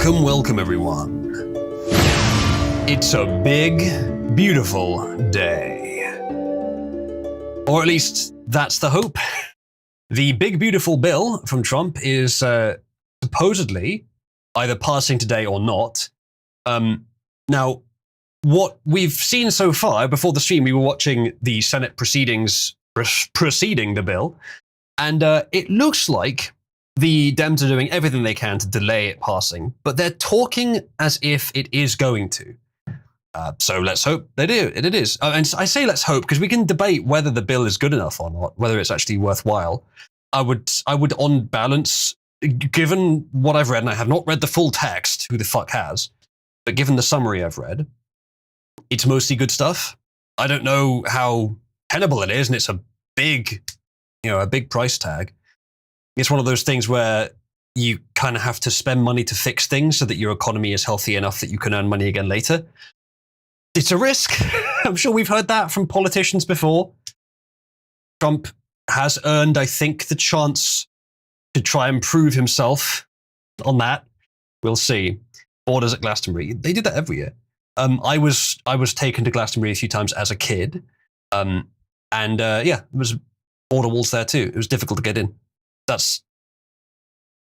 Welcome everyone. It's a big, beautiful day. Or at least that's the hope. The big, beautiful bill from Trump is supposedly either passing today or not. Now, what we've seen so far, before the stream, we were watching the Senate proceedings preceding the bill, and it looks like the Dems are doing everything they can to delay it passing, but they're talking as if it is going to. So let's hope they do. It is. And I say let's hope because we can debate whether the bill is good enough or not, whether it's actually worthwhile. I would on balance, given what I've read, and I have not read the full text, who the fuck has, but given the summary I've read, it's mostly good stuff. I don't know how tenable it is, and it's a big price tag. It's one of those things where you kind of have to spend money to fix things so that your economy is healthy enough that you can earn money again later. It's a risk. I'm sure we've heard that from politicians before. Trump has earned, I think, the chance to try and prove himself on that. We'll see. Borders at Glastonbury. They did that every year. I was taken to Glastonbury a few times as a kid. There was border walls there too. It was difficult to get in.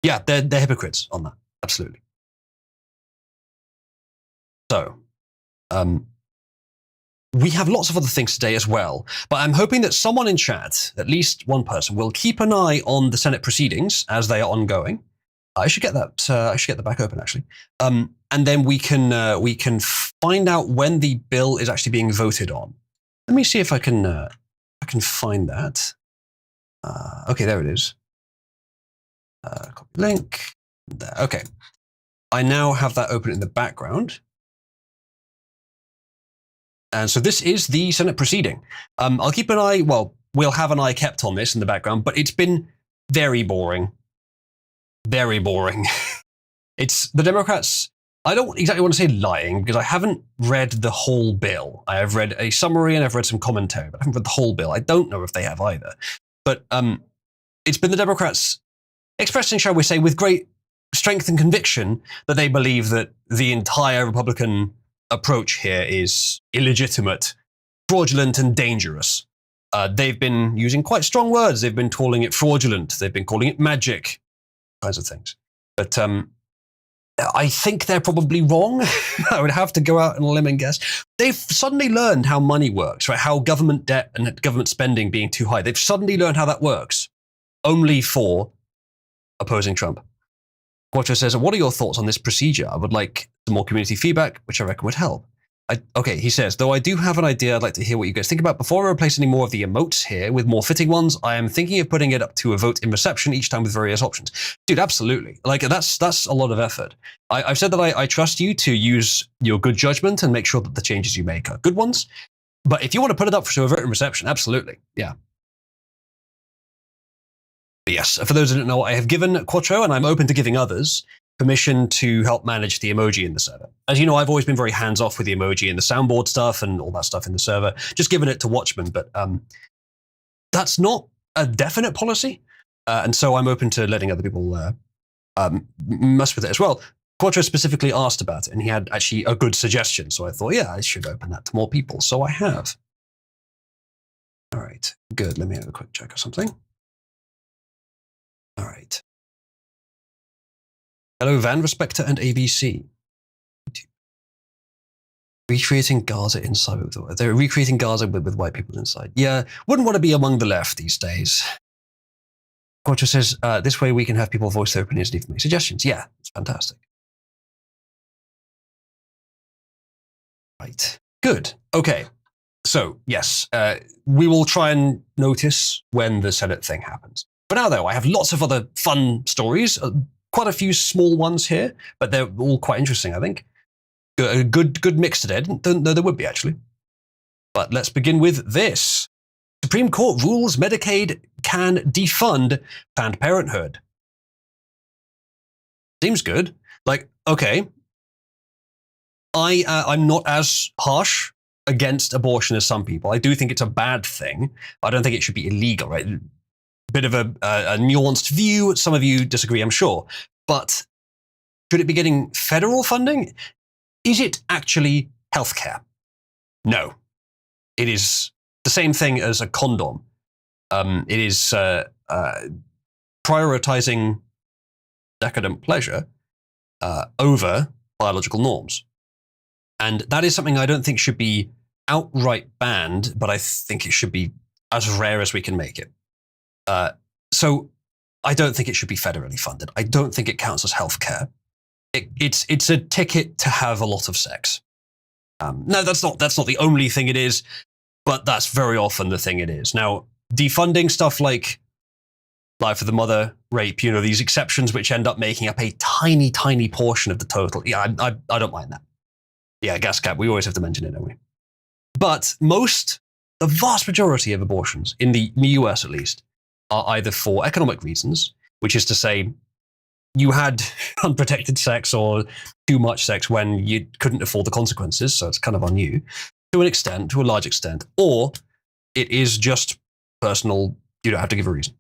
They're hypocrites on that. Absolutely. So, we have lots of other things today as well, but I'm hoping that someone in chat, at least one person, will keep an eye on the Senate proceedings as they are ongoing. I should get that. I should get that back open actually, and then we can find out when the bill is actually being voted on. Let me see if I can find that. Okay, there it is. Copy link. There. Okay. I now have that open in the background. And so this is the Senate proceeding. I'll keep an eye, we'll have an eye kept on this in the background, but it's been very boring. Very boring. It's the Democrats, I don't exactly want to say lying, because I haven't read the whole bill. I have read a summary and I've read some commentary, but I haven't read the whole bill. I don't know if they have either. But it's been the Democrats expressing, shall we say, with great strength and conviction that they believe that the entire Republican approach here is illegitimate, fraudulent, and dangerous. They've been using quite strong words. They've been calling it fraudulent. They've been calling it magic, kinds of things. But I think they're probably wrong. I would have to go out on a limb and guess. They've suddenly learned how money works, right? How government debt and government spending being too high. They've suddenly learned how that works, only for opposing Trump. Quattro says, what are your thoughts on this procedure? I would like some more community feedback, which I reckon would help. He says, though I do have an idea, I'd like to hear what you guys think about. Before I replace any more of the emotes here with more fitting ones, I am thinking of putting it up to a vote in reception each time with various options. Dude, absolutely. Like, that's a lot of effort. I've said that I trust you to use your good judgment and make sure that the changes you make are good ones. But if you want to put it up to a vote in reception, absolutely. Yeah. But yes, for those who don't know, I have given Quattro, and I'm open to giving others, permission to help manage the emoji in the server. As you know, I've always been very hands-off with the emoji and the soundboard stuff and all that stuff in the server, just giving it to Watchmen, but that's not a definite policy, and so I'm open to letting other people mess with it as well. Quattro specifically asked about it, and he had actually a good suggestion, so I thought, yeah, I should open that to more people, so I have. All right, good. Let me have a quick check of something. All right. Hello, Van Respector and ABC. Recreating Gaza inside. They're recreating Gaza with white people inside. Yeah, wouldn't want to be among the left these days. Quattro says, this way we can have people voice their opinions and even make suggestions. Yeah, it's fantastic. Right, good. Okay, so yes, we will try and notice when the Senate thing happens. For now, though, I have lots of other fun stories, quite a few small ones here, but they're all quite interesting, I think. A good mix today. I didn't know there would be, actually. But let's begin with this. Supreme Court rules Medicaid can defund Planned Parenthood. Seems good. Like, okay. I'm not as harsh against abortion as some people. I do think it's a bad thing. I don't think it should be illegal, right? Bit of a nuanced view. Some of you disagree, I'm sure. But Should it be getting federal funding? Is it actually healthcare? No. It is the same thing as a condom. It is prioritizing decadent pleasure over biological norms. And that is something I don't think should be outright banned, but I think it should be as rare as we can make it. So I don't think it should be federally funded. I don't think it counts as healthcare. It's a ticket to have a lot of sex. No, that's not the only thing it is, but that's very often the thing it is. Now, defunding stuff like Life of the Mother, rape, these exceptions which end up making up a tiny, tiny portion of the total. Yeah, I don't mind that. Yeah, gas cap, we always have to mention it, don't we? But the vast majority of abortions, in the US at least, are either for economic reasons, which is to say, you had unprotected sex or too much sex when you couldn't afford the consequences, so it's kind of on you, to a large extent, or it is just personal, you don't have to give a reason.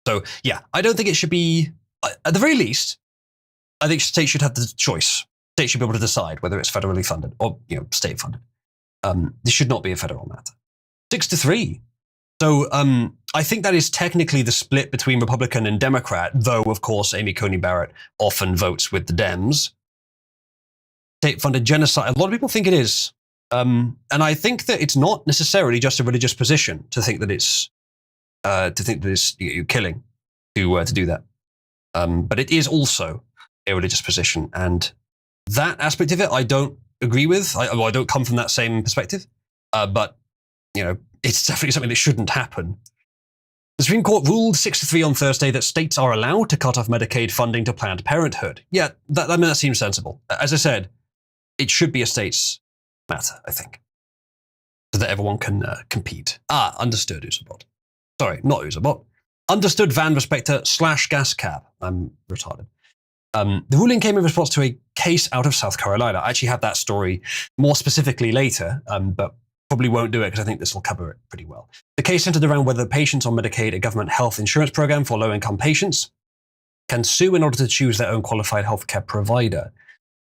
So yeah, I don't think it should be, at the very least, I think states should have the choice. States should be able to decide whether it's federally funded or state funded. This should not be a federal matter. 6-3. So I think that is technically the split between Republican and Democrat, though, of course, Amy Coney Barrett often votes with the Dems. State-funded genocide, a lot of people think it is. And I think that it's not necessarily just a religious position to think that it's killing to do that. But it is also a religious position. And that aspect of it, I don't agree with. I don't come from that same perspective. But, it's definitely something that shouldn't happen. The Supreme Court ruled 6-3 on Thursday that states are allowed to cut off Medicaid funding to Planned Parenthood. Yeah, that seems sensible. As I said, it should be a state's matter, I think, so that everyone can compete. Understood, Usabot. Sorry, not Usabot. Understood van respector / gas cap. I'm retarded. The ruling came in response to a case out of South Carolina. I actually have that story more specifically later, but probably won't do it because I think this will cover it pretty well. The case centered around whether patients on Medicaid, a government health insurance program for low-income patients, can sue in order to choose their own qualified healthcare provider.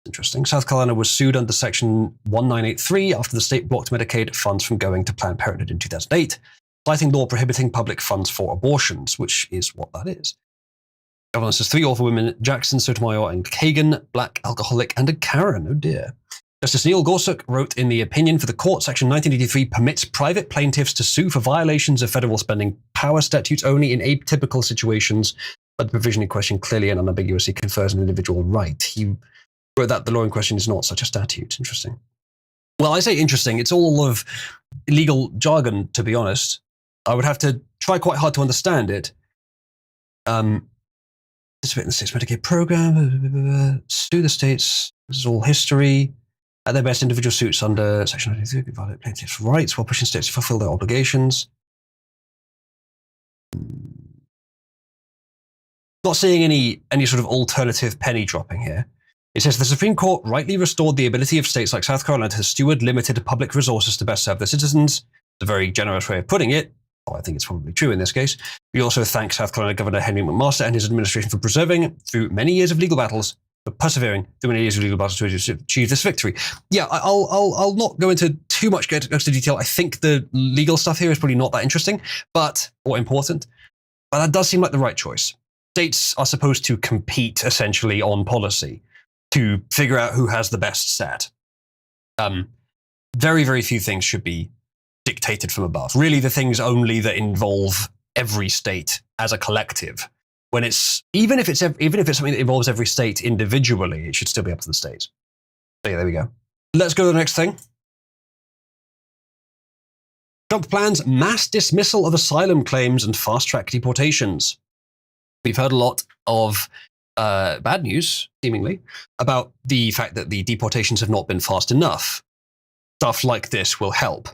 Interesting. South Carolina was sued under Section 1983 after the state blocked Medicaid funds from going to Planned Parenthood in 2008, citing law prohibiting public funds for abortions, which is what that is. The governor says 3 awful women, Jackson, Sotomayor, and Kagan, black, alcoholic, and a Karen. Oh dear. Justice Neil Gorsuch wrote in the opinion for the court, Section 1983 permits private plaintiffs to sue for violations of federal spending power statutes only in atypical situations, but the provision in question clearly and unambiguously confers an individual right. He wrote that the law in question is not such a statute. Interesting. Well, I say interesting. It's all of legal jargon, to be honest. I would have to try quite hard to understand it. Participate in the state's Medicaid program, sue the states. This is all history. At their best, individual suits under Section 1983 violate plaintiffs' rights while pushing states to fulfill their obligations. Not seeing any sort of alternative penny dropping here. It says the Supreme Court rightly restored the ability of states like South Carolina to steward limited public resources to best serve their citizens. It's a very generous way of putting it. Well, I think it's probably true in this case. We also thank South Carolina Governor Henry McMaster and his administration for preserving, through many years of legal battles, but persevering through many years of legal battles to achieve this victory. Yeah, I'll not go into too much extra detail. I think the legal stuff here is probably not that interesting, or important. But that does seem like the right choice. States are supposed to compete essentially on policy to figure out who has the best set. Very, very few things should be dictated from above. Really, the things only that involve every state as a collective. When it's even if it's something that involves every state individually, it should still be up to the states. So yeah, there we go. Let's go to the next thing. Trump plans mass dismissal of asylum claims and fast-track deportations. We've heard a lot of bad news, seemingly, about the fact that the deportations have not been fast enough. Stuff like this will help.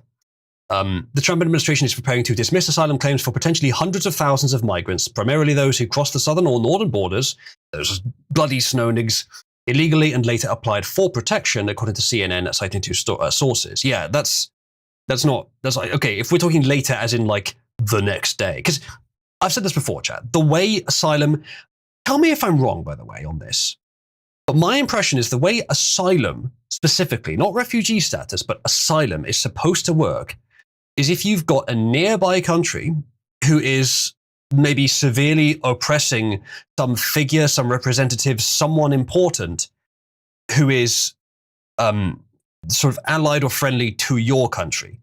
The Trump administration is preparing to dismiss asylum claims for potentially hundreds of thousands of migrants, primarily those who crossed the southern or northern borders, those bloody snow nigs, illegally and later applied for protection, according to CNN, citing 2 sources. Yeah, that's like, okay, if we're talking later as in like the next day, because I've said this before, chat, the way asylum, tell me if I'm wrong, by the way, on this. But my impression is the way asylum, specifically, not refugee status, but asylum is supposed to work, is if you've got a nearby country who is maybe severely oppressing some figure, some representative, someone important who is sort of allied or friendly to your country.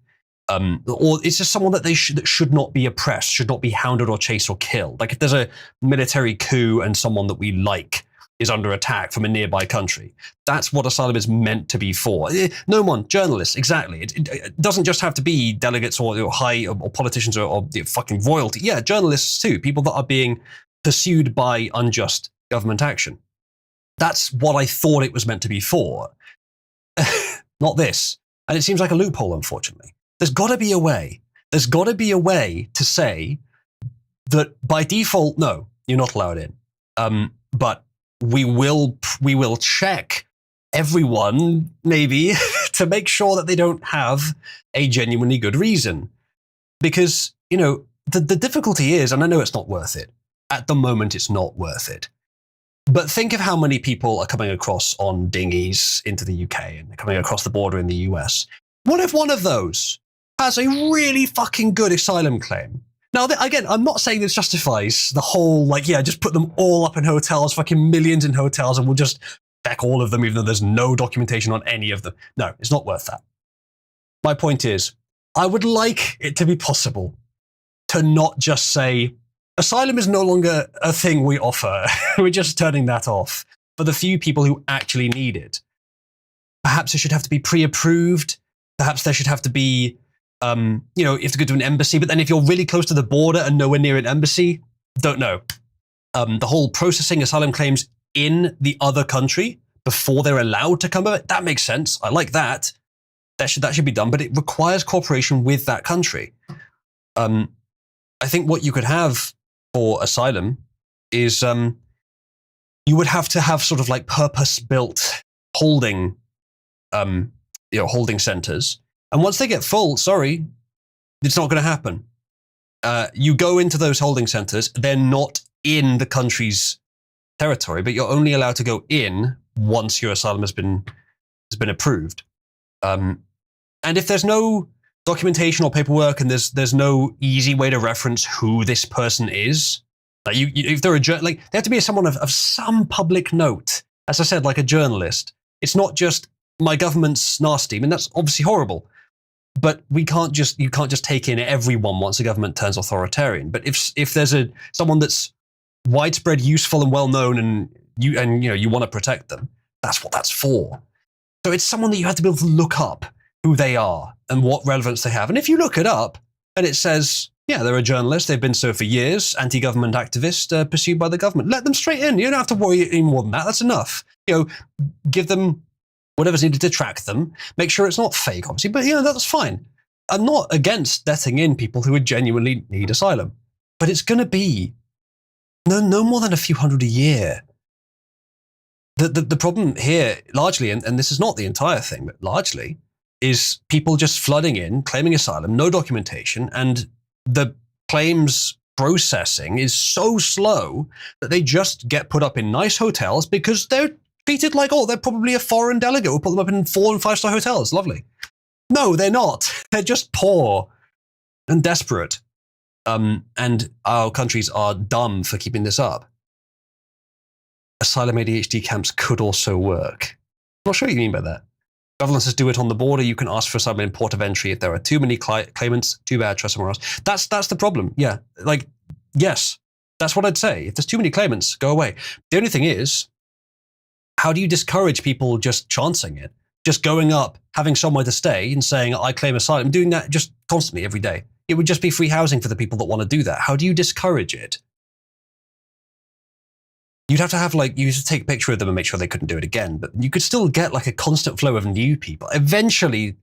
Or it's just someone that that should not be oppressed, should not be hounded or chased or killed. Like if there's a military coup and someone that we like is under attack from a nearby country, that's what asylum is meant to be for. No one, journalists, exactly. It doesn't just have to be delegates or high or politicians or fucking royalty. Yeah, journalists too, people that are being pursued by unjust government action. That's what I thought it was meant to be for. Not this. And it seems like a loophole, unfortunately. There's got to be a way. There's got to be a way to say that by default, no, you're not allowed in. But we will check everyone, maybe, to make sure that they don't have a genuinely good reason. Because, the difficulty is, and I know it's not worth it. At the moment, it's not worth it. But think of how many people are coming across on dinghies into the UK and coming across the border in the US. What if one of those has a really fucking good asylum claim? Now, again, I'm not saying this justifies the whole, just put them all up in hotels, fucking millions in hotels, and we'll just check all of them, even though there's no documentation on any of them. No, it's not worth that. My point is, I would like it to be possible to not just say, asylum is no longer a thing we offer. We're just turning that off for the few people who actually need it. Perhaps it should have to be pre-approved. Perhaps there should have to be, you have to go to an embassy. But then if you're really close to the border and nowhere near an embassy, don't know. The whole processing asylum claims in the other country before they're allowed to come over, that makes sense. I like that. That should be done, but it requires cooperation with that country. I think what you could have for asylum is you would have to have sort of like purpose-built holding centers. And once they get full, sorry, it's not going to happen. You go into those holding centers, they're not in the country's territory, but you're only allowed to go in once your asylum has been approved. And if there's no documentation or paperwork and there's no easy way to reference who this person is, like if they're they have to be someone of some public note. As I said, like a journalist. It's not just my government's nasty. I mean, that's obviously horrible. But you can't just take in everyone once the government turns authoritarian. But if there's someone that's widespread, useful, and well known, and you want to protect them, that's what that's for. So it's someone that you have to be able to look up who they are and what relevance they have. And if you look it up and it says, yeah, they're a journalist, they've been so for years, anti-government activist, pursued by the government, let them straight in. You don't have to worry any more than that. That's enough. Give them whatever's needed to track them. Make sure it's not fake, obviously, but that's fine. I'm not against letting in people who would genuinely need asylum, but it's going to be no more than a few hundred a year. The problem here, largely, and this is not the entire thing, but largely, is people just flooding in, claiming asylum, no documentation, and the claims processing is so slow that they just get put up in nice hotels because they're treated like, they're probably a foreign delegate. We'll put them up in 4- and 5-star hotels. Lovely. No, they're not. They're just poor and desperate. And our countries are dumb for keeping this up. Asylum ADHD camps could also work. I'm not sure what you mean by that. Government says do it on the border. You can ask for asylum in port of entry. If there are too many claimants, too bad, try somewhere else. That's the problem. Yeah, yes, that's what I'd say. If there's too many claimants, go away. The only thing is, how do you discourage people just chancing it? Just going up, having somewhere to stay and saying, I claim asylum, doing that just constantly every day. It would just be free housing for the people that want to do that. How do you discourage it? You'd have to have you used to take a picture of them and make sure they couldn't do it again, but you could still get a constant flow of new people. Eventually,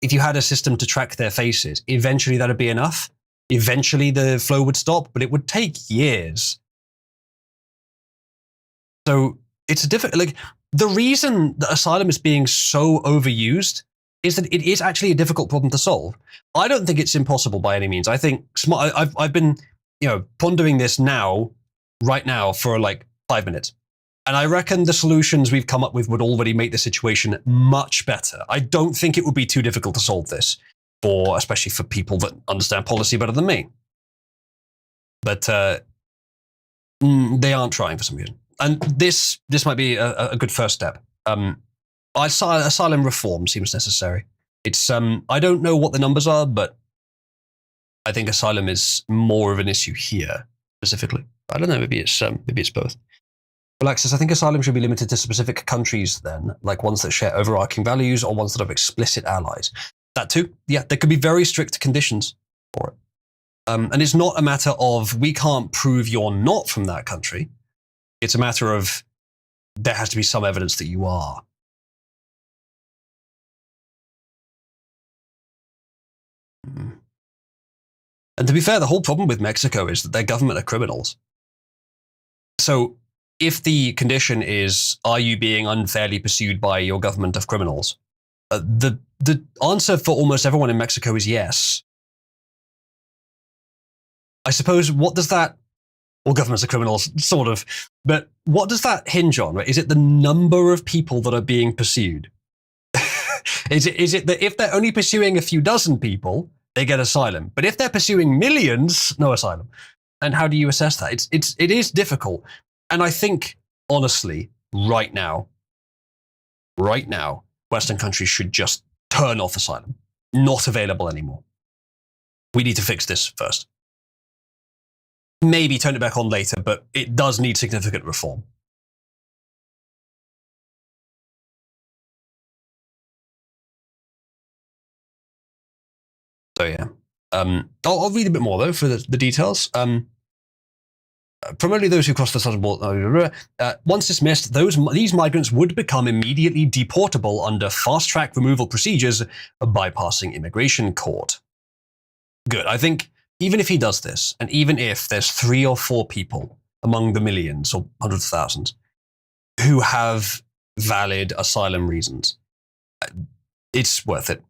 if you had a system to track their faces, eventually that'd be enough. Eventually the flow would stop, but it would take years. So it's a difficult, the reason that asylum is being so overused is that it is actually a difficult problem to solve. I don't think it's impossible by any means. I think I've been, pondering this right now for 5 minutes. And I reckon the solutions we've come up with would already make the situation much better. I don't think it would be too difficult to solve this, especially for people that understand policy better than me. But they aren't trying for some reason. And this might be a good first step. Asylum reform seems necessary. It's I don't know what the numbers are, but I think asylum is more of an issue here specifically. I don't know. Maybe it's both. Alexis, I think asylum should be limited to specific countries then, like ones that share overarching values or ones that have explicit allies. That too. Yeah, there could be very strict conditions for it. And it's not a matter of we can't prove you're not from that country. It's a matter of there has to be some evidence that you are. And to be fair, the whole problem with Mexico is that their government are criminals. So if the condition is, are you being unfairly pursued by your government of criminals? The answer for almost everyone in Mexico is yes. I suppose, what does that, well, governments are criminals, sort of, but what does that hinge on? Right? Is it the number of people that are being pursued? Is it that if they're only pursuing a few dozen people, they get asylum, but if they're pursuing millions, no asylum? And how do you assess that? It is difficult. And I think, honestly, right now, Western countries should just turn off asylum. Not available anymore. We need to fix this first. Maybe turn it back on later, but it does need significant reform. So yeah. I'll read a bit more, though, for the details. Primarily those who cross the southern border. Once dismissed, these migrants would become immediately deportable under fast-track removal procedures, bypassing immigration court. Good. I think even if he does this, and even if there's 3 or 4 people among the millions or hundreds of thousands who have valid asylum reasons, it's worth it.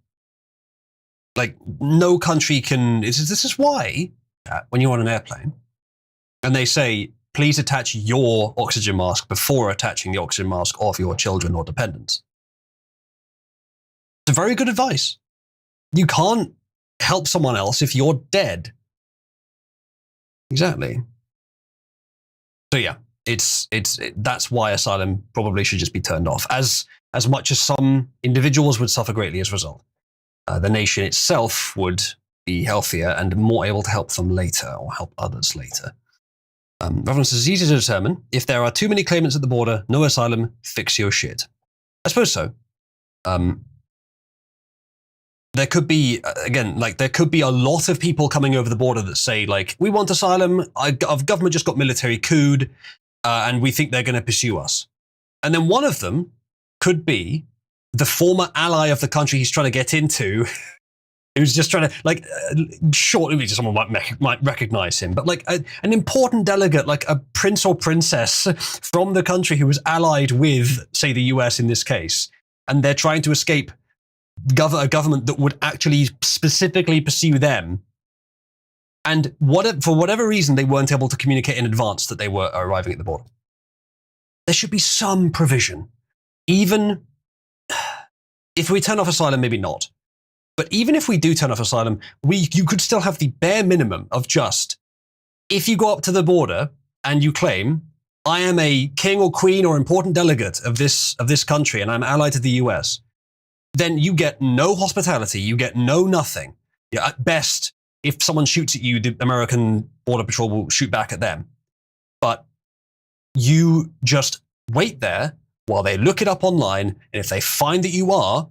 Like, no country can... This is why, when you're on an airplane, and they say, please attach your oxygen mask before attaching the oxygen mask of your children or dependents. It's a very good advice. You can't help someone else if you're dead. Exactly. So yeah, that's why asylum probably should just be turned off. As much as some individuals would suffer greatly as a result, the nation itself would be healthier and more able to help them later or help others later. Reference is easy to determine. If there are too many claimants at the border, no asylum, fix your shit. I suppose so. There could be, again, like there could be a lot of people coming over the border that say, like, we want asylum, our government just got military couped, and we think they're going to pursue us. And then one of them could be the former ally of the country he's trying to get into, who's just trying to, like, shortly someone might recognize him, but like an important delegate, like a prince or princess from the country who was allied with, say, the US in this case, and they're trying to escape a government that would actually specifically pursue them. And for whatever reason, they weren't able to communicate in advance that they were arriving at the border. There should be some provision. Even if we turn off asylum, maybe not. But even if we do turn off asylum, you could still have the bare minimum of just, if you go up to the border and you claim, I am a king or queen or important delegate of this country and I'm allied to the US, then you get no hospitality, you get no nothing. Yeah, at best, if someone shoots at you, the American Border Patrol will shoot back at them. But you just wait there while they look it up online, and if they find that you are,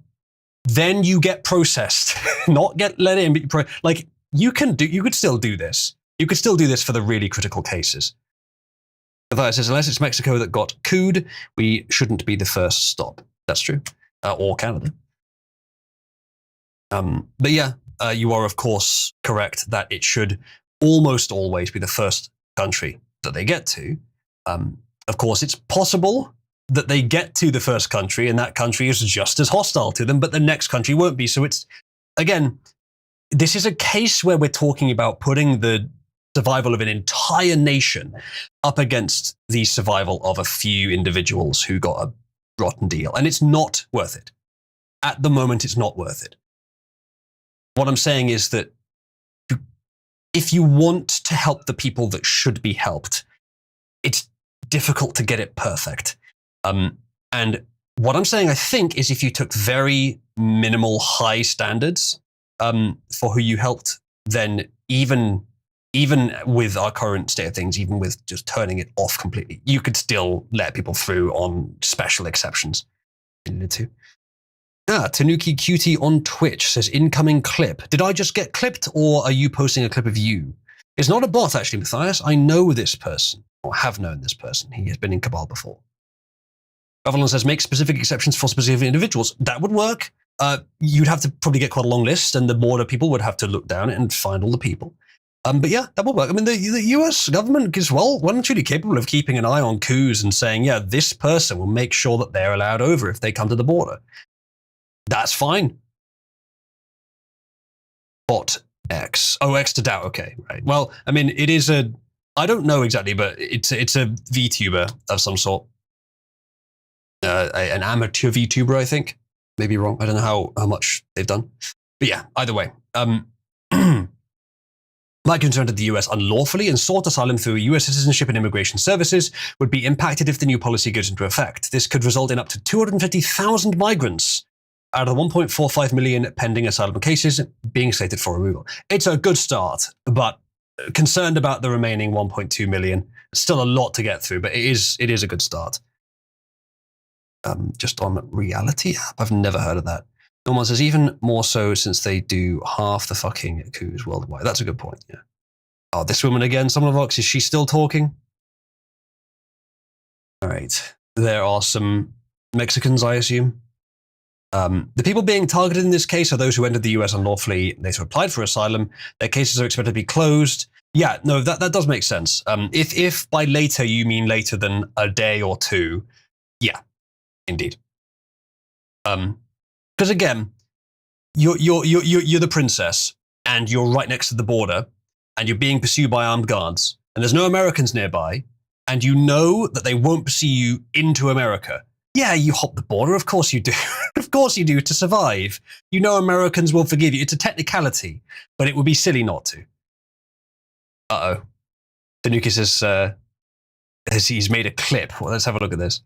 then you get processed, not get let in. But you could still do this. You could still do this for the really critical cases. It says, unless it's Mexico that got couped, we shouldn't be the first stop. That's true. Or Canada. But yeah, you are of course correct that it should almost always be the first country that they get to. Of course, it's possible that they get to the first country and that country is just as hostile to them, but the next country won't be. So it's, again, this is a case where we're talking about putting the survival of an entire nation up against the survival of a few individuals who got a rotten deal. And it's not worth it. At the moment, it's not worth it. What I'm saying is that if you want to help the people that should be helped, it's difficult to get it perfect. And what I'm saying, I think, is if you took very minimal high standards for who you helped, then even with our current state of things, even with just turning it off completely, you could still let people through on special exceptions. You needed to. Tanuki Cutie on Twitch says, incoming clip. Did I just get clipped, or are you posting a clip of you? It's not a bot, actually, Matthias. I know this person, or have known this person. He has been in Cabal before. Avalon says, make specific exceptions for specific individuals. That would work. You'd have to probably get quite a long list, and the border people would have to look down it and find all the people. But yeah, that would work. I mean, the US government is well and truly capable of keeping an eye on coups and saying, yeah, this person will make sure that they're allowed over if they come to the border. That's fine. Bot X. Oh, X to doubt. Okay, right. Well, I mean, it is I don't know exactly, but it's a VTuber of some sort. An amateur VTuber, I think. Maybe wrong. I don't know how much they've done. But yeah, either way. Migrants who entered the US unlawfully and sought asylum through US Citizenship and Immigration Services would be impacted if the new policy goes into effect. This could result in up to 250,000 migrants out of the 1.45 million pending asylum cases being slated for removal. It's a good start, but concerned about the remaining 1.2 million. Still a lot to get through, but it is a good start. Just on Reality app, I've never heard of that. Norman says, even more so since they do half the fucking coups worldwide. That's a good point, yeah. Oh, this woman again, Someone Vox, is she still talking? All right. There are some Mexicans, I assume. The people being targeted in this case are those who entered the US unlawfully, later applied for asylum. Their cases are expected to be closed. Yeah, no, that does make sense. If by later you mean later than a day or two, yeah, indeed. Because again, you're the princess, and you're right next to the border, and you're being pursued by armed guards, and there's no Americans nearby, and you know that they won't pursue you into America. Yeah, you hop the border, of course you do. Of course you do, to survive. You know Americans will forgive you. It's a technicality, but it would be silly not to. Uh-oh. Tanuki says, he's made a clip. Well, let's have a look at this.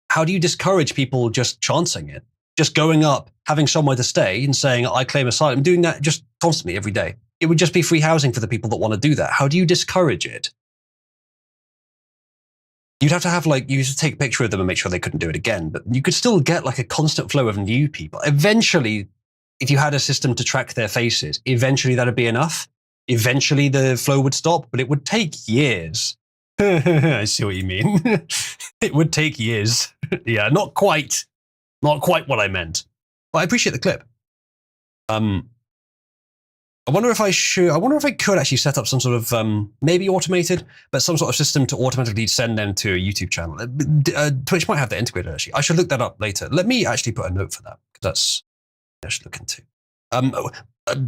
How do you discourage people just chancing it? Just going up, having somewhere to stay and saying, I claim asylum, doing that just constantly every day. It would just be free housing for the people that want to do that. How do you discourage it? You'd have to have you used to take a picture of them and make sure they couldn't do it again, but you could still get a constant flow of new people. Eventually, if you had a system to track their faces, eventually that'd be enough. Eventually the flow would stop, but it would take years. I see what you mean. It would take years. Yeah, not quite what I meant. But I appreciate the clip. I wonder if I could actually set up some sort of, maybe automated, but some sort of system to automatically send them to a YouTube channel. Twitch might have that integrated, actually. I should look that up later. Let me actually put a note for that, because that's I should look into.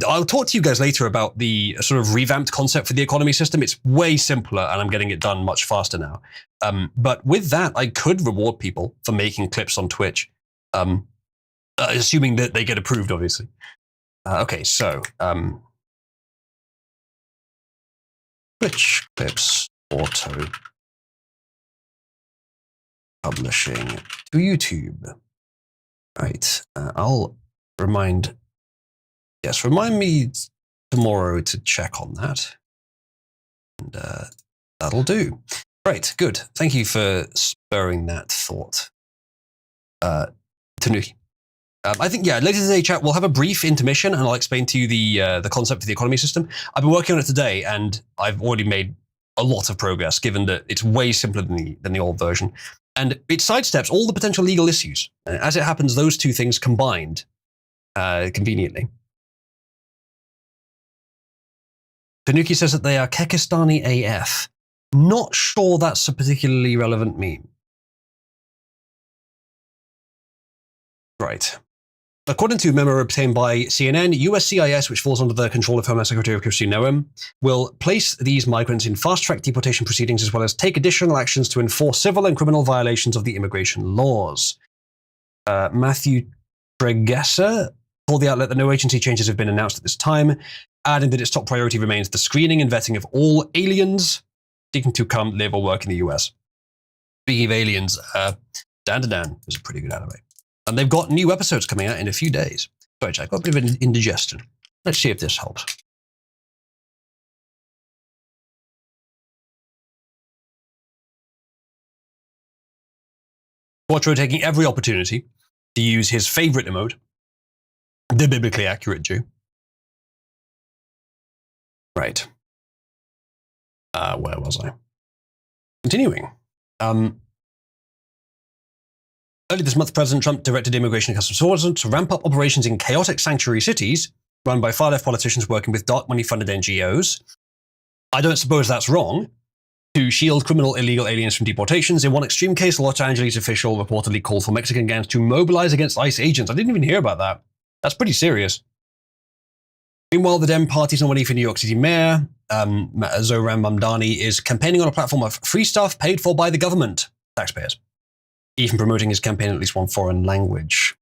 I'll talk to you guys later about the sort of revamped concept for the economy system. It's way simpler, and I'm getting it done much faster now. But with that, I could reward people for making clips on Twitch, assuming that they get approved, obviously. Okay, so Twitch clips auto publishing to YouTube. Right, I'll remind me tomorrow to check on that. And that'll do. Right, good. Thank you for spurring that thought. Tanuki. I think, yeah, later today, chat, we'll have a brief intermission and I'll explain to you the concept of the economy system. I've been working on it today and I've already made a lot of progress, given that it's way simpler than the old version. And it sidesteps all the potential legal issues. As it happens, those two things combined conveniently. Tanuki says that they are Kekistani AF. Not sure that's a particularly relevant meme. Right. According to a memo obtained by CNN, USCIS, which falls under the control of Homeland Secretary Kristi Noem, will place these migrants in fast-track deportation proceedings as well as take additional actions to enforce civil and criminal violations of the immigration laws. Matthew Tregesser told the outlet that no agency changes have been announced at this time, adding that its top priority remains the screening and vetting of all aliens seeking to come, live, or work in the US. Speaking of aliens, Dan to Dan is a pretty good anime. And they've got new episodes coming out in a few days. Sorry, Jack, I've got a bit of an indigestion. Let's see if this helps. Quattro taking every opportunity to use his favorite emote, the biblically accurate Jew. Right. Where was I? Continuing. Early this month, President Trump directed Immigration and Customs Enforcement to ramp up operations in chaotic sanctuary cities run by far-left politicians working with dark money-funded NGOs. I don't suppose that's wrong. To shield criminal illegal aliens from deportations. In one extreme case, a Los Angeles official reportedly called for Mexican gangs to mobilize against ICE agents. I didn't even hear about that. That's pretty serious. Meanwhile, the Dem Party's nominee for New York City Mayor, Zohran Mamdani, is campaigning on a platform of free stuff paid for by the government, taxpayers, even promoting his campaign in at least one foreign language.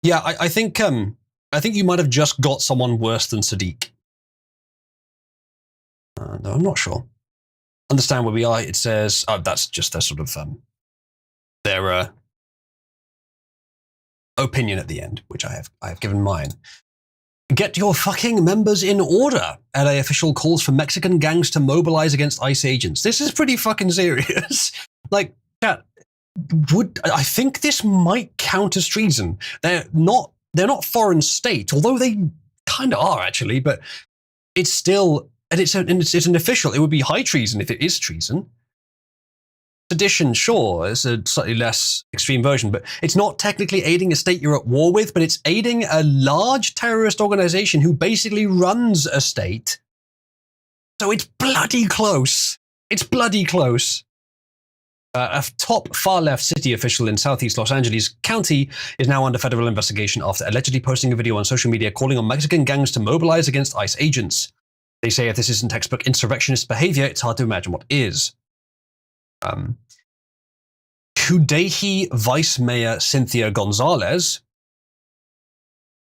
Yeah, I think you might have just got someone worse than Sadiq. No, I'm not sure. Understand where we are. It says, that's just their sort of their opinion at the end, which I have given mine. Get your fucking members in order. LA official calls for Mexican gangs to mobilize against ICE agents. This is pretty fucking serious. Like, chat, I think this might count as treason. They're not foreign state, although they kind of are actually, but it's still, and it's an official. It would be high treason if it is treason. Sedition, sure, is a slightly less extreme version, but it's not technically aiding a state you're at war with, but it's aiding a large terrorist organization who basically runs a state. So it's bloody close. It's bloody close. A top far-left city official in southeast Los Angeles County is now under federal investigation after allegedly posting a video on social media calling on Mexican gangs to mobilize against ICE agents. They say if this isn't textbook insurrectionist behavior, it's hard to imagine what is. Cudahy Vice Mayor Cynthia Gonzalez,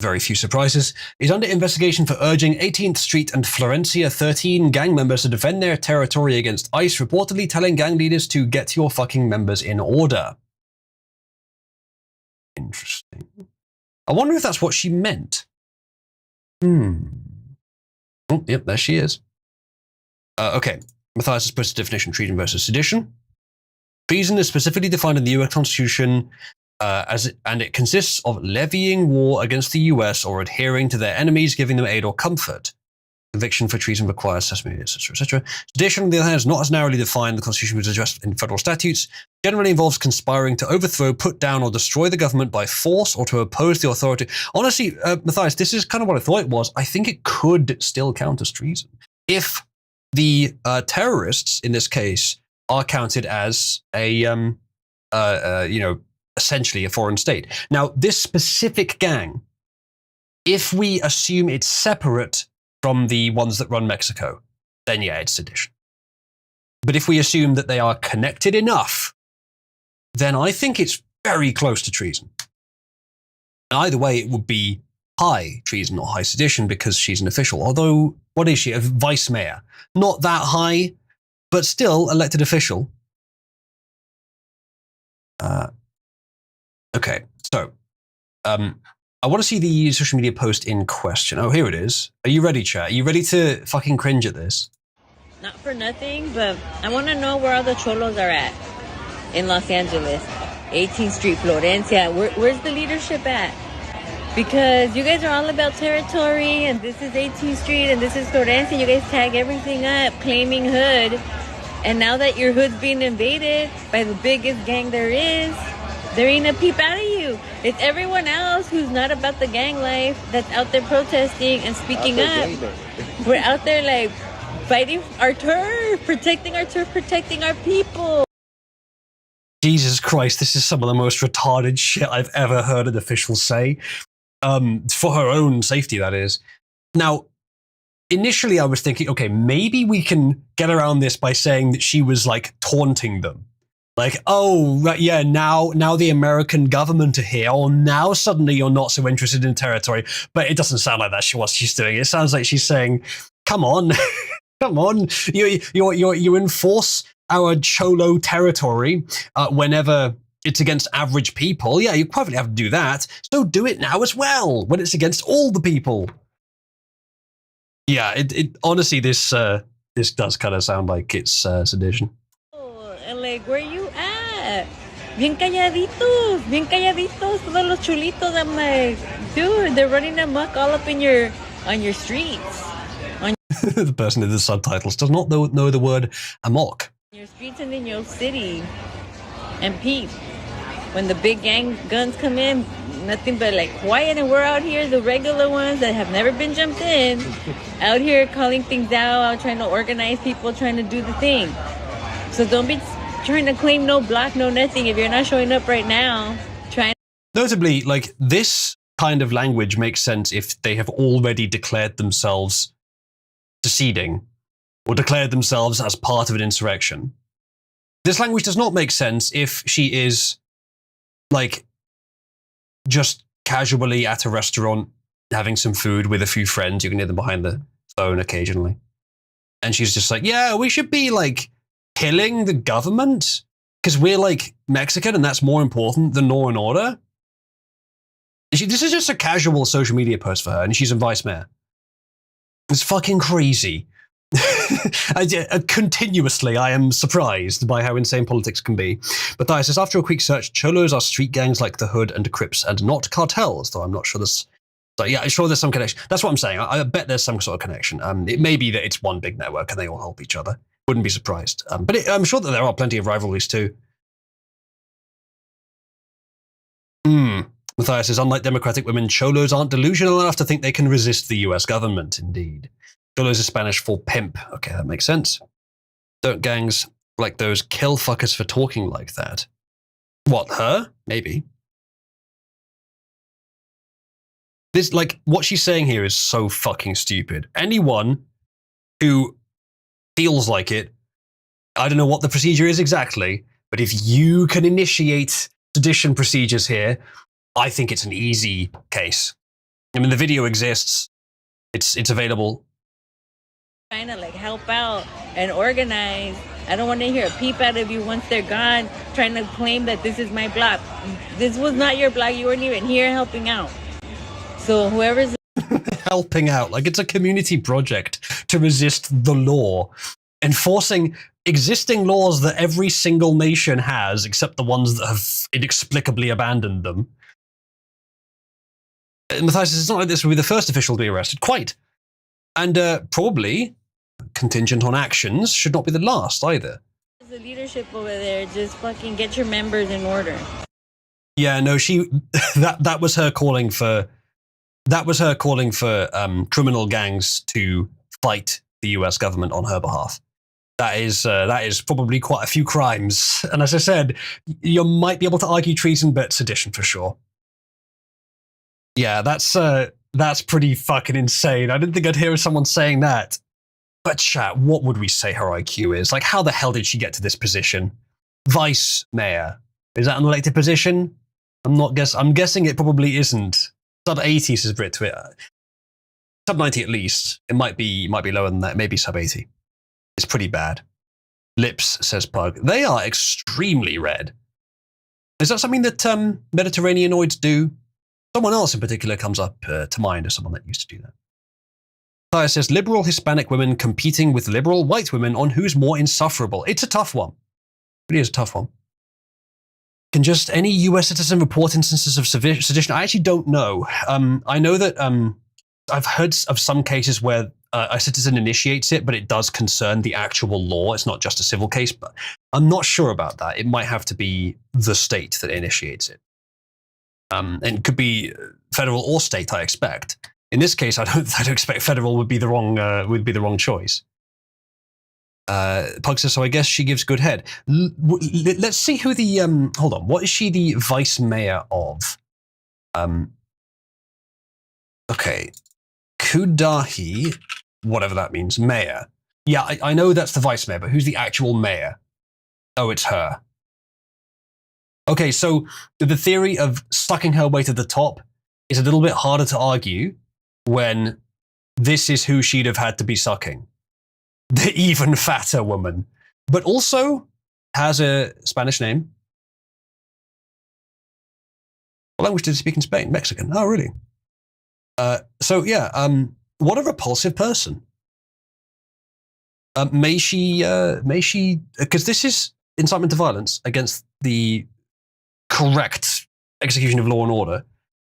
very few surprises, is under investigation for urging 18th Street and Florencia 13 gang members to defend their territory against ICE, reportedly telling gang leaders to get your fucking members in order. Interesting. I wonder if that's what she meant. Oh, yep, there she is. Okay. Matthias has posted definition: treason versus sedition. Treason is specifically defined in the US Constitution and it consists of levying war against the US or adhering to their enemies, giving them aid or comfort. Conviction for treason requires testimony, etc., etc. Sedition, on the other hand, is not as narrowly defined. The Constitution was addressed in federal statutes. Generally involves conspiring to overthrow, put down, or destroy the government by force or to oppose the authority. Honestly, Matthias, this is kind of what I thought it was. I think it could still count as treason if the terrorists in this case are counted as a, essentially a foreign state. Now, this specific gang, if we assume it's separate from the ones that run Mexico, then yeah, it's sedition. But if we assume that they are connected enough, then I think it's very close to treason. Either way, it would be high treason or high sedition because she's an official. Although, what is she? A vice mayor. Not that high, but still elected official. Okay, so I want to see the social media post in question. Oh, here it is. Are you ready, chat? Are you ready to fucking cringe at this? Not for nothing, but I want to know where all the cholos are at in Los Angeles. 18th Street, Florencia. Where's the leadership at? Because you guys are all about territory, and this is 18th Street, and this is Florencia. You guys tag everything up, claiming hood. And now that your hood's being invaded by the biggest gang there is, there ain't a peep out of you. It's everyone else who's not about the gang life that's out there protesting and speaking up. We're out there like fighting our turf, protecting our people. Jesus Christ, this is some of the most retarded shit I've ever heard an official say. For her own safety, that is. Now, initially I was thinking, okay, maybe we can get around this by saying that she was like taunting them. Like, oh, right, yeah, now the American government are here, or now suddenly you're not so interested in territory. But it doesn't sound like that's what she's doing. It sounds like she's saying, come on, come on, you enforce our Cholo territory whenever it's against average people. Yeah, you probably have to do that. So do it now as well, when it's against all the people. Yeah, it honestly, this does kind of sound like it's sedition. And like, where you at? Bien calladitos, todos los chulitos. I'm like, dude, they're running amok all up on your streets. The person in the subtitles does not know the word amok. Your streets and in your city. And Pete, when the big gang guns come in, nothing but like quiet, and we're out here, the regular ones that have never been jumped in, out here calling things out trying to organize people, trying to do the thing. So don't be trying to claim no block, no nothing if you're not showing up right now. Notably, like, this kind of language makes sense if they have already declared themselves seceding or declared themselves as part of an insurrection. This language does not make sense if she is, like, just casually at a restaurant having some food with a few friends. You can hear them behind the phone occasionally. And she's just like, yeah, we should be, like, killing the government because we're, like, Mexican and that's more important than law and order. This is just a casual social media post for her, and she's a vice mayor. It's fucking crazy. Continuously, I am surprised by how insane politics can be. But Thais says, after a quick search, Cholos are street gangs like the Hood and Crips and not cartels, though I'm not sure this. So yeah, I'm sure there's some connection. That's what I'm saying. I bet there's some sort of connection. It may be that it's one big network and they all help each other. Wouldn't be surprised. But I'm sure that there are plenty of rivalries too. Matthias says, unlike democratic women, Cholos aren't delusional enough to think they can resist the US government. Indeed. Cholos is Spanish for pimp. Okay, that makes sense. Don't gangs like those kill fuckers for talking like that? What, her? Maybe. This, like, what she's saying here is so fucking stupid. Anyone who feels like it, I don't know what the procedure is exactly, but if you can initiate sedition procedures here, I think it's an easy case. I mean, the video exists. It's available. Trying to like help out and organize. I don't want to hear a peep out of you once they're gone, trying to claim that this is my block. This was not your block. You weren't even here helping out. So whoever's helping out, like it's a community project to resist the law, enforcing existing laws that every single nation has, except the ones that have inexplicably abandoned them. And Matthias says, it's not like this will be the first official to be arrested. Quite. And probably, contingent on actions, should not be the last either. The leadership over there, just fucking get your members in order. Yeah, no, that was her calling for criminal gangs to fight the US government on her behalf. That is probably quite a few crimes. And as I said, you might be able to argue treason, but sedition for sure. Yeah, that's pretty fucking insane. I didn't think I'd hear someone saying that. But chat, what would we say her IQ is? Like, how the hell did she get to this position? Vice mayor. Is that an elected position? I'm guessing it probably isn't. Sub 80 says Brit to it. Sub 90 at least. It might be lower than that. Maybe sub 80. It's pretty bad. Lips, says Pug. They are extremely red. Is that something that Mediterraneanoids do? Someone else in particular comes up to mind as someone that used to do that. Tyre says, liberal Hispanic women competing with liberal white women on who's more insufferable. It's a tough one. It is a tough one. Can just any US citizen report instances of sedition? I actually don't know. I know that I've heard of some cases where a citizen initiates it, but it does concern the actual law. It's not just a civil case, but I'm not sure about that. It might have to be the state that initiates it. And it could be federal or state, I expect. In this case, I don't expect federal would be the wrong choice. Pug says, so I guess she gives good head. Let's see who the, hold on, what is she the vice mayor of? Okay, Kudahi, whatever that means, mayor. Yeah, I know that's the vice mayor, but who's the actual mayor? Oh, it's her. Okay, so the theory of sucking her way to the top is a little bit harder to argue when this is who she'd have had to be sucking. The even fatter woman. But also has a Spanish name. What language did he speak in Spain? Mexican. Oh, really? So yeah, what a repulsive person. May she, because this is incitement to violence against the correct execution of law and order,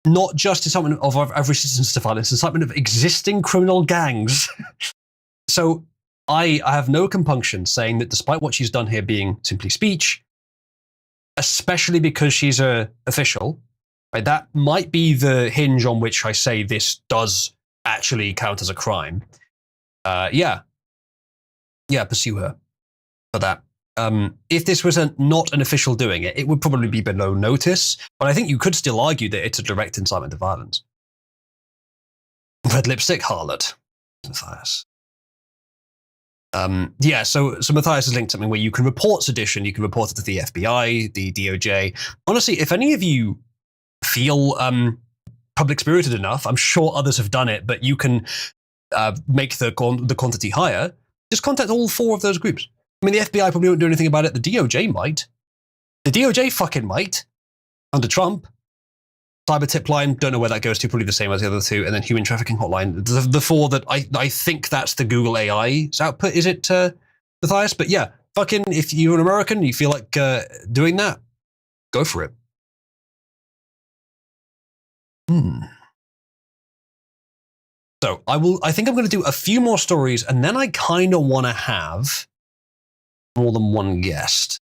not just incitement of resistance to violence, incitement of existing criminal gangs. So I have no compunction saying that despite what she's done here being simply speech, especially because she's a official, right, that might be the hinge on which I say this does actually count as a crime. Yeah, pursue her for that. If this was not an official doing it, it would probably be below notice, but I think you could still argue that it's a direct incitement to violence. Red lipstick harlot, Matthias. Yeah, so Matthias has linked something where you can report sedition, you can report it to the FBI, the DOJ. Honestly, if any of you feel public-spirited enough, I'm sure others have done it, but you can make the quantity higher. Just contact all 4 of those groups. I mean, the FBI probably won't do anything about it. The DOJ might. The DOJ fucking might. Under Trump. Cyber tip line, don't know where that goes to, probably the same as the other 2. And then human trafficking hotline. The 4 that I think that's the Google AI's output, is it, Matthias? But yeah, fucking, if you're an American, you feel like doing that, go for it. So I think I'm going to do a few more stories, and then I kind of want to have more than one guest.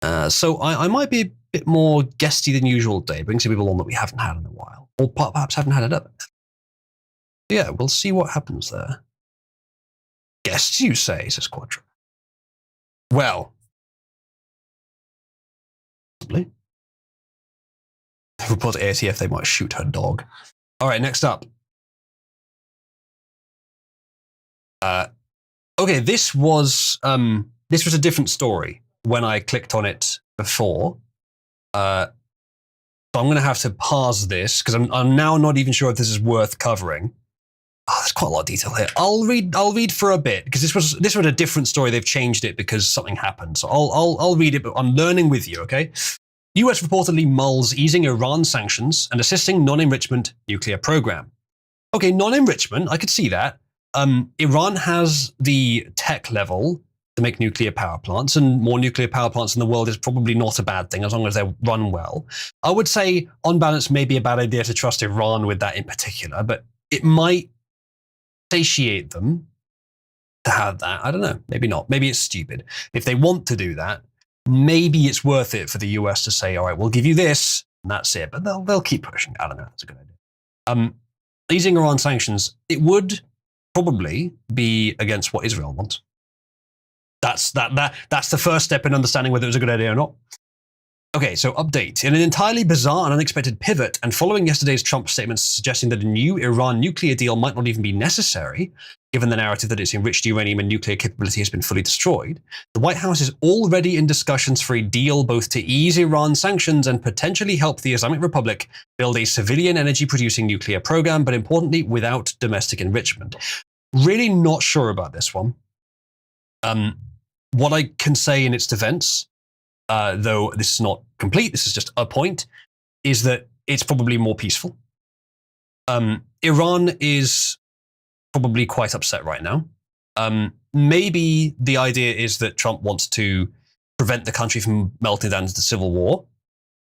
So I might be a bit more guesty than usual today, bring some people on that we haven't had in a while, or perhaps haven't had it up. Yeah, we'll see what happens there. Guests, you say, says Quadra. Well, possibly. Report to ATF they might shoot her dog. All right, next up. Okay, this was a different story when I clicked on it before. So I'm going to have to pause this because I'm now not even sure if this is worth covering. Oh, there's quite a lot of detail here. I'll read for a bit because this was a different story. They've changed it because something happened. So I'll read it, but I'm learning with you. Okay. US reportedly mulls easing Iran sanctions and assisting non-enrichment nuclear program. Okay, non-enrichment, I could see that. Iran has the tech level to make nuclear power plants, and more nuclear power plants in the world is probably not a bad thing as long as they run well. I would say, on balance, maybe a bad idea to trust Iran with that in particular, but it might satiate them to have that. I don't know. Maybe not. Maybe it's stupid. If they want to do that, maybe it's worth it for the US to say, all right, we'll give you this, and that's it. But they'll keep pushing. I don't know. That's a good idea. Easing Iran sanctions, it would probably be against what Israel wants. That's the first step in understanding whether it was a good idea or not. Okay, so update. In an entirely bizarre and unexpected pivot, and following yesterday's Trump statements suggesting that a new Iran nuclear deal might not even be necessary, given the narrative that its enriched uranium and nuclear capability has been fully destroyed, the White House is already in discussions for a deal both to ease Iran sanctions and potentially help the Islamic Republic build a civilian energy-producing nuclear program, but importantly, without domestic enrichment. Really not sure about this one. What I can say in its defense, though this is not complete, this is just a point, is that it's probably more peaceful. Iran is probably quite upset right now. Maybe the idea is that Trump wants to prevent the country from melting down into civil war.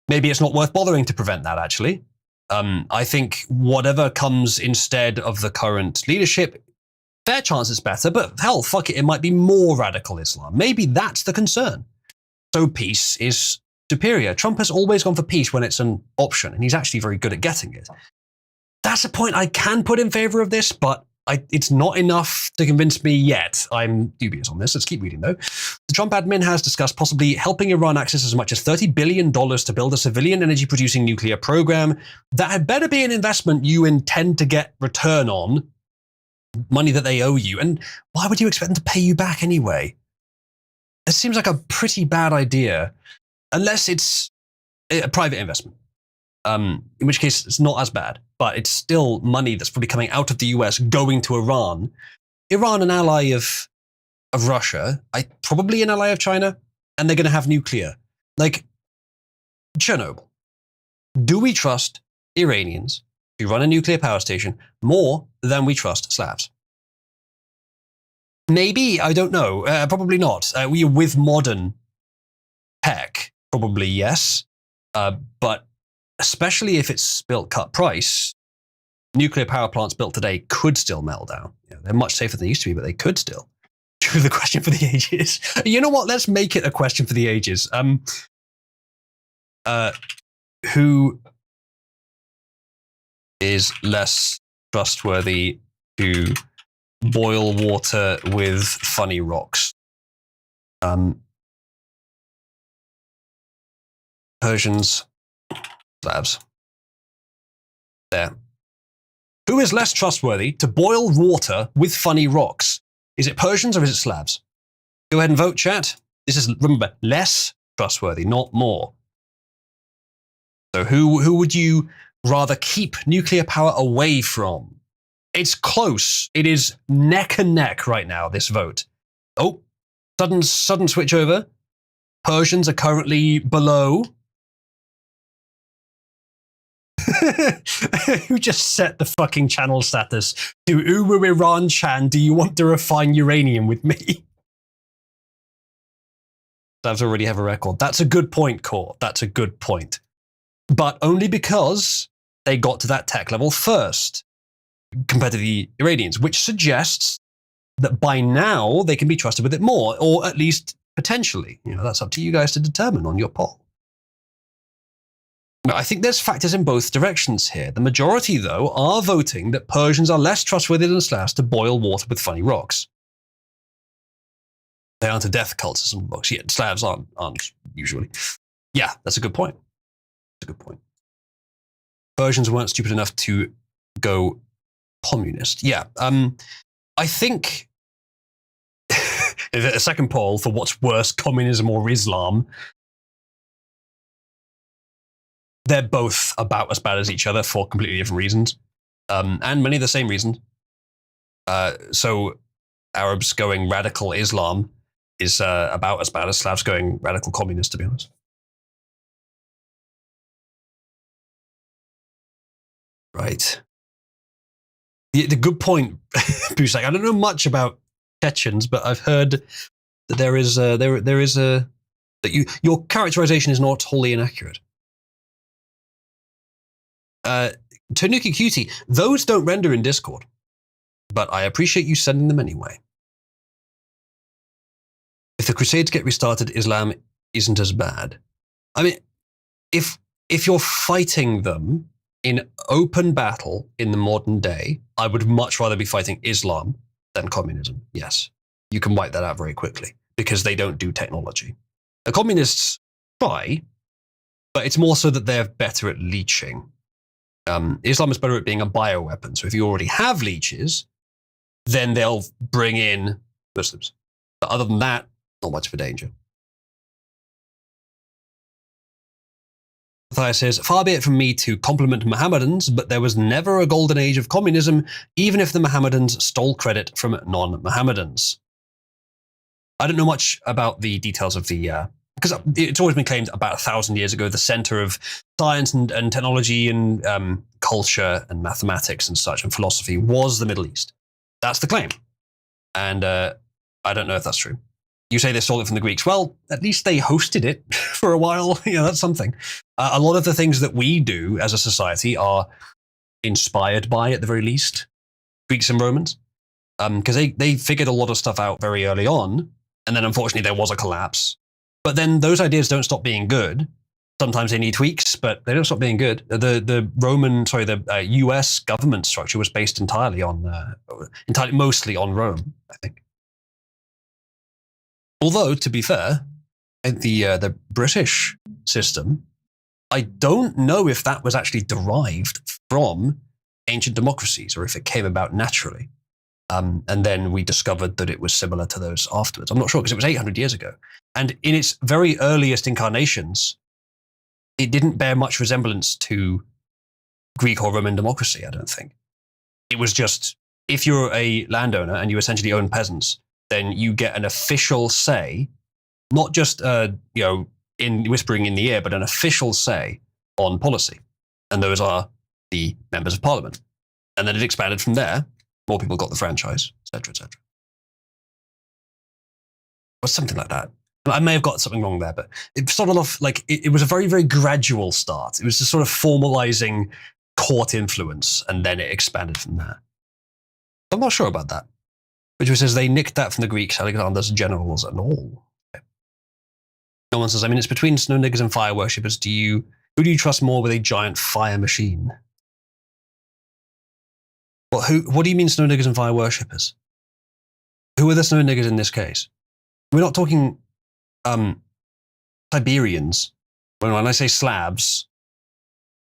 Maybe it's not worth bothering to prevent that, actually. I think whatever comes instead of the current leadership, fair chance it's better, but hell, fuck it, it might be more radical Islam. Maybe that's the concern. So peace is superior. Trump has always gone for peace when it's an option, and he's actually very good at getting it. That's a point I can put in favor of this, but It's not enough to convince me yet. I'm dubious on this. Let's keep reading, though. The Trump admin has discussed possibly helping Iran access as much as $30 billion to build a civilian energy-producing nuclear program. That had better be an investment you intend to get return on, money that they owe you. And why would you expect them to pay you back anyway? It seems like a pretty bad idea, unless it's a private investment, in which case it's not as bad, but it's still money that's probably coming out of the US going to Iran. Iran, an ally of Russia, probably an ally of China, and they're going to have nuclear. Like Chernobyl. Do we trust Iranians to run a nuclear power station more than we trust Slavs? Maybe, I don't know. Probably not. We with modern tech, probably yes. But especially if it's built cut price, nuclear power plants built today could still melt down. They're much safer than they used to be, but they could still. The question for the ages. You know what? Let's make it a question for the ages. Who is less trustworthy to boil water with funny rocks? Persians, Slavs. There. Who is less trustworthy to boil water with funny rocks? Is it Persians or is it Slavs? Go ahead and vote, chat. This is, remember, less trustworthy, not more. So who would you rather keep nuclear power away from? It's close. It is neck and neck right now, this vote. Oh, sudden switch over. Persians are currently below. Who just set the fucking channel status to Uwu Iran Chan? Do you want to refine uranium with me? Slavs already have a record. That's a good point, Core. That's a good point. But only because they got to that tech level first compared to the Iranians, which suggests that by now they can be trusted with it more, or at least potentially. That's up to you guys to determine on your poll. I think there's factors in both directions here. The majority, though, are voting that Persians are less trustworthy than Slavs to boil water with funny rocks. They aren't a death cult, some books. Yeah, Slavs aren't usually. Yeah, that's a good point. That's a good point. Persians weren't stupid enough to go communist. Yeah, I think a second poll for what's worse, communism or Islam. They're both about as bad as each other for completely different reasons, and many of the same reasons. So Arabs going radical Islam is about as bad as Slavs going radical communist, to be honest. Right. The good point, Busak. I don't know much about Chechens, but I've heard that there is that your characterization is not wholly inaccurate. Tanuki Cutie, those don't render in Discord, but I appreciate you sending them anyway. If the Crusades get restarted, Islam isn't as bad. I mean, if you're fighting them in open battle in the modern day, I would much rather be fighting Islam than communism. Yes, you can wipe that out very quickly because they don't do technology. The communists try, but it's more so that they're better at leeching. Islam is better at being a bioweapon. So if you already have leeches, then they'll bring in Muslims. But other than that, not much of a danger. Matthias says, far be it from me to compliment Mohammedans, but there was never a golden age of communism, even if the Mohammedans stole credit from non-Mohammedans. I don't know much about the details of the because it's always been claimed about 1,000 years ago, the center of science and technology and culture and mathematics and such and philosophy was the Middle East. That's the claim. And I don't know if that's true. You say they stole it from the Greeks. Well, at least they hosted it for a while. That's something. A lot of the things that we do as a society are inspired by, at the very least, Greeks and Romans. Because they figured a lot of stuff out very early on. And then unfortunately there was a collapse. But then those ideas don't stop being good. Sometimes they need tweaks, but they don't stop being good. The U.S. government structure was based mostly on Rome, I think. Although, to be fair, the British system, I don't know if that was actually derived from ancient democracies or if it came about naturally. And then we discovered that it was similar to those afterwards. I'm not sure because it was 800 years ago. And in its very earliest incarnations, it didn't bear much resemblance to Greek or Roman democracy, I don't think. It was just, if you're a landowner and you essentially own peasants, then you get an official say, not just in whispering in the ear, but an official say on policy. And those are the members of parliament. And then it expanded from there. More people got the franchise, etc., etc. Or something like that. I may have got something wrong there, but it started off like it was a very, very gradual start. It was just sort of formalizing court influence, and then it expanded from there. I'm not sure about that. Which says they nicked that from the Greeks, Alexander's generals and all. Okay. No one says, I mean, it's between snow niggers and fire worshippers. Who do you trust more with a giant fire machine? Well, what do you mean snow niggers and fire worshippers? Who are the snow niggers in this case? We're not talking Siberians. When I say Slavs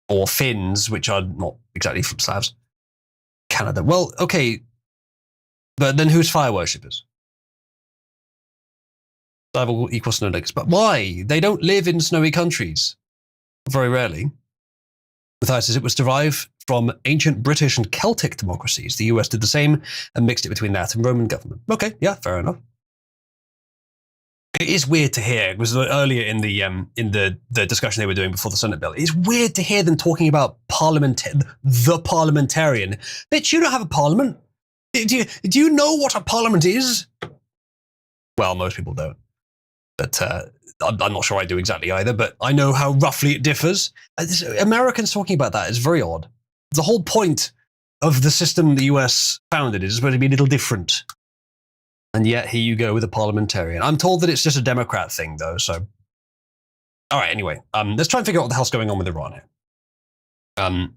or Finns, which are not exactly from Slavs, Canada. Well, okay, but then who's fire worshippers? Slav will equal snow niggers. But why? They don't live in snowy countries. Very rarely. Matthias says it was derived from ancient British and Celtic democracies. The US did the same and mixed it between that and Roman government. Okay, yeah, fair enough. It is weird to hear. It was earlier in the discussion they were doing before the Senate bill. It's weird to hear them talking about the parliamentarian. Bitch, you don't have a parliament. Do you know what a parliament is? Well, most people don't. But I'm not sure I do exactly either, but I know how roughly it differs. Americans talking about that is very odd. The whole point of the system the US founded is supposed to be a little different. And yet here you go with a parliamentarian. I'm told that it's just a Democrat thing, though, so... All right, anyway, let's try and figure out what the hell's going on with Iran here.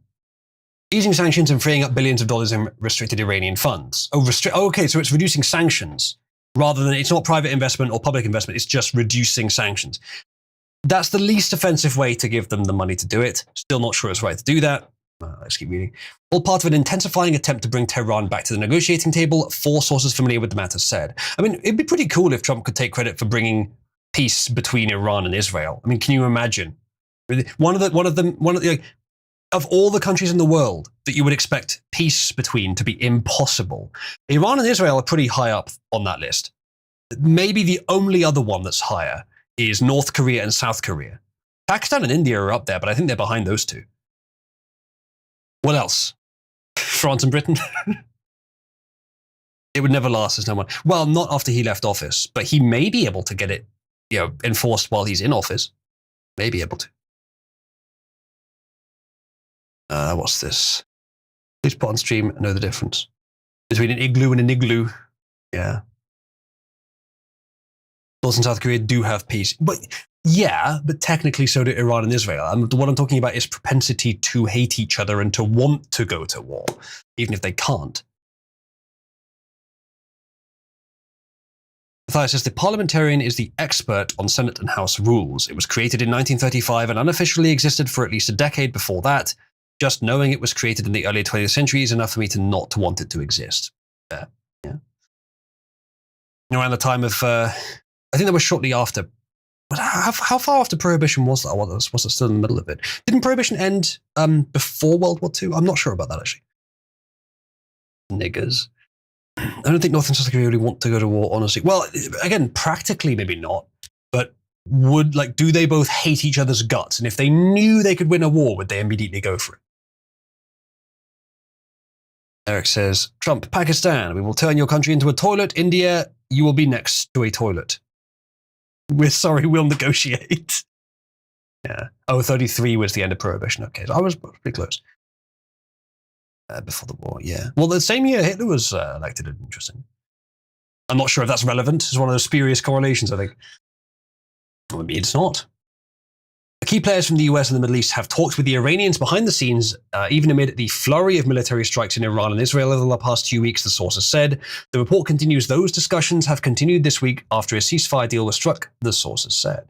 Easing sanctions and freeing up billions of dollars in restricted Iranian funds. Okay, so it's reducing sanctions rather than, it's not private investment or public investment, it's just reducing sanctions. That's the least offensive way to give them the money to do it. Still not sure it's right to do that. Let's keep reading. All part of an intensifying attempt to bring Tehran back to the negotiating table, 4 sources familiar with the matter said. I mean, it'd be pretty cool if Trump could take credit for bringing peace between Iran and Israel. I mean, can you imagine? Of all the countries in the world that you would expect peace between to be impossible, Iran and Israel are pretty high up on that list. Maybe the only other one that's higher is North Korea and South Korea. Pakistan and India are up there, but I think they're behind those two. What else? France and Britain? It would never last as no one. Well, not after he left office, but he may be able to get it, enforced while he's in office. May be able to. What's this? Please put on stream, know the difference between an igloo and an igloo. Yeah. North and South Korea do have peace. But technically so do Iran and Israel. And what I'm talking about is propensity to hate each other and to want to go to war, even if they can't. Matthias says the parliamentarian is the expert on Senate and House rules. It was created in 1935 and unofficially existed for at least a decade before that. Just knowing it was created in the early 20th century is enough for me to not to want it to exist. Yeah. Around the time of, I think that was shortly after. How far after Prohibition was that? Was it still in the middle of it? Didn't Prohibition end before World War II? I'm not sure about that, actually. Niggers. I don't think North and South Korea really want to go to war, honestly. Well, again, practically maybe not, but do they both hate each other's guts? And if they knew they could win a war, would they immediately go for it? Eric says, Trump, Pakistan, we will turn your country into a toilet. India, you will be next to a toilet. We're sorry, we'll negotiate. Yeah. 33 was the end of Prohibition. Okay, so I was pretty close. Before the war, yeah. Well, the same year Hitler was elected. Interesting. I'm not sure if that's relevant. It's one of those spurious correlations, I think. Well, maybe it's not. Key players from the US and the Middle East have talked with the Iranians behind the scenes, even amid the flurry of military strikes in Iran and Israel over the past 2 weeks, the sources said. The report continues those discussions have continued this week after a ceasefire deal was struck, the sources said.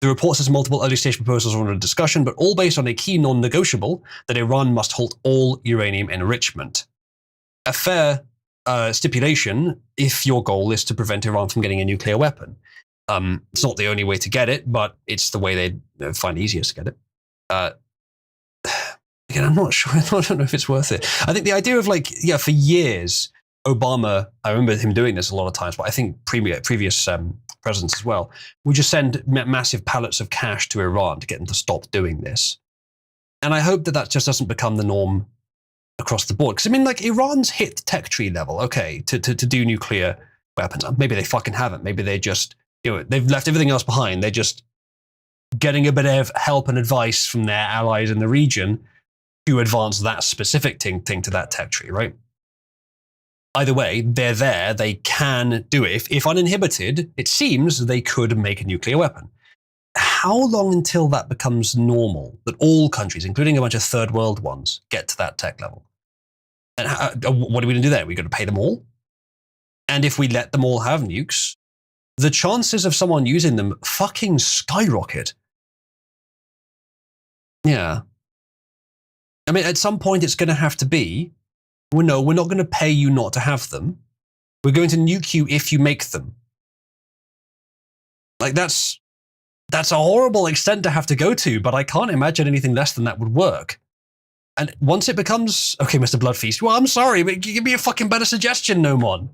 The report says multiple early-stage proposals are under discussion, but all based on a key non-negotiable that Iran must halt all uranium enrichment. A fair stipulation if your goal is to prevent Iran from getting a nuclear weapon. It's not the only way to get it, but it's the way they find easiest to get it. Again, I'm not sure. I don't know if it's worth it. I think the idea of for years, Obama, I remember him doing this a lot of times, but I think previous presidents as well, would just send massive pallets of cash to Iran to get them to stop doing this. And I hope that just doesn't become the norm across the board. Because, Iran's hit tech tree level, okay, to do nuclear weapons. Maybe they fucking haven't. Maybe they just, they've left everything else behind. They're just getting a bit of help and advice from their allies in the region to advance that specific thing to that tech tree, right? Either way, they're there, they can do it. If uninhibited, it seems they could make a nuclear weapon. How long until that becomes normal, that all countries, including a bunch of third world ones, get to that tech level? And what are we going to do there? Are we going to pay them all? And if we let them all have nukes, the chances of someone using them fucking skyrocket. Yeah. At some point it's going to have to be, well, no, we're not going to pay you not to have them. We're going to nuke you if you make them. That's a horrible extent to have to go to, but I can't imagine anything less than that would work. And once it becomes, okay, Mr. Bloodfeast, well, I'm sorry, but give me a fucking better suggestion, Nomon.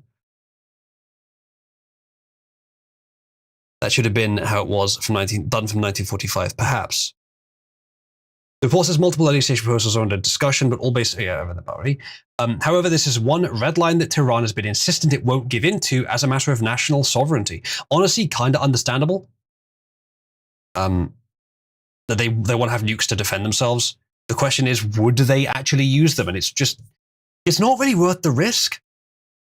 That should have been how it was done from 1945, perhaps. The report says multiple early-stage proposals are under discussion, but all based... Yeah, I've read that already. However, this is one red line that Tehran has been insistent it won't give into as a matter of national sovereignty. Honestly, kind of understandable. That they want to have nukes to defend themselves. The question is, would they actually use them? And it's not really worth the risk.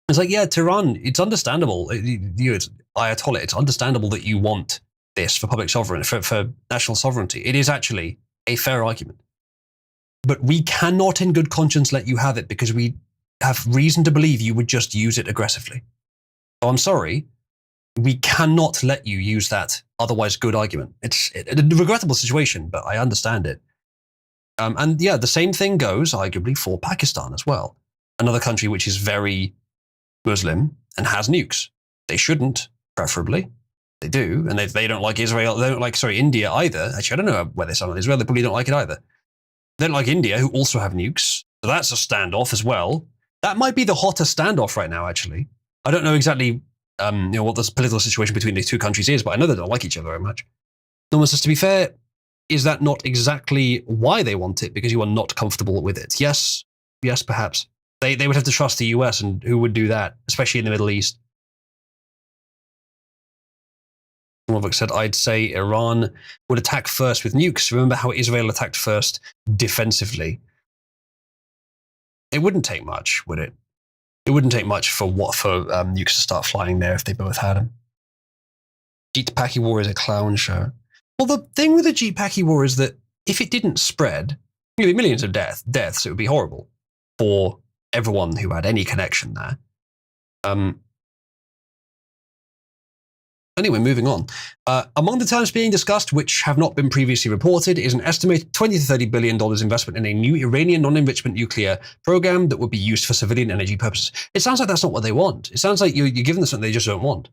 It's Tehran, it's understandable. It's Ayatollah, it's understandable that you want this for public sovereignty, for national sovereignty. It is actually a fair argument. But we cannot in good conscience let you have it because we have reason to believe you would just use it aggressively. Oh, I'm sorry. We cannot let you use that otherwise good argument. It's a regrettable situation, but I understand it. And yeah, the same thing goes, arguably, for Pakistan as well. Another country which is very Muslim and has nukes. They shouldn't, preferably. They do, and they don't like Israel. They don't like, India either. Actually, I don't know where they stand on Israel. They probably don't like it either. They don't like India, who also have nukes. So that's a standoff as well. That might be the hottest standoff right now, actually. I don't know exactly what the political situation between these two countries is, but I know they don't like each other very much. Norman says, to be fair, is that not exactly why they want it? Because you are not comfortable with it? Yes, perhaps. They would have to trust the US, and who would do that, especially in the Middle East? Novak said, I'd say Iran would attack first with nukes. Remember how Israel attacked first defensively? It wouldn't take much, would it? It wouldn't take much for nukes to start flying there if they both had them. Jeet-Packy War is a clown show. Well, the thing with the Jeet-Packy War is that if it didn't spread, there would be millions of deaths. It would be horrible for everyone who had any connection there. Anyway, moving on. Among the terms being discussed, which have not been previously reported, is an estimated $20 to $30 billion investment in a new Iranian non-enrichment nuclear program that would be used for civilian energy purposes. It sounds like that's not what they want. It sounds like you're giving them something they just don't want.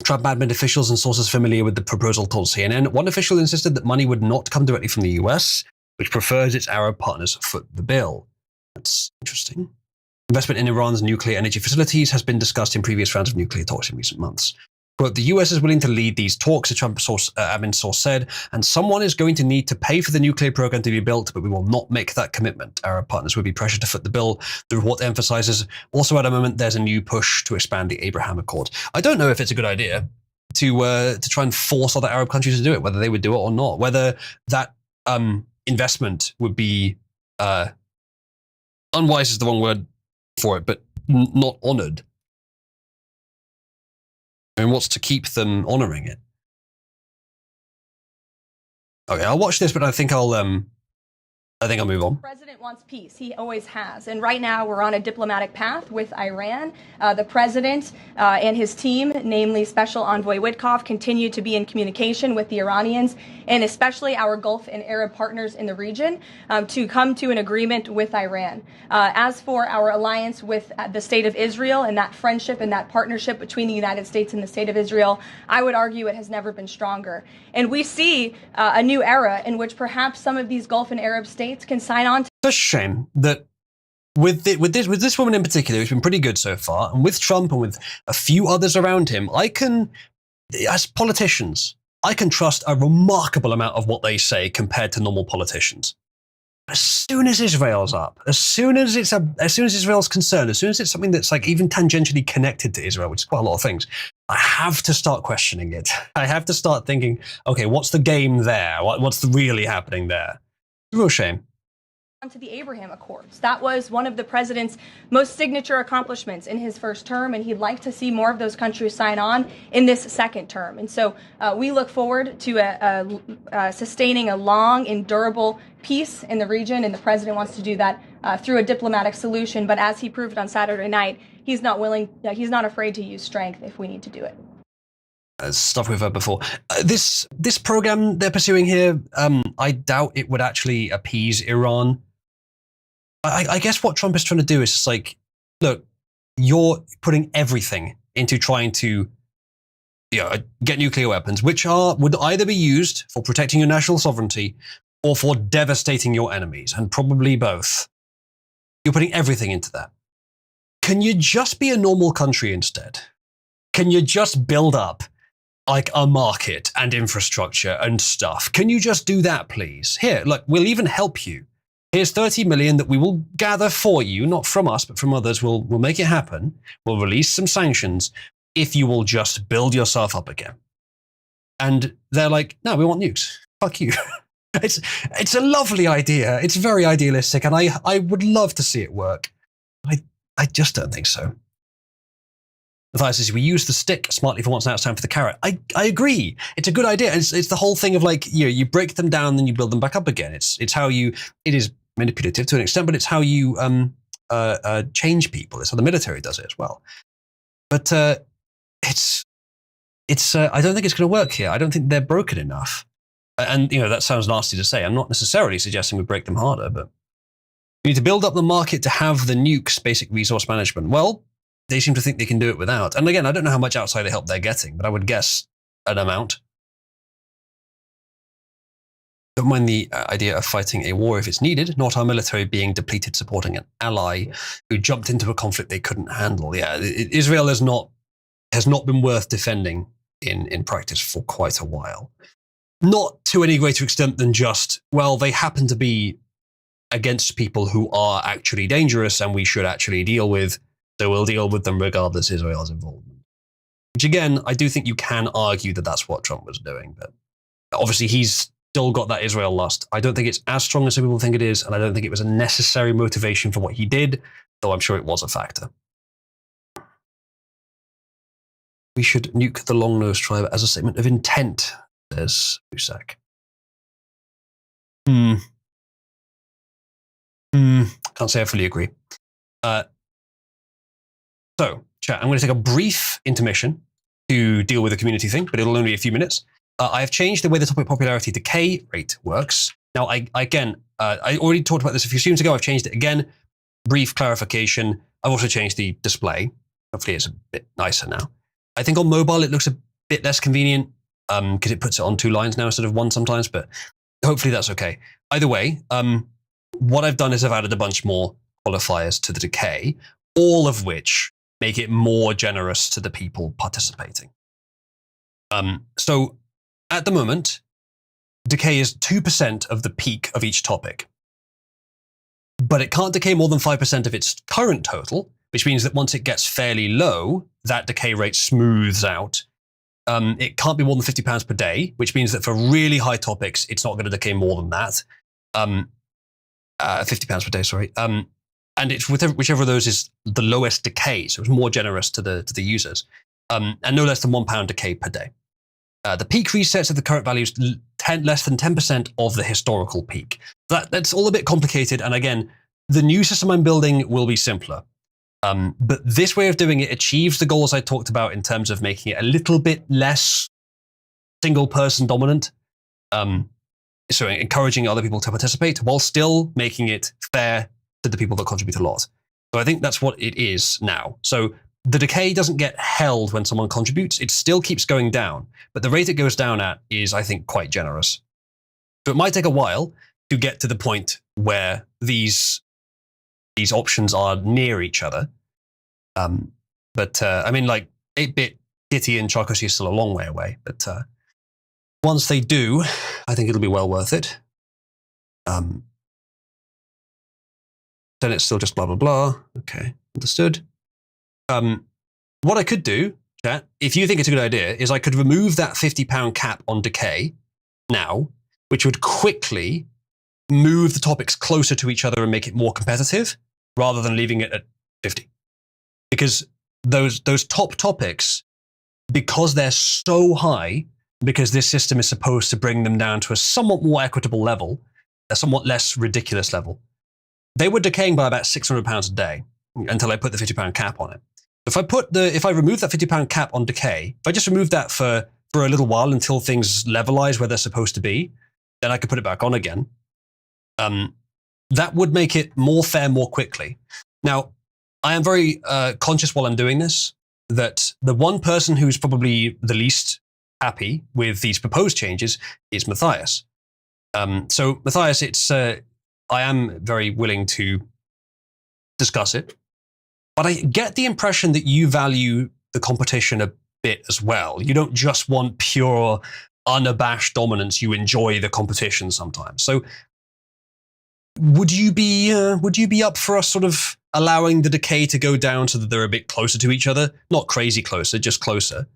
Trump admin officials and sources familiar with the proposal told CNN, one official insisted that money would not come directly from the US, which prefers its Arab partners foot the bill. That's interesting. Investment in Iran's nuclear energy facilities has been discussed in previous rounds of nuclear talks in recent months. Quote, the US is willing to lead these talks, a Trump admin source said, and someone is going to need to pay for the nuclear program to be built, but we will not make that commitment. Arab partners would be pressured to foot the bill. The report emphasizes, also at a moment, there's a new push to expand the Abraham Accord. I don't know if it's a good idea to try and force other Arab countries to do it, whether they would do it or not, whether that investment would be, unwise is the wrong word for it, but not honored. And what's to keep them honoring it? Okay, I'll watch this, but I think I'll move on. The president wants peace. He always has. And right now we're on a diplomatic path with Iran. The president and his team, namely Special Envoy Witkoff, continue to be in communication with the Iranians and especially our Gulf and Arab partners in the region to come to an agreement with Iran. As for our alliance with the State of Israel and that friendship and that partnership between the United States and the State of Israel, I would argue it has never been stronger. And we see a new era in which perhaps some of these Gulf and Arab states can sign on to. It's a shame that with this woman in particular, who's been pretty good so far, and with Trump and with a few others around him, as politicians, I can trust a remarkable amount of what they say compared to normal politicians. As soon as Israel's up, as soon as Israel's concerned, as soon as it's something that's like even tangentially connected to Israel, which is quite a lot of things, I have to start questioning it. I have to start thinking, okay, what's the game there? What's really happening there? It's a real shame. To the Abraham Accords. That was one of the president's most signature accomplishments in his first term, and he'd like to see more of those countries sign on in this second term. And so we look forward to sustaining a long and durable peace in the region, and the president wants to do that through a diplomatic solution. But as he proved on Saturday night, he's not afraid to use strength if we need to do it. Stuff we've heard before. This program they're pursuing here, I doubt it would actually appease Iran. I guess what Trump is trying to do is just like, look, you're putting everything into trying to get nuclear weapons, which would either be used for protecting your national sovereignty or for devastating your enemies, and probably both. You're putting everything into that. Can you just be a normal country instead? Can you just build up like a market and infrastructure and stuff? Can you just do that, please? Here, look, we'll even help you. Here's 30 million that we will gather for you, not from us, but from others. We'll make it happen. We'll release some sanctions if you will just build yourself up again. And they're like, no, we want nukes. Fuck you. It's a lovely idea. It's very idealistic, and I would love to see it work. I just don't think so. Matthias says, we use the stick smartly for once, now it's time for the carrot. I agree. It's a good idea. It's the whole thing of like, you break them down, then you build them back up again. It's how it is manipulative to an extent, but it's how you change people. It's how the military does it as well. But I don't think it's going to work here. I don't think they're broken enough. And that sounds nasty to say. I'm not necessarily suggesting we break them harder, but we need to build up the market to have the nukes, basic resource management. Well, they seem to think they can do it without. And again, I don't know how much outside help they're getting, but I would guess an amount. Don't mind the idea of fighting a war if it's needed, not our military being depleted supporting an ally who jumped into a conflict they couldn't handle. Yeah, Israel has not been worth defending in practice for quite a while. Not to any greater extent than just, well, they happen to be against people who are actually dangerous and we should actually deal with, so we'll deal with them regardless of Israel's involvement. Which again, I do think you can argue that that's what Trump was doing, but obviously he's still got that Israel lust. I don't think it's as strong as some people think it is, and I don't think it was a necessary motivation for what he did, though I'm sure it was a factor. We should nuke the long-nosed tribe as a statement of intent, says Busak. Can't say I fully agree. So, chat, I'm going to take a brief intermission to deal with the community thing, but it'll only be a few minutes. I have changed the way the topic popularity decay rate works. Now, I already talked about this a few streams ago. I've changed it again. Brief clarification. I've also changed the display. Hopefully it's a bit nicer now. I think on mobile it looks a bit less convenient because it puts it on 2 lines now instead of 1 sometimes, but hopefully that's okay. Either way, what I've done is I've added a bunch more qualifiers to the decay, all of which make it more generous to the people participating. So at the moment, decay is 2% of the peak of each topic. But it can't decay more than 5% of its current total, which means that once it gets fairly low, that decay rate smooths out. It can't be more than £50 per day, which means that for really high topics, it's not going to decay more than that. £50 per day, sorry. And it's whichever of those is the lowest decay, so it's more generous to the users. And no less than £1 decay per day. The peak resets at the current values less than 10% of the historical peak. That's all a bit complicated. And again, the new system I'm building will be simpler. But this way of doing it achieves the goals I talked about in terms of making it a little bit less single person dominant. So encouraging other people to participate while still making it fair to the people that contribute a lot. So I think that's what it is now. So the decay doesn't get held when someone contributes. It still keeps going down, but the rate it goes down at is, I think, quite generous. So it might take a while to get to the point where these options are near each other. But I mean, like 8-bit Kitty and Chocosi is still a long way away. But once they do, I think it'll be well worth it. Then it's still just blah, blah, blah. Okay, understood. What I could do, chat, if you think it's a good idea, is I could remove that £50 cap on decay now, which would quickly move the topics closer to each other and make it more competitive, rather than leaving it at 50. Because those top topics, because they're so high, because this system is supposed to bring them down to a somewhat more equitable level, a somewhat less ridiculous level, they were decaying by about £600 a day until I put the £50 cap on it. If I remove that £50 cap on decay, if I just remove that for a little while until things levelize where they're supposed to be, then I could put it back on again. That would make it more fair more quickly. Now, I am very conscious while I'm doing this that the one person who's probably the least happy with these proposed changes is Matthias. So Matthias, I am very willing to discuss it. But I get the impression that you value the competition a bit as well. You don't just want pure, unabashed dominance. You enjoy the competition sometimes. So, would you be up for us sort of allowing the decay to go down so that they're a bit closer to each other? Not crazy closer, just closer.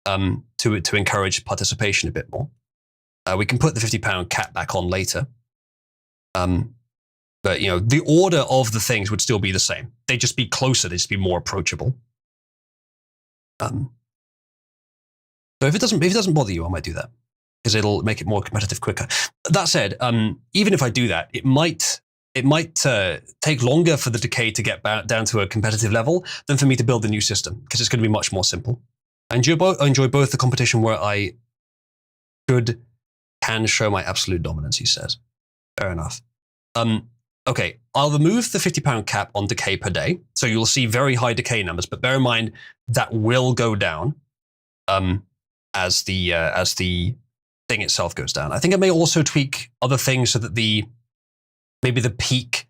To encourage participation a bit more. We can put the £50 cap back on later. But the order of the things would still be the same. They'd just be closer. They'd just be more approachable. So if it doesn't bother you, I might do that because it'll make it more competitive quicker. That said, even if I do that, it might take longer for the decay to get down to a competitive level than for me to build the new system because it's going to be much more simple. I enjoy both the competition where I can show my absolute dominance. He says, fair enough. Okay, I'll remove the £50 cap on decay per day. So you'll see very high decay numbers, but bear in mind that will go down as the thing itself goes down. I think I may also tweak other things so that maybe the peak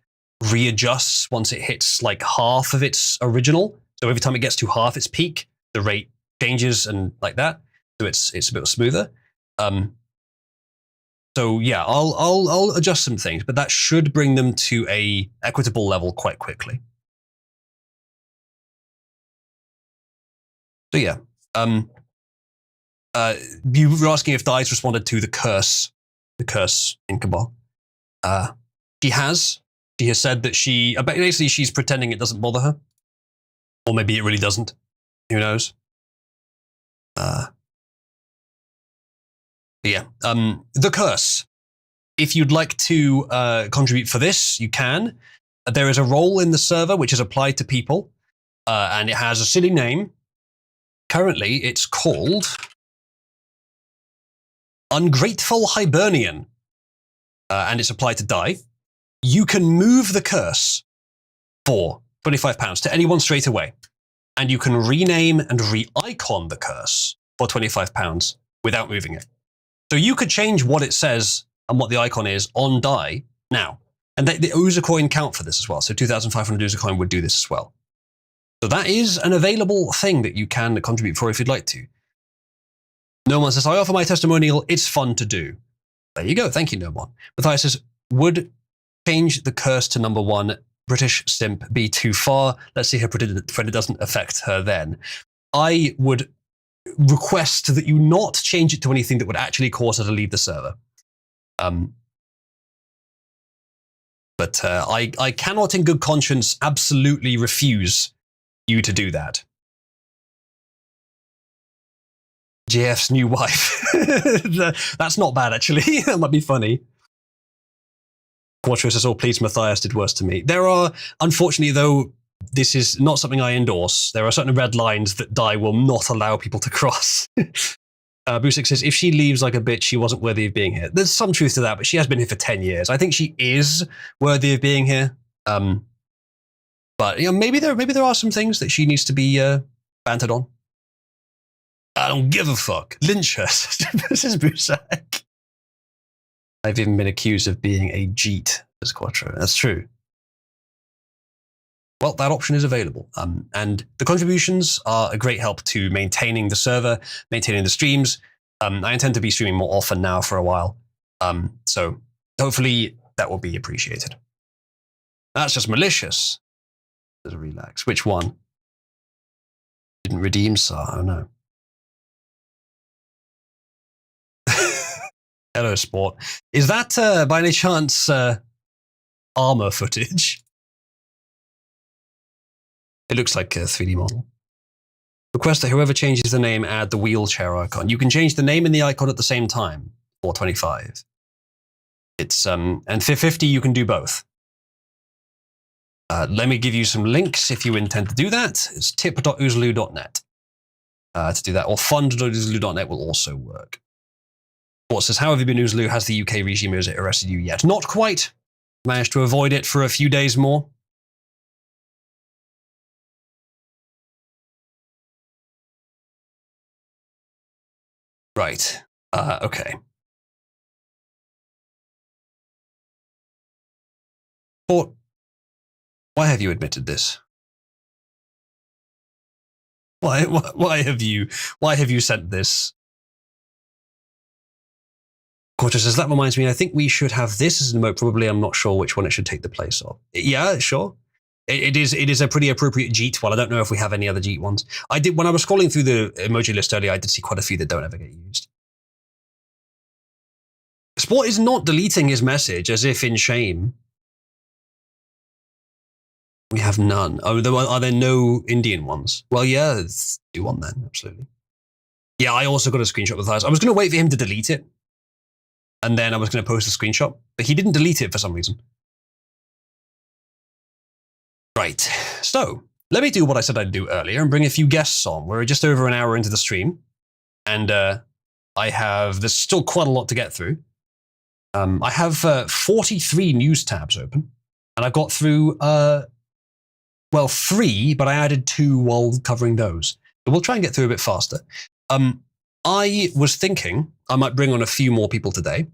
readjusts once it hits like half of its original. So every time it gets to half its peak, the rate changes and like that. So it's a bit smoother. So yeah, I'll adjust some things, but that should bring them to a equitable level quite quickly. So yeah, you were asking if Dice responded to the curse in Cabal. She has said that basically she's pretending it doesn't bother her, or maybe it really doesn't. Who knows? Yeah, the curse. If you'd like to contribute for this, you can. There is a role in the server which is applied to people, and it has a silly name. Currently, it's called Ungrateful Hibernian, and it's applied to die. You can move the curse for £25 to anyone straight away, and you can rename and re-icon the curse for £25 without moving it. So you could change what it says and what the icon is on die now. And the Ooza coin count for this as well. So 2,500 Ooza coin would do this as well. So that is an available thing that you can contribute for if you'd like to. No one says, I offer my testimonial. It's fun to do. There you go. Thank you, No One. Matthias says, would change the curse to number 1 British simp be too far? Let's see how it doesn't affect her then. I would request that you not change it to anything that would actually cause her to leave the server. But I cannot in good conscience absolutely refuse you to do that. JF's new wife. That's not bad, actually. That might be funny. Quattro says, oh, please, Matthias did worse to me. There are, unfortunately, though, this is not something I endorse. There are certain red lines that Dai will not allow people to cross. Busek says, if she leaves like a bitch, she wasn't worthy of being here. There's some truth to that, but she has been here for 10 years. I think she is worthy of being here. But maybe there are some things that she needs to be bantered on. I don't give a fuck. Lynch her, says Busek. I've even been accused of being a Jeet, says Quattro. That's true. Well, that option is available. And the contributions are a great help to maintaining the server, maintaining the streams. I intend to be streaming more often now for a while. So hopefully that will be appreciated. That's just malicious. There's a relax. Which one? Didn't redeem, sir. Oh no. Hello, Sport. Is that by any chance armor footage? It looks like a 3D model. Request that whoever changes the name add the wheelchair icon. You can change the name and the icon at the same time. 425. It's and for 50 you can do both. Let me give you some links if you intend to do that. It's tip.oozaloo.net to do that, or fund.oozaloo.net will also work. What says, how have you been, Oozaloo? Has the UK regime arrested you yet? Not quite. Managed to avoid it for a few days more. Right. Okay. But why have you admitted this? Why have you sent this? Quarter says, that reminds me, I think we should have this as an emote. Probably, I'm not sure which one it should take the place of. Yeah, sure. It is a pretty appropriate Jeet one. I don't know if we have any other Jeet ones. I did, when I was scrolling through the emoji list earlier, I did see quite a few that don't ever get used. Sport is not deleting his message as if in shame. We have none. Oh, are there no Indian ones? Well, yeah, let's do one then, absolutely. Yeah, I also got a screenshot with ours. I was going to wait for him to delete it, and then I was going to post a screenshot, but he didn't delete it for some reason. Right, so let me do what I said I'd do earlier and bring a few guests on. We're just over an hour into the stream, and there's still quite a lot to get through. I have 43 news tabs open, and I've got through, 3, but I added 2 while covering those. So we'll try and get through a bit faster. I was thinking I might bring on a few more people today.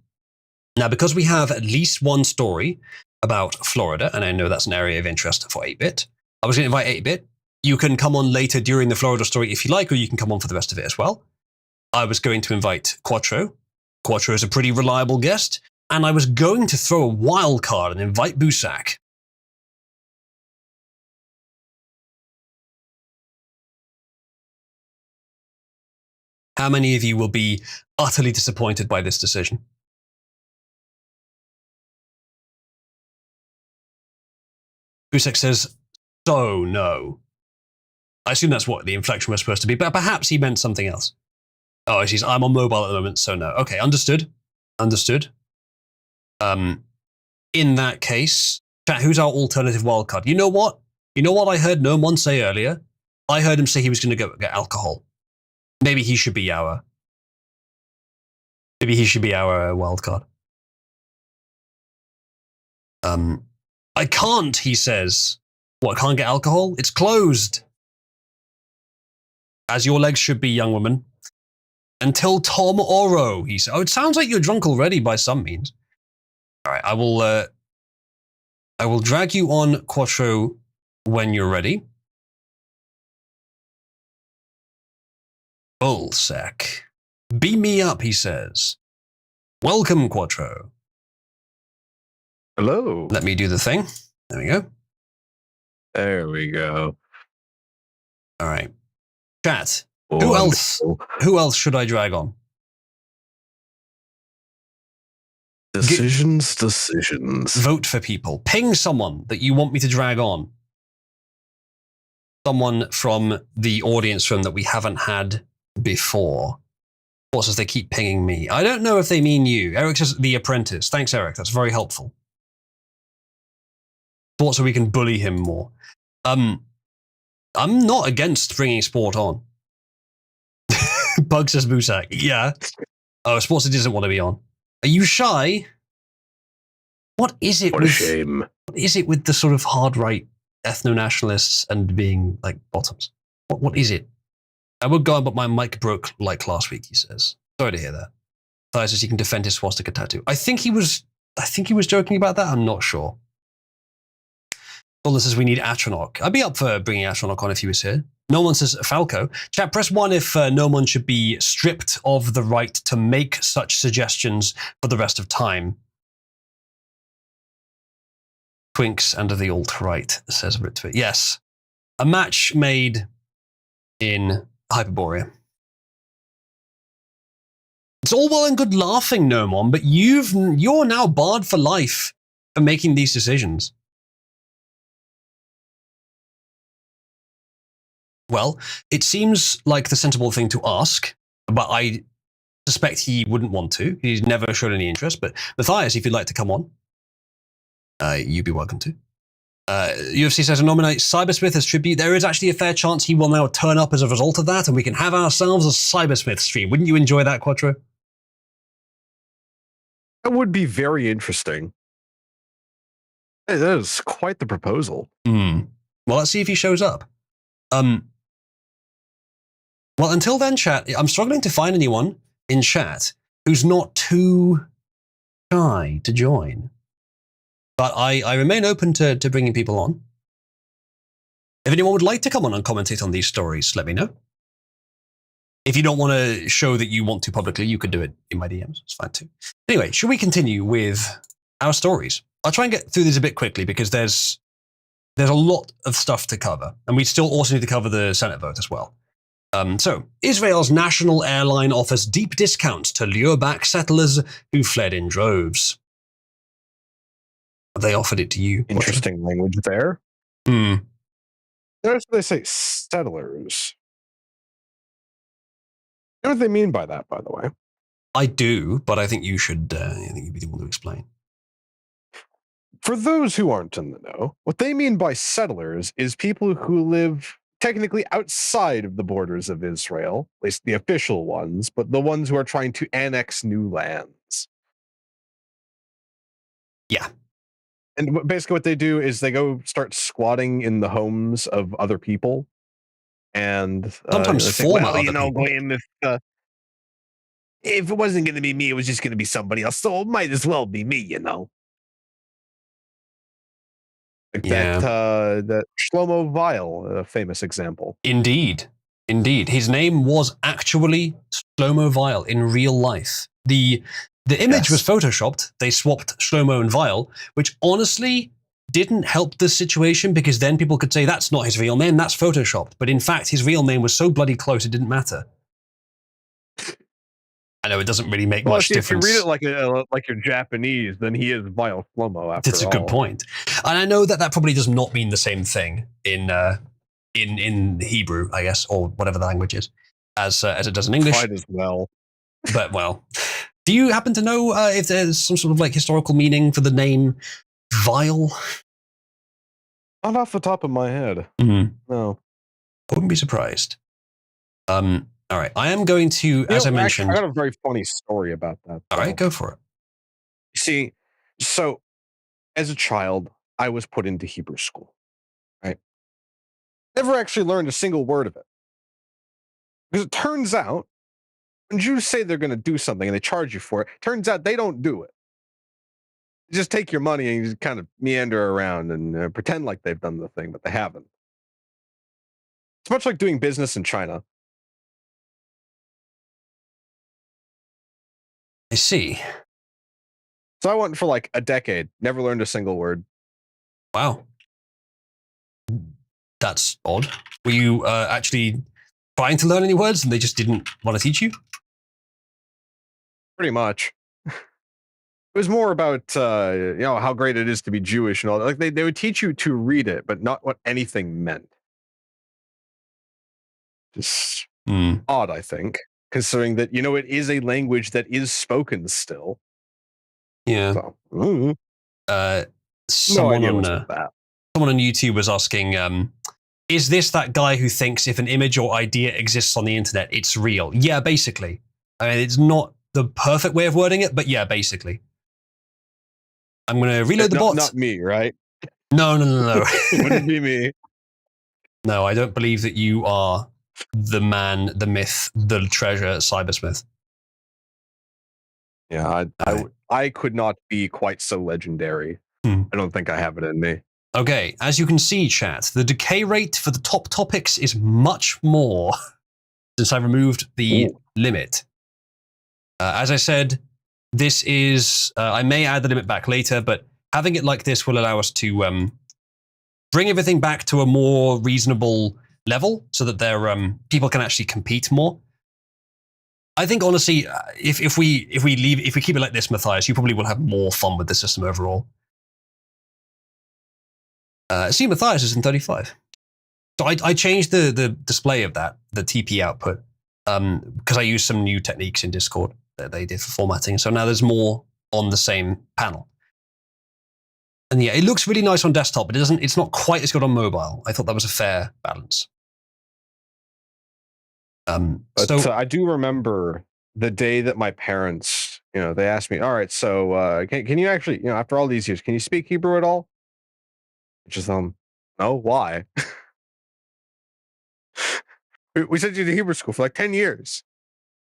Now, because we have at least one story about Florida, and I know that's an area of interest for 8-Bit, I was going to invite 8-Bit. You can come on later during the Florida story if you like, or you can come on for the rest of it as well. I was going to invite Quattro. Quattro is a pretty reliable guest. And I was going to throw a wild card and invite Busak. How many of you will be utterly disappointed by this decision? Busak says, so no. I assume that's what the inflection was supposed to be, but perhaps he meant something else. Oh, geez, I'm on mobile at the moment, so no. Okay, understood. Understood. In that case, chat, who's our alternative wildcard? You know what? You know what I heard Nomon say earlier? I heard him say he was going to go get alcohol. Maybe he should be our wildcard. I can't, he says. What, can't get alcohol? It's closed. As your legs should be, young woman. Until tomorrow, he said. Oh, it sounds like you're drunk already by some means. All right, I will drag you on, Quattro, when you're ready. Bullsack. Beam me up, he says. Welcome, Quattro. Hello. Let me do the thing. There we go. There we go. All right. Chat. Wonderful. Who else should I drag on? Decisions. Vote for people. Ping someone that you want me to drag on. Someone from the audience room that we haven't had before. What says they keep pinging me? I don't know if they mean you. Eric says The Apprentice. Thanks, Eric. That's very helpful. Thought so we can bully him more. I'm not against bringing sport on. Bug says Musak. Yeah. Oh, Sports doesn't want to be on. Are you shy? What is it? What a shame. What is it with the sort of hard right ethno-nationalists and being like bottoms? What is it? I would go on, but my mic broke like last week, he says. Sorry to hear that. Thais says he can defend his swastika tattoo. I think he was joking about that. I'm not sure. Dollar says we need Atronach. I'd be up for bringing Atronach on if he was here. No one says Falco. Chat, press 1 if no one should be stripped of the right to make such suggestions for the rest of time. Twinks and the alt-right, says Ritwit. Yes. A match made in Hyperborea. It's all well and good laughing, Nomon, but you're now barred for life for making these decisions. Well, it seems like the sensible thing to ask, but I suspect he wouldn't want to. He's never shown any interest, but Matthias, if you'd like to come on, you'd be welcome to. UFC says to nominate Cybersmith as tribute. There is actually a fair chance he will now turn up as a result of that, and we can have ourselves a Cybersmith stream. Wouldn't you enjoy that, Quattro? That would be very interesting. Hey, that is quite the proposal. Well, let's see if he shows up. Well, until then, chat, I'm struggling to find anyone in chat who's not too shy to join. But I remain open to bringing people on. If anyone would like to come on and commentate on these stories, let me know. If you don't want to show that you want to publicly, you could do it in my DMs. It's fine too. Anyway, should we continue with our stories? I'll try and get through these a bit quickly because there's a lot of stuff to cover. And we still also need to cover the Senate vote as well. So, Israel's national airline offers deep discounts to lure back settlers who fled in droves. They offered it to you. Interesting language there. There's what they say, settlers. You know what they mean by that, by the way? I do, but I think you should. I think you'd be the one to explain. For those who aren't in the know, what they mean by settlers is people who live technically outside of the borders of Israel, at least the official ones, but the ones who are trying to annex new lands. Yeah. And basically what they do is they go start squatting in the homes of other people. And sometimes form other people. Graham, if it wasn't going to be me, it was just going to be somebody else. So it might as well be me, you know. Like that Shlomo Weil, a famous example. Indeed. His name was actually Shlomo Weil in real life. The image was photoshopped. They swapped Shlomo and Weil, which honestly didn't help the situation because then people could say that's not his real name, that's photoshopped. But in fact, his real name was so bloody close, it didn't matter. I know it doesn't really make much difference. If you read it like you're Japanese, then he is Weil Shlomo after all. That's a good point. And I know that probably does not mean the same thing in Hebrew, I guess, or whatever the language is, as it does in English. Quite as well. But, well, do you happen to know if there's some sort of like historical meaning for the name Weil? Not off the top of my head. No. I wouldn't be surprised. All right, I am going to, as I mentioned... I got a very funny story about that. All right, go for it. See, so as a child, I was put into Hebrew school, right? Never actually learned a single word of it. Because it turns out, when Jews say they're going to do something and they charge you for it, turns out they don't do it. You just take your money and you just kind of meander around and pretend like they've done the thing, but they haven't. It's much like doing business in China. I see. So I went for like a decade, never learned a single word. Wow. That's odd. Were you actually trying to learn any words and they just didn't want to teach you? Pretty much. It was more about how great it is to be Jewish and all that. Like they would teach you to read it, but not what anything meant. Just odd, I think. considering that, it is a language that is spoken still. Yeah. So, no Someone idea on what's with that. someone on YouTube was asking, is this that guy who thinks if an image or idea exists on the internet, it's real? Yeah, basically. I mean, it's not the perfect way of wording it, but yeah, basically. I'm going to reload the bot. Not me, right? No. Wouldn't be me. No, I don't believe that you are the man, the myth, the treasure, Cybersmith. Yeah, I could not be quite so legendary. I don't think I have it in me. Okay, as you can see, chat, the decay rate for the top topics is much more since I removed the limit. As I said, this is, I may add the limit back later, but having it like this will allow us to bring everything back to a more reasonable level so that people can actually compete more. I think honestly, if we keep it like this, Matthias, you probably will have more fun with the system overall. See, Matthias is in 35. So I changed the display of that, the TP output, because I used some new techniques in Discord that they did for formatting. So now there's more on the same panel. And yeah, it looks really nice on desktop, but it's not quite as good on mobile. I thought that was a fair balance. So I do remember the day that my parents, they asked me, all right, so can you actually, after all these years, can you speak Hebrew at all? Which is, no, why? We sent you to Hebrew school for like 10 years.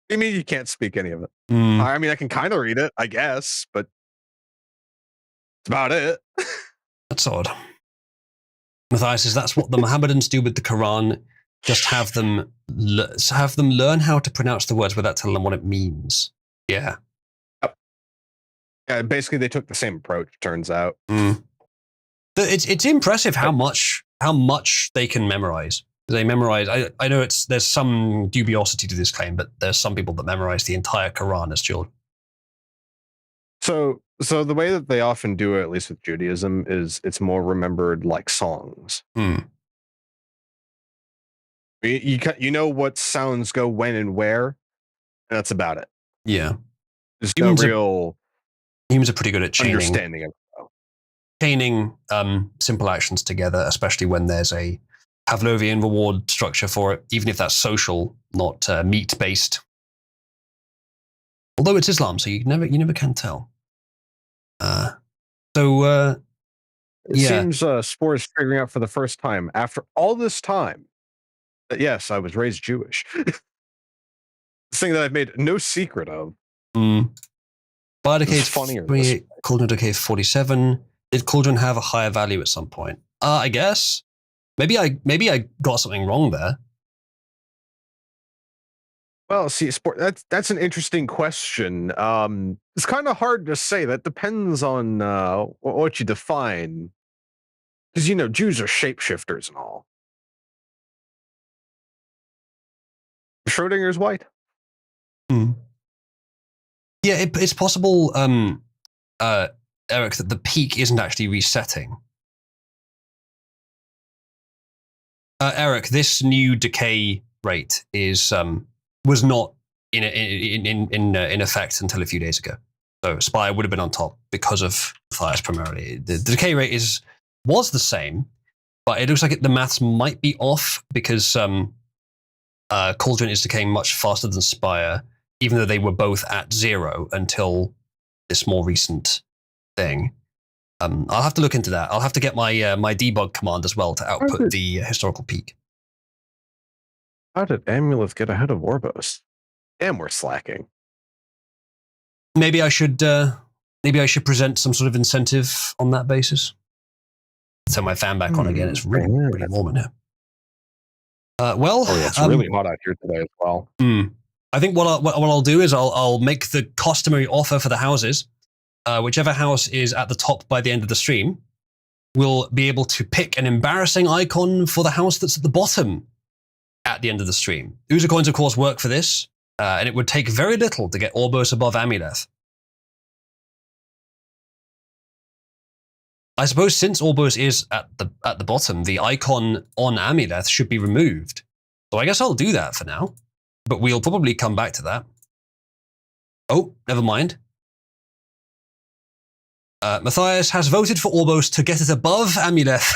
What do you mean you can't speak any of it? I mean, I can kind of read it, I guess, but that's about it. That's odd. Matthias says that's what the Mohammedans do with the Quran. Just have them learn how to pronounce the words without telling them what it means. Yeah. Yeah, basically they took the same approach, turns out. It's impressive how much they can memorize. They memorize. I know there's some dubiosity to this claim, but there's some people that memorize the entire Quran as children. So the way that they often do it, at least with Judaism, is it's more remembered like songs. You know what sounds go when and where, and that's about it. Yeah. There's no real humans are pretty good at chaining. Understanding of it. Chaining simple actions together, especially when there's a Pavlovian reward structure for it, even if that's social, not meat-based. Although it's Islam, so you never can tell. It seems Spore is figuring out for the first time after all this time that yes, I was raised Jewish. This thing that I've made no secret of. Biodecade's funnier. Cauldron Decay 47. Did Cauldron have a higher value at some point? I guess. Maybe I got something wrong there. Well, see, Sport, that's an interesting question. It's kind of hard to say. That depends on what you define. Because, Jews are shapeshifters and all. Schrodinger's white. Yeah, it's possible, Eric, that the peak isn't actually resetting. Eric, this new decay rate was not in effect until a few days ago. So Spire would have been on top because of Matthias primarily. The decay rate was the same, but it looks like the maths might be off because Cauldron is decaying much faster than Spire, even though they were both at 0 until this more recent thing. I'll have to look into that. I'll have to get my my debug command as well to output the historical peak. How did Amuleth get ahead of Orbos? Damn, we're slacking. Maybe I should present some sort of incentive on that basis. Turn my fan back on again. It's really warm in here. It's really hot out here today as well. I think what I'll do is I'll make the customary offer for the houses. Whichever house is at the top by the end of the stream will be able to pick an embarrassing icon for the house that's at the bottom at the end of the stream. User coins, of course, work for this, and it would take very little to get Orbos above Amuleth. I suppose since Orbos is at the bottom, the icon on Amuleth should be removed. So I guess I'll do that for now. but we'll probably come back to that. Oh, never mind. Matthias has voted for Orbos to get it above Amuleth,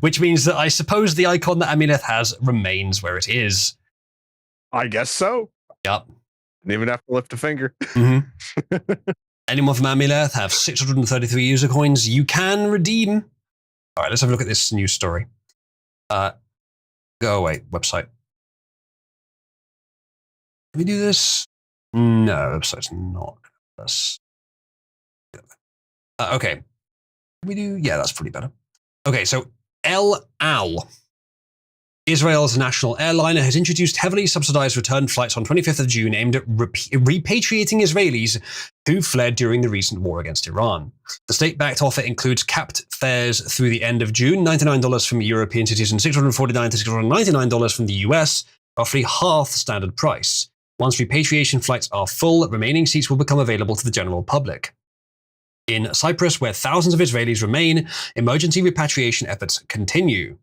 which means that I suppose the icon that Amuleth has remains where it is. I guess so. Yep. Didn't even have to lift a finger. Mm-hmm. Anyone from Amuleth have 633 user coins you can redeem. All right, let's have a look at this news story. Go away, website. Can we do this? No, website's not. That's okay. Can we do? Yeah, that's pretty better. Okay, so El Al, Israel's national airliner, has introduced heavily subsidized return flights on 25th of June aimed at repatriating Israelis who fled during the recent war against Iran. The state-backed offer includes capped fares through the end of June, $99 from European citizens, $649 to $699 from the US, roughly half the standard price. Once repatriation flights are full, remaining seats will become available to the general public. In Cyprus, where thousands of Israelis remain, emergency repatriation efforts continue.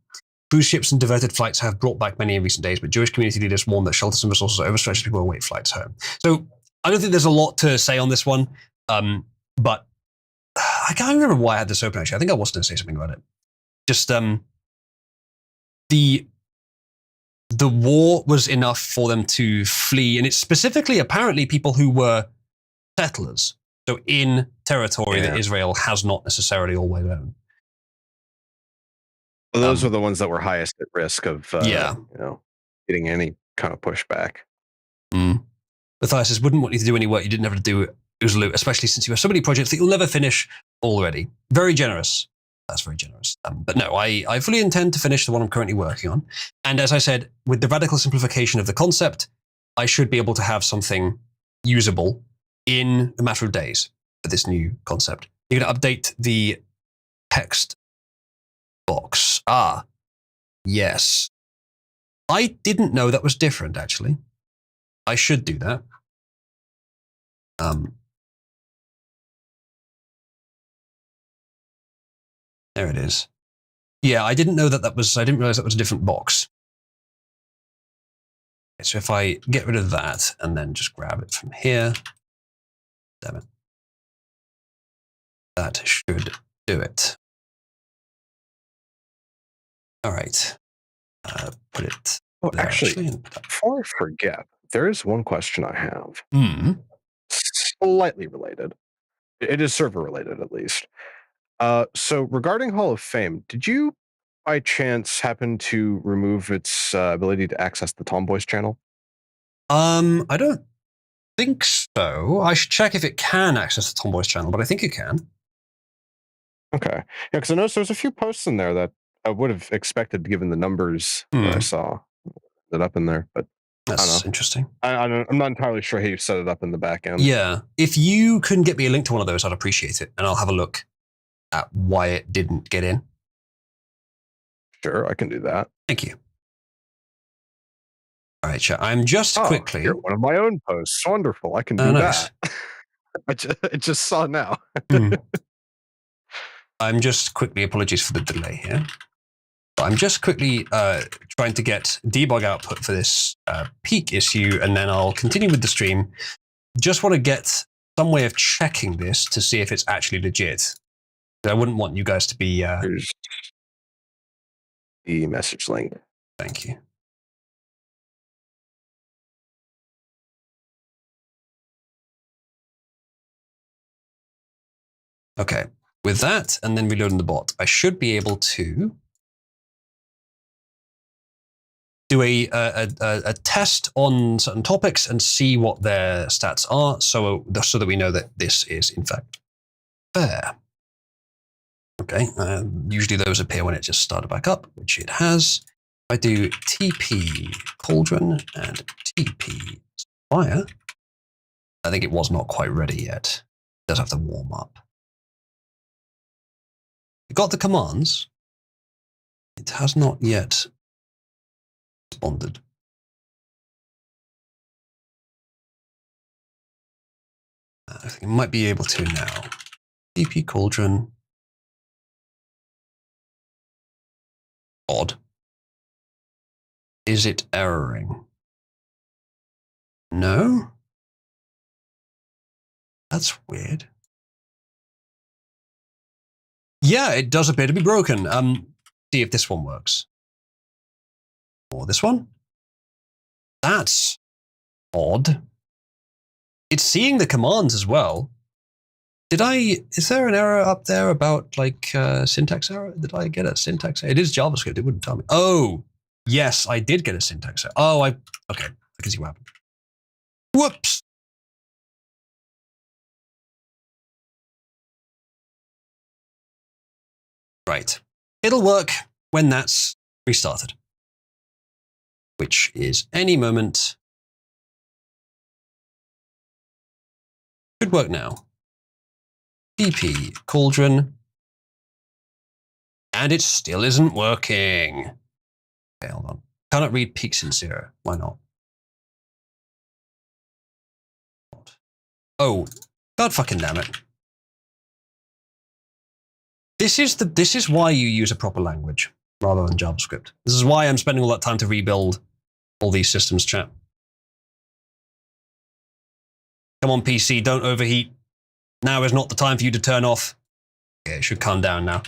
Cruise ships and diverted flights have brought back many in recent days, but Jewish community leaders warn that shelters and resources are overstretched as people await flights home. So I don't think there's a lot to say on this one, but I can't remember why I had this open, actually. I think I was going to say something about it. Just the war was enough for them to flee, and it's specifically apparently people who were settlers, so in territory that Israel has not necessarily always owned. Well, those are the ones that were highest at risk of, getting any kind of pushback. Matthias says, wouldn't want you to do any work you didn't have to do at Uzlu, especially since you have so many projects that you'll never finish already. Very generous. That's very generous. But no, I fully intend to finish the one I'm currently working on. And as I said, with the radical simplification of the concept, I should be able to have something usable in a matter of days for this new concept. You're going to update the text box. Ah, yes. I didn't know that was different, actually. I should do that. There it is. Yeah, I didn't know that was, I didn't realize that was a different box. Okay, so if I get rid of that and then just grab it from here, damn it. That should do it. All right. Put it. Oh, actually, before I forget, there is one question I have. Slightly related. It is server related, at least. So regarding Hall of Fame, did you by chance happen to remove its ability to access the Tomboys channel? I don't think so. I should check if it can access the Tomboys channel, but I think it can. Okay. Yeah, because I noticed there was a few posts in there that I would have expected, given the numbers that I saw that up in there, but that's interesting. I'm not entirely sure how you set it up in the back end. Yeah. If you can get me a link to one of those, I'd appreciate it, and I'll have a look at why it didn't get in. Sure, I can do that. Thank you. All right, chat. I'm just quickly... Here, one of my own posts. Wonderful. I can do that. I just saw now. I'm just quickly... Apologies for the delay here. But I'm just quickly trying to get debug output for this peak issue, and then I'll continue with the stream. Just want to get some way of checking this to see if it's actually legit. I wouldn't want you guys to be... Here's the message link. Thank you. Okay, with that, and then reloading the bot, I should be able to do a test on certain topics and see what their stats are, so that we know that this is, in fact, fair. Okay, usually those appear when it just started back up, which it has. I do TP Cauldron and TP Fire. I think it was not quite ready yet. It does have to warm up. It got the commands. It has not yet responded. I think it might be able to now. TP Cauldron. Odd. Is it erroring? No? That's weird. Yeah, it does appear to be broken. See if this one works. Or this one? That's odd. It's seeing the commands as well. Is there an error up there about like syntax error? Did I get a syntax error? It is JavaScript, it wouldn't tell me. Oh, yes, I did get a syntax error. Oh, okay, I can see what happened. Whoops. Right. It'll work when that's restarted, which is any moment. Should work now. PP cauldron. And it still isn't working. Okay, hold on. Cannot read peaks in 0. Why not? Oh, god fucking damn it. This is why you use a proper language rather than JavaScript. This is why I'm spending all that time to rebuild all these systems, chat. Come on, PC, don't overheat. Now is not the time for you to turn off. Okay, it should calm down now.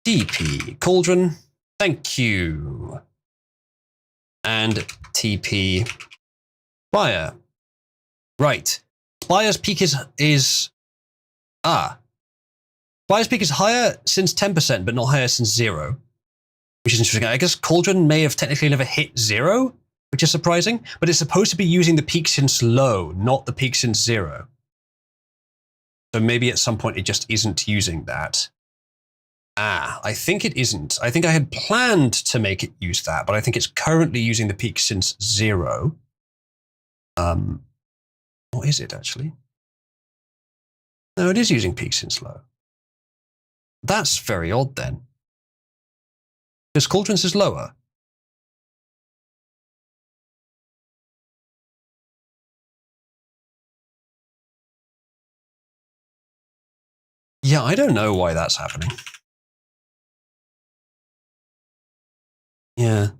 TP cauldron, thank you. And TP fire. Right. Spire's peak is Spire's peak is higher since 10%, but not higher since 0. Which is interesting. I guess Cauldron may have technically never hit 0, which is surprising, but it's supposed to be using the peak since low, not the peak since 0. So maybe at some point it just isn't using that. I think it isn't. I think I had planned to make it use that, but I think it's currently using the peak since 0. What is it actually? No, it is using peak since low. That's very odd then. Because Cauldron's is lower. Yeah, I don't know why that's happening. Yeah,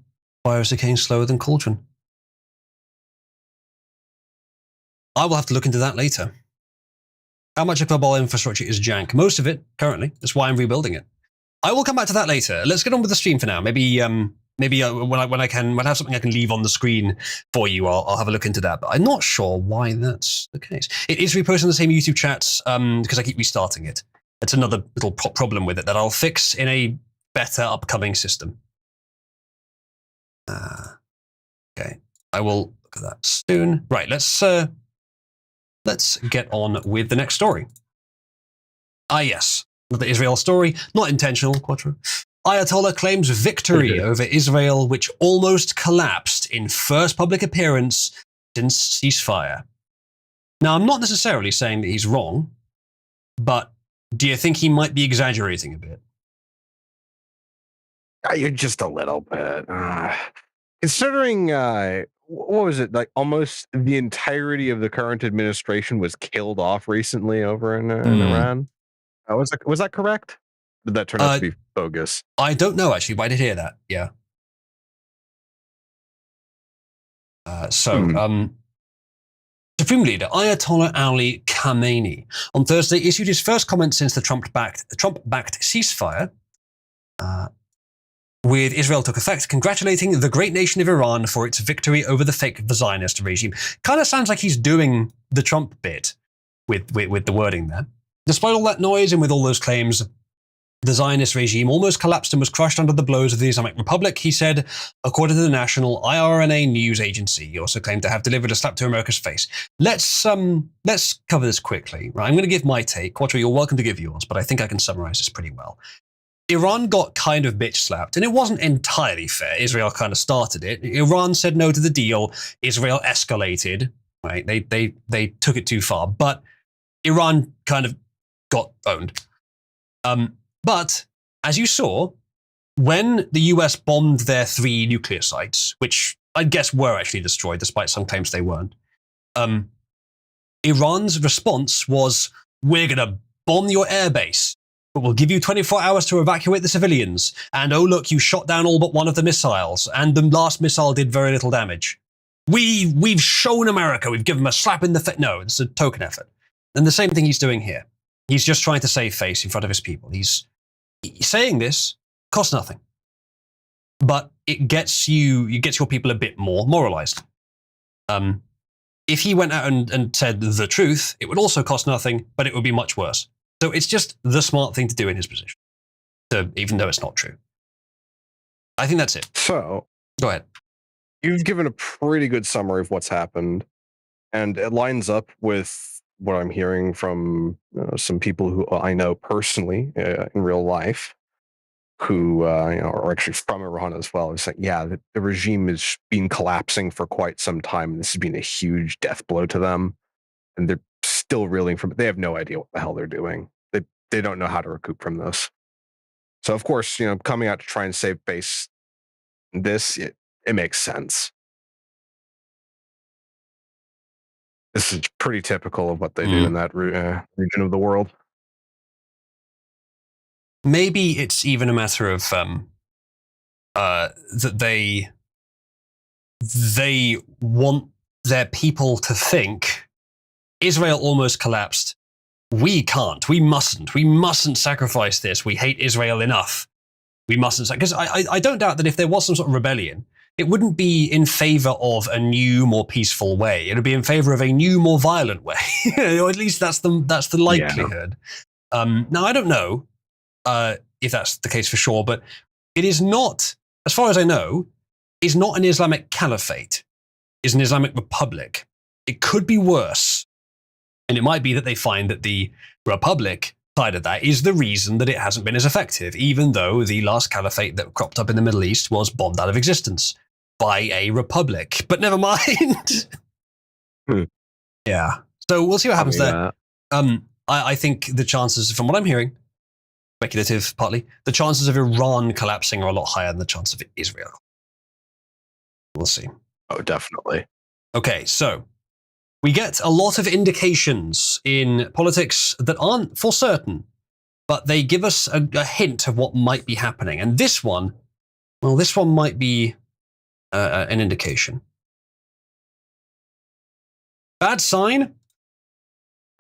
Fire is decaying slower than Cauldron. I will have to look into that later. How much of mobile infrastructure is jank? Most of it, currently. That's why I'm rebuilding it. I will come back to that later. Let's get on with the stream for now. Maybe when I have something I can leave on the screen for you, I'll have a look into that. But I'm not sure why that's the case. It is reposting the same YouTube chats because I keep restarting it. It's another little problem with it that I'll fix in a better upcoming system. Okay, I will look at that soon. Right, let's get on with the next story. Yes, another Israel story, not intentional, Quattro. Ayatollah claims victory over Israel, which almost collapsed in first public appearance since ceasefire. Now, I'm not necessarily saying that he's wrong, but do you think he might be exaggerating a bit? You're just a little bit. Considering, what was it, like almost the entirety of the current administration was killed off recently over in Iran? Was that correct? Did that turn out to be bogus? I don't know, actually, but I did hear that, yeah. Supreme Leader Ayatollah Ali Khamenei on Thursday issued his first comment since the Trump-backed ceasefire with Israel took effect, congratulating the great nation of Iran for its victory over the fake Zionist regime. Kind of sounds like he's doing the Trump bit with the wording there. Despite all that noise and with all those claims, the Zionist regime almost collapsed and was crushed under the blows of the Islamic Republic, he said, according to the national IRNA news agency. He also claimed to have delivered a slap to America's face. Let's cover this quickly. Right, I'm going to give my take. Quattro, you're welcome to give yours, but I think I can summarize this pretty well. Iran got kind of bitch slapped, and it wasn't entirely fair. Israel kind of started it. Iran said no to the deal. Israel escalated. Right, they took it too far, but Iran kind of got owned. But as you saw, when the US bombed their 3 nuclear sites, which I guess were actually destroyed, despite some claims they weren't, Iran's response was, we're going to bomb your airbase, but we'll give you 24 hours to evacuate the civilians. And oh, look, you shot down all but one of the missiles, and the last missile did very little damage. we've shown America, we've given them a slap in the face. No, it's a token effort. And the same thing he's doing here. He's just trying to save face in front of his people. He's saying this costs nothing, but it gets your people a bit more moralized. If he went out and said the truth, it would also cost nothing, but it would be much worse. So it's just the smart thing to do in his position, even though it's not true. I think that's it. So, go ahead. You've given a pretty good summary of what's happened, and it lines up with what I'm hearing from some people who I know personally in real life, who are actually from Iran as well. It's like, yeah, the regime has been collapsing for quite some time. And this has been a huge death blow to them, and they're still reeling from it. They have no idea what the hell they're doing. They don't know how to recoup from this. So of course, coming out to try and save face, it makes sense. This is pretty typical of what they do in that region of the world. Maybe it's even a matter of that they want their people to think Israel almost collapsed. We can't. We mustn't sacrifice this. We hate Israel enough. We mustn't. Because I don't doubt that if there was some sort of rebellion, it wouldn't be in favor of a new, more peaceful way. It would be in favor of a new, more violent way. Or at least that's the likelihood. Yeah. Now, I don't know if that's the case for sure, but it is not, as far as I know, is not an Islamic caliphate. It's an Islamic republic. It could be worse. And it might be that they find that the republic side of that is the reason that it hasn't been as effective, even though the last caliphate that cropped up in the Middle East was bombed out of existence by a republic. But never mind. Yeah. So we'll see what happens there. I think the chances, from what I'm hearing, speculative partly, the chances of Iran collapsing are a lot higher than the chance of Israel. We'll see. Oh, definitely. Okay, so we get a lot of indications in politics that aren't for certain, but they give us a hint of what might be happening. And this one might be an indication. Bad sign?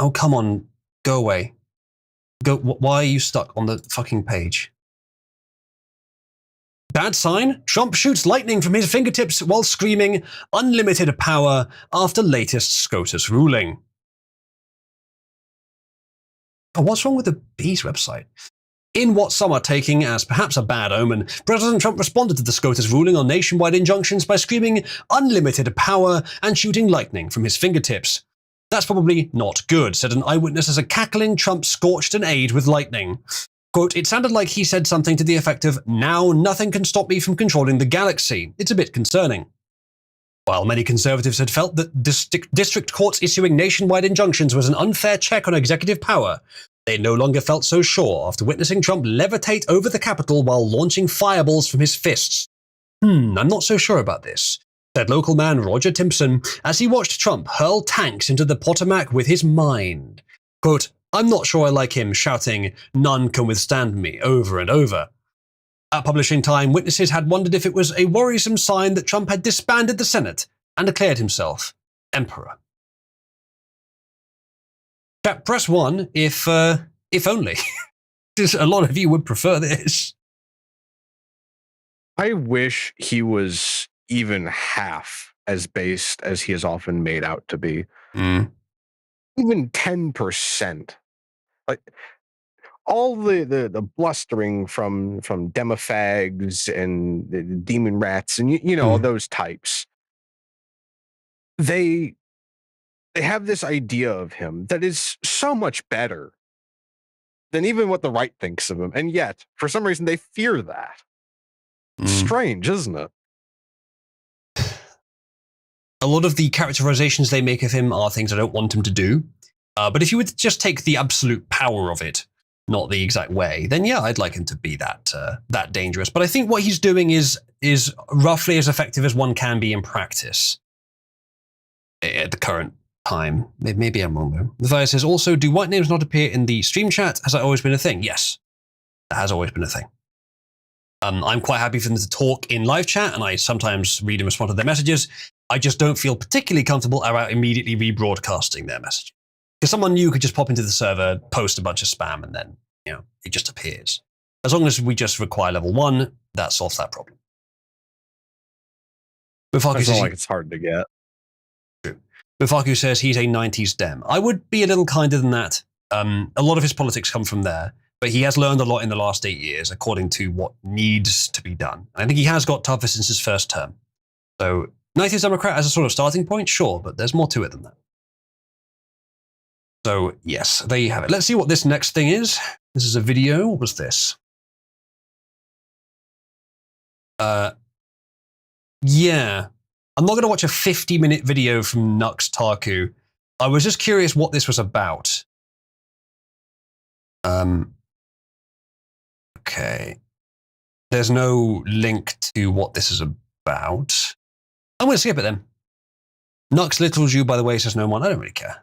Oh, come on. Go away. Why are you stuck on the fucking page? Bad sign? Trump shoots lightning from his fingertips while screaming unlimited power after latest SCOTUS ruling. Oh, what's wrong with the Bees website? In what some are taking as perhaps a bad omen, President Trump responded to the SCOTUS ruling on nationwide injunctions by screaming unlimited power and shooting lightning from his fingertips. That's probably not good, said an eyewitness as a cackling Trump scorched an aide with lightning. Quote, it sounded like he said something to the effect of, now nothing can stop me from controlling the galaxy. It's a bit concerning. While many conservatives had felt that district courts issuing nationwide injunctions was an unfair check on executive power, they no longer felt so sure after witnessing Trump levitate over the Capitol while launching fireballs from his fists. I'm not so sure about this, said local man Roger Timpson as he watched Trump hurl tanks into the Potomac with his mind. Quote, I'm not sure I like him shouting, none can withstand me, over and over. At publishing time, witnesses had wondered if it was a worrisome sign that Trump had disbanded the Senate and declared himself emperor. Chat, press 1 if only. A lot of you would prefer this. I wish he was even half as based as he is often made out to be. Even 10%. Like all the blustering from demofags and the demon rats and those types. They have this idea of him that is so much better than even what the right thinks of him, and yet for some reason they fear that. Strange, isn't it? A lot of the characterizations they make of him are things I don't want him to do. But if you would just take the absolute power of it, not the exact way, then yeah, I'd like him to be that dangerous. But I think what he's doing is roughly as effective as one can be in practice at the current time. Maybe I'm wrong though. The fire says, also, do white names not appear in the stream chat? Has that always been a thing? Yes, that has always been a thing. I'm quite happy for them to talk in live chat, and I sometimes read and respond to their messages. I just don't feel particularly comfortable about immediately rebroadcasting their message. Because someone new could just pop into the server, post a bunch of spam, and then, it just appears. As long as we just require level 1, that solves that problem. Bufaku says like it's hard to get. True. Bufaku says he's a 90s Dem. I would be a little kinder than that. A lot of his politics come from there, but he has learned a lot in the last 8 years, according to what needs to be done. I think he has got tougher since his first term. So, 90s Democrat as a sort of starting point, sure, but there's more to it than that. So, yes, there you have it. Let's see what this next thing is. This is a video. What was this? Yeah. I'm not going to watch a 50-minute video from Nux Taku. I was just curious what this was about. Okay. There's no link to what this is about. I'm going to skip it then. Nux Little Jew, by the way, says no one. I don't really care.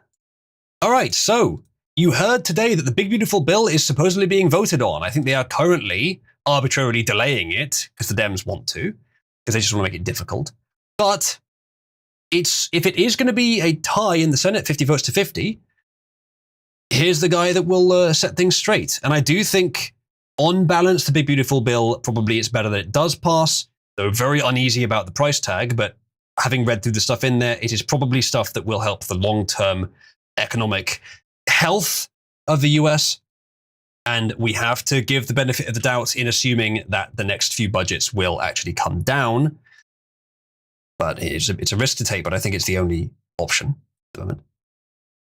All right, so you heard today that the Big Beautiful Bill is supposedly being voted on. I think they are currently arbitrarily delaying it because the Dems want to, because they just want to make it difficult. But if it is going to be a tie in the Senate, 50 votes to 50, here's the guy that will set things straight. And I do think, on balance, the Big Beautiful Bill, probably it's better that it does pass. Though very uneasy about the price tag, but having read through the stuff in there, it is probably stuff that will help the long-term economic health of the US. And we have to give the benefit of the doubt in assuming that the next few budgets will actually come down. But it's a risk to take, but I think it's the only option at the moment.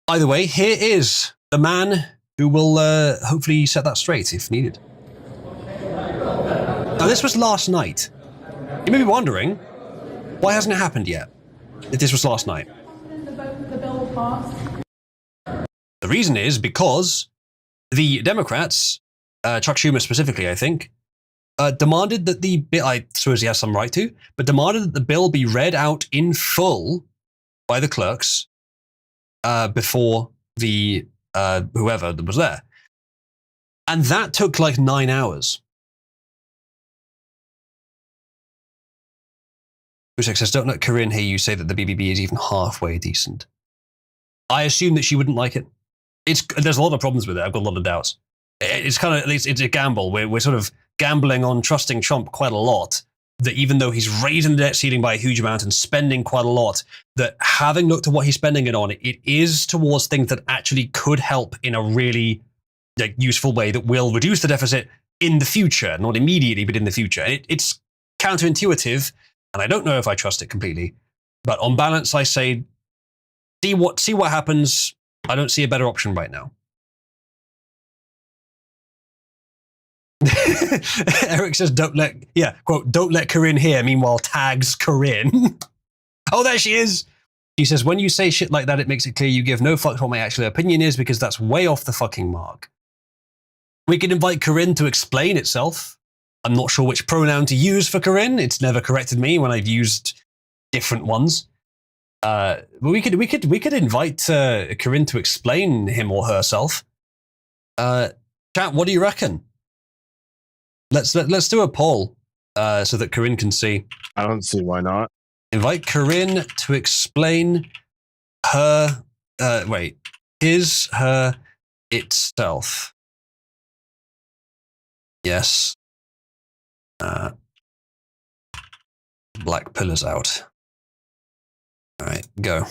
Either way, here is the man who will hopefully set that straight if needed. Now, this was last night. You may be wondering, why hasn't it happened yet? If this was last night. The bill will pass. The reason is because the Democrats, Chuck Schumer specifically, I think, demanded that the bill, I suppose he has some right to, but demanded that the bill be read out in full by the clerks before the whoever that was there. And that took like 9 hours. Busek says, don't let Corinne hear you say that the BBB is even halfway decent. I assume that she wouldn't like it. There's a lot of problems with it. I've got a lot of doubts. It's kind of, it's a gamble. We're sort of gambling on trusting Trump quite a lot, that even though he's raising the debt ceiling by a huge amount and spending quite a lot, that having looked at what he's spending it on, it is towards things that actually could help in a really useful way that will reduce the deficit in the future, not immediately, but in the future. It's counterintuitive, and I don't know if I trust it completely. But on balance, I say, see what happens. I don't see a better option right now. Eric says, don't let Corinne hear. Meanwhile, tags Corinne. Oh, there she is. He says, when you say shit like that, it makes it clear you give no fucks what my actual opinion is, because that's way off the fucking mark. We can invite Corinne to explain itself. I'm not sure which pronoun to use for Corinne. It's never corrected me when I've used different ones. But we could invite Corinne to explain him or herself. Chat, what do you reckon? Let's do a poll so that Corinne can see. I don't see why not. Invite Corinne to explain her. His, her, itself. Yes. Black pillars out. All right, go.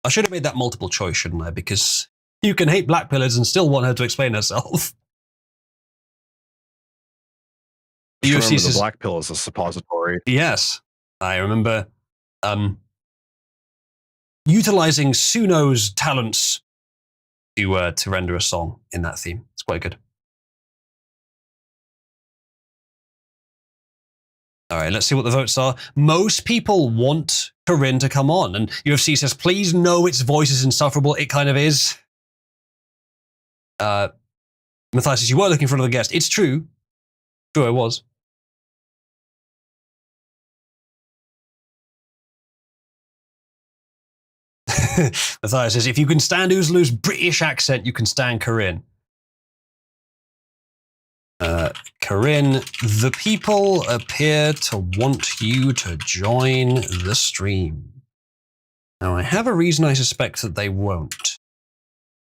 I should have made that multiple choice, shouldn't I? Because you can hate black pillars and still want her to explain herself. The UFC says, the black pill is a suppository. Yes, I remember utilizing Suno's talents to render a song in that theme. It's quite good. All right, let's see what the votes are. Most people want Corinne to come on, and UFC says, please no, its voice is insufferable. It kind of is. Matthias says, you were looking for another guest. It's true. True, I was. Matthias says, if you can stand Uzlu's British accent, you can stand Corinne. Corinne, the people appear to want you to join the stream. Now, I have a reason I suspect that they won't.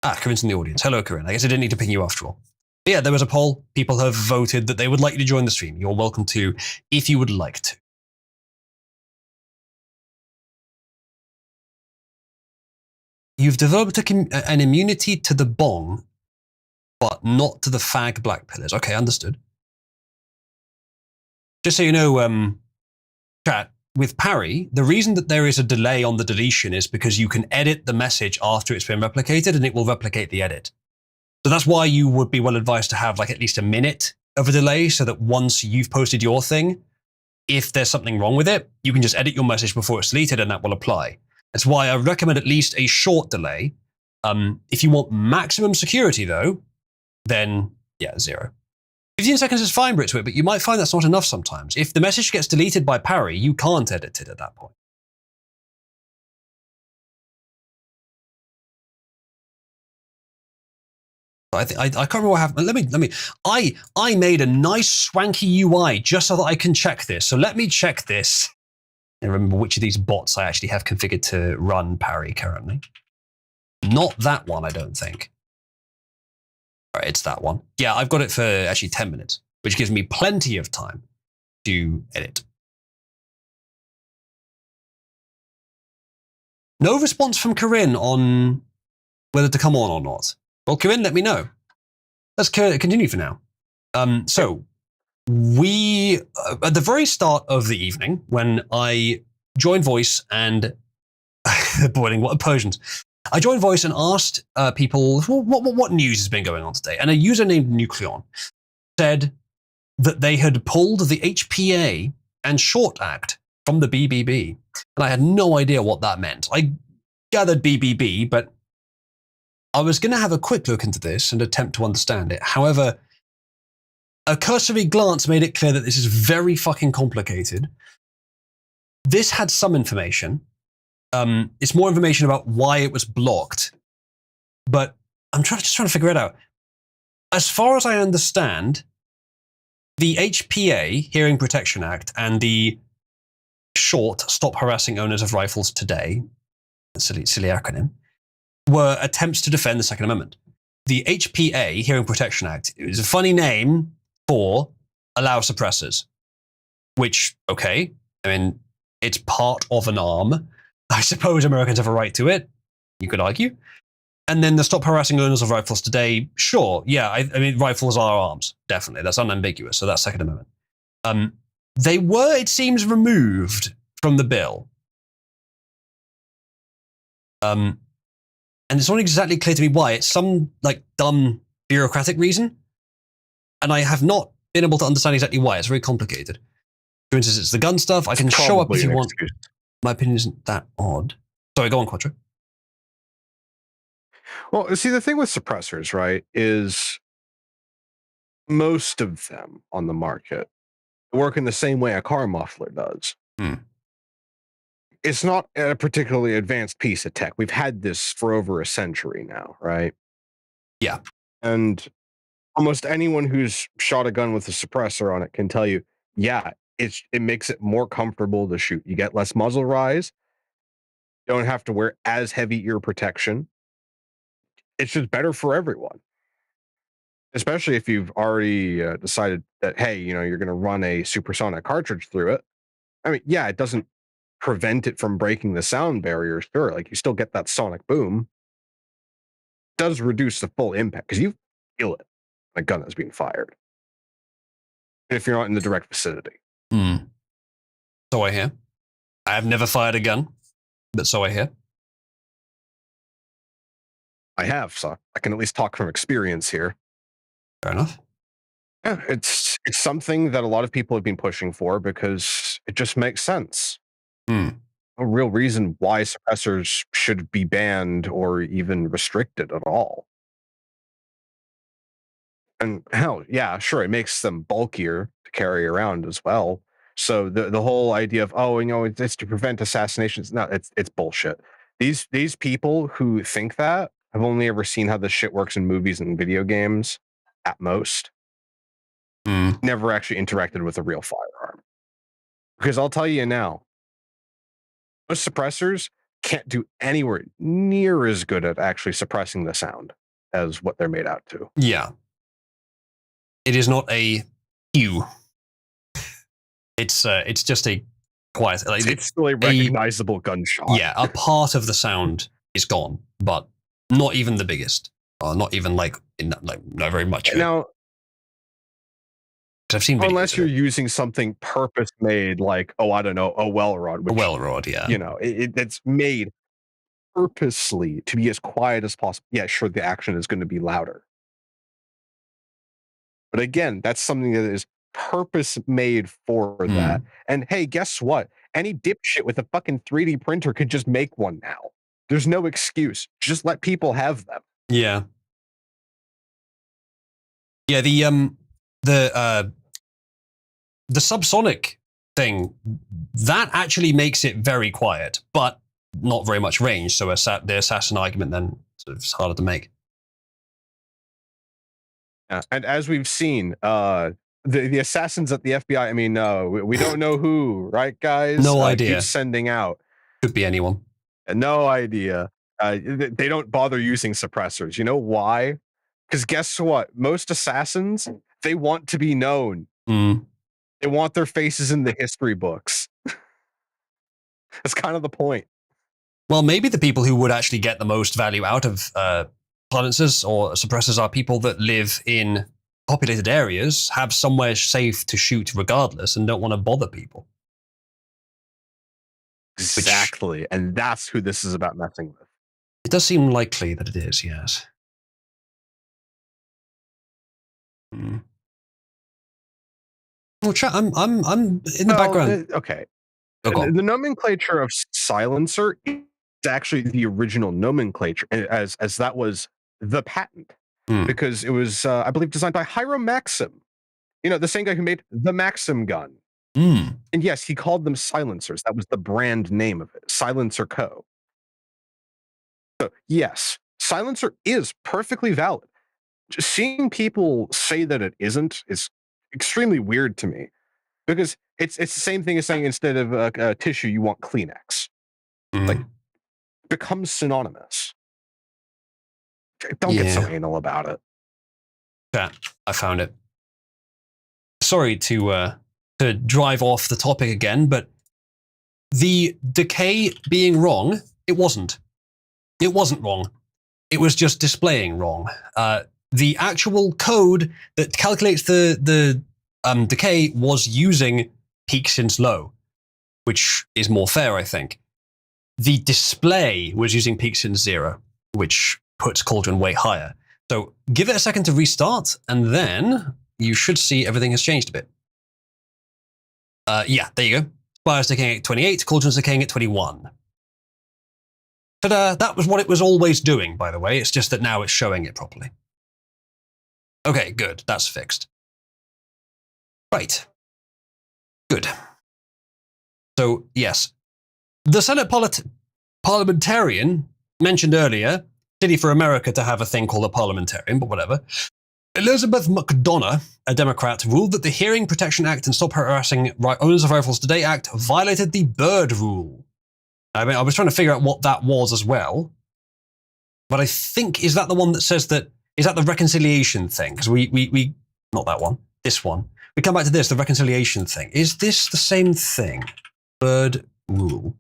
Corinne's in the audience. Hello, Corinne. I guess I didn't need to ping you after all. But yeah, there was a poll. People have voted that they would like you to join the stream. You're welcome to if you would like to. You've developed an immunity to the bong, but not to the fag black pillars. Okay, understood. Just so you know, chat, with Parry, the reason that there is a delay on the deletion is because you can edit the message after it's been replicated and it will replicate the edit. So that's why you would be well advised to have like at least a minute of a delay so that once you've posted your thing, if there's something wrong with it, you can just edit your message before it's deleted and that will apply. That's why I recommend at least a short delay. If you want maximum security though, then yeah, 0. 15 seconds is fine, Britwit, but you might find that's not enough sometimes. If the message gets deleted by Parry, you can't edit it at that point. I can't remember what happened. I made a nice swanky UI just so that I can check this. So let me check this and remember which of these bots I actually have configured to run Parry currently. Not that one, I don't think. All right, it's that one. Yeah, I've got it for actually 10 minutes, which gives me plenty of time to edit. No response from Corinne on whether to come on or not. Well, Corinne, let me know. Let's continue for now. So we, at the very start of the evening, when I joined voice and boiling, what Persians. I joined voice and asked people what news has been going on today. And a user named Nucleon said that they had pulled the HPA and Short Act from the BBB. And I had no idea what that meant. I gathered BBB, but I was going to have a quick look into this and attempt to understand it. However, a cursory glance made it clear that this is very fucking complicated. This had some information. It's more information about why it was blocked, but I'm just trying to figure it out. As far as I understand, the HPA, Hearing Protection Act, and the short Stop Harassing Owners of Rifles Today, silly acronym, were attempts to defend the Second Amendment. The HPA, Hearing Protection Act, is a funny name for allow suppressors, which, okay, I mean, it's part of an arm. I suppose Americans have a right to it, you could argue. And then the Stop Harassing Owners of Rifles Today, sure, yeah, I mean, rifles are arms, definitely. That's unambiguous, so that's Second Amendment. They were, it seems, removed from the bill. And it's not exactly clear to me why. It's some, like, dumb bureaucratic reason. And I have not been able to understand exactly why. It's very complicated. For instance, it's the gun stuff. I can show up if you want. Excuse. My opinion isn't that odd. Sorry, go on, Quattro. Well, see, the thing with suppressors, right, is most of them on the market work in the same way a car muffler does. It's not a particularly advanced piece of tech. We've had this for over a century now, right? Yeah. And almost anyone who's shot a gun with a suppressor on it can tell you, yeah, it makes it more comfortable to shoot. You get less muzzle rise. You don't have to wear as heavy ear protection. It's just better for everyone. Especially if you've already decided that, hey, you're going to run a supersonic cartridge through it. I mean, yeah, it doesn't prevent it from breaking the sound barrier. Sure, like you still get that sonic boom. It does reduce the full impact because you feel it. A gun that's being fired. If you're not in the direct vicinity. So I hear. I have never fired a gun, but so I hear. I have, so I can at least talk from experience here. Fair enough. Yeah, it's something that a lot of people have been pushing for because it just makes sense. No real reason why suppressors should be banned or even restricted at all. And hell, yeah, sure, it makes them bulkier to carry around as well. So the whole idea of, it's to prevent assassinations, no, it's bullshit. These people who think that have only ever seen how this shit works in movies and video games at most. Never actually interacted with a real firearm. Because I'll tell you now, most suppressors can't do anywhere near as good at actually suppressing the sound as what they're made out to. Yeah. It is not a cue. It's just a quiet. Like, It's still a recognizable gunshot. Yeah, a part of the sound is gone, but not even the biggest, or not even not very much. Now, I've seen unless you're using something purpose made, like a well rod. A well rod, yeah. It's made purposely to be as quiet as possible. Yeah, sure, the action is going to be louder. But again, that's something that is purpose made for that. And hey, guess what? Any dipshit with a fucking 3D printer could just make one now. There's no excuse. Just let people have them. Yeah. Yeah, the subsonic thing, that actually makes it very quiet, but not very much range. So the assassin argument then sort of is harder to make. Yeah. And as we've seen, the assassins at the FBI, I mean, we don't know who, right, guys? No idea. Keep sending out. Could be anyone. No idea. They don't bother using suppressors. You know why? Because guess what? Most assassins, they want to be known. They want their faces in the history books. That's kind of the point. Well, maybe the people who would actually get the most value out of silencers or suppressors are people that live in populated areas, have somewhere safe to shoot regardless, and don't want to bother people. Exactly. And that's who this is about messing with. It does seem likely that it is, yes. Well, chat, I'm in the background. Okay. The nomenclature of silencer is actually the original nomenclature, as that was the patent, because it was, I believe, designed by Hiram Maxim. The same guy who made the Maxim gun. And yes, he called them silencers. That was the brand name of it, Silencer Co. So yes, silencer is perfectly valid. Just seeing people say that it isn't is extremely weird to me, because it's the same thing as saying instead of tissue, you want Kleenex. Like, becomes synonymous. Don't get so anal about it. Yeah, I found it. Sorry to drive off the topic again, but the decay being wrong, it wasn't. It wasn't wrong. It was just displaying wrong. The actual code that calculates the decay was using peak since low, which is more fair, I think. The display was using peak since 0, which puts Cauldron way higher. So give it a second to restart, and then you should see everything has changed a bit. Yeah, there you go. Spire's decaying at 28, Cauldron's decaying at 21. Ta-da! That was what it was always doing, by the way. It's just that now it's showing it properly. Okay, good. That's fixed. Right. Good. So, yes. The Senate parliamentarian mentioned earlier, City for America to have a thing called a parliamentarian, but whatever. Elizabeth McDonough, a Democrat, ruled that the Hearing Protection Act and Stop Harassing Owners of Rifles Today Act violated the Byrd Rule. I mean, I was trying to figure out what that was as well. But I think, is that the one that says that, is that the reconciliation thing? Because we not that one, this one. We come back to this, the reconciliation thing. Is this the same thing? Byrd Rule.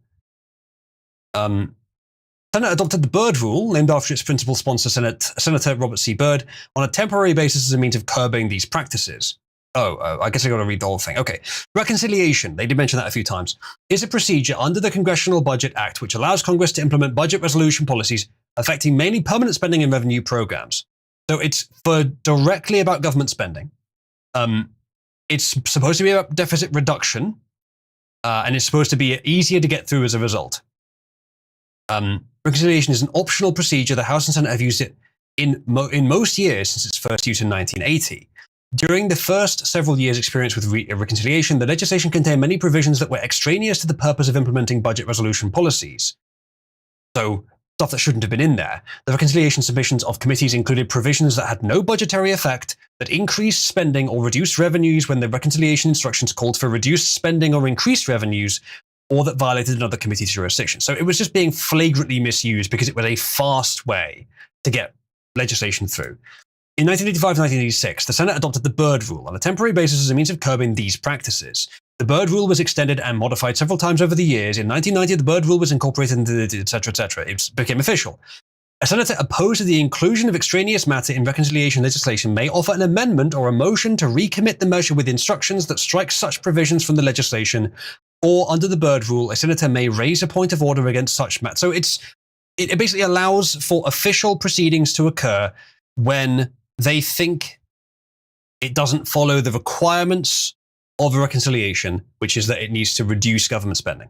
Senate adopted the Byrd Rule, named after its principal sponsor, Senator Robert C. Byrd, on a temporary basis as a means of curbing these practices. I guess I got to read the whole thing. Okay. Reconciliation, they did mention that a few times, is a procedure under the Congressional Budget Act which allows Congress to implement budget resolution policies affecting mainly permanent spending and revenue programs. So it's directly about government spending. It's supposed to be about deficit reduction, and it's supposed to be easier to get through as a result. Reconciliation is an optional procedure. The House and Senate have used it in most years since its first use in 1980. During the first several years' experience with reconciliation, the legislation contained many provisions that were extraneous to the purpose of implementing budget resolution policies. So, stuff that shouldn't have been in there. The reconciliation submissions of committees included provisions that had no budgetary effect, that increased spending or reduced revenues when the reconciliation instructions called for reduced spending or increased revenues, or that violated another committee's jurisdiction. So it was just being flagrantly misused because it was a fast way to get legislation through. In 1985 and 1986, the Senate adopted the Byrd Rule on a temporary basis as a means of curbing these practices. The Byrd Rule was extended and modified several times over the years. In 1990, the Byrd Rule was incorporated into the etc., etc. It became official. A senator opposed to the inclusion of extraneous matter in reconciliation legislation may offer an amendment or a motion to recommit the measure with instructions that strike such provisions from the legislation, or under the Byrd Rule, a senator may raise a point of order against such matter. So it basically allows for official proceedings to occur when they think it doesn't follow the requirements of a reconciliation, which is that it needs to reduce government spending.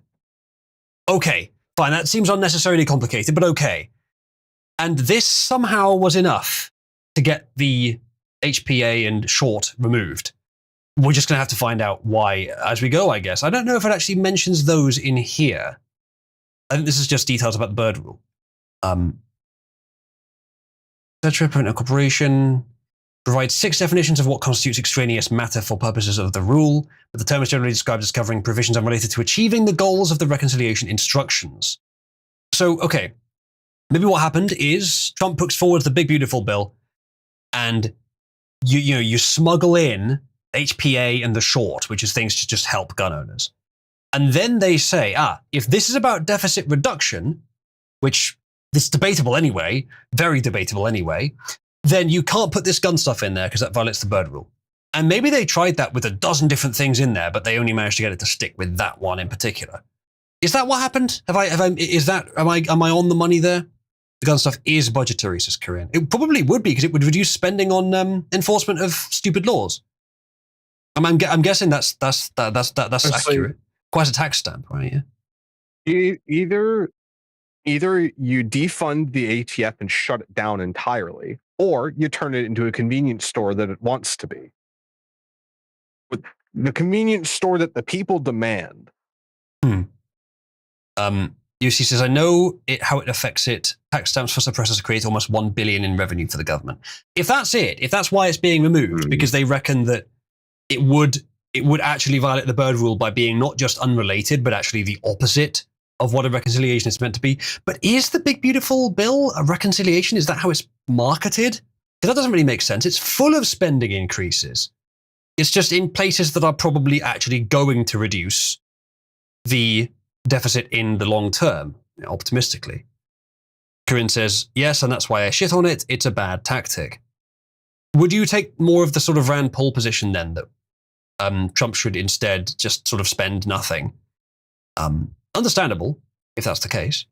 Okay, fine, that seems unnecessarily complicated, but okay. And this somehow was enough to get the HPA and short removed. We're just going to have to find out why as we go, I guess. I don't know if it actually mentions those in here. I think this is just details about the Byrd Rule. Prevent corporation provides 6 definitions of what constitutes extraneous matter for purposes of the rule, but the term is generally described as covering provisions unrelated to achieving the goals of the reconciliation instructions. So, okay, maybe what happened is Trump puts forward the big beautiful bill, and you smuggle in HPA and the short, which is things to just help gun owners. And then they say, if this is about deficit reduction, which is debatable anyway, very debatable anyway, then you can't put this gun stuff in there because that violates the Byrd Rule. And maybe they tried that with a dozen different things in there, but they only managed to get it to stick with that one in particular. Is that what happened? Am I on the money there? The gun stuff is budgetary, says Korean. It probably would be because it would reduce spending on enforcement of stupid laws. I'm guessing that's accurate. Quite a tax stamp, right? Yeah. Either you defund the ATF and shut it down entirely, or you turn it into a convenience store that it wants to be. With the convenience store that the people demand. UC says, I know how it affects it. Tax stamps for suppressors create almost $1 billion in revenue for the government. If that's it, if that's why it's being removed, because they reckon that it would actually violate the Byrd Rule by being not just unrelated, but actually the opposite of what a reconciliation is meant to be. But is the big beautiful bill a reconciliation? Is that how it's marketed? Because that doesn't really make sense. It's full of spending increases. It's just in places that are probably actually going to reduce the deficit in the long term, optimistically. Corinne says, yes, and that's why I shit on it. It's a bad tactic. Would you take more of the sort of Rand Paul position then that Trump should instead just sort of spend nothing? Understandable, if that's the case.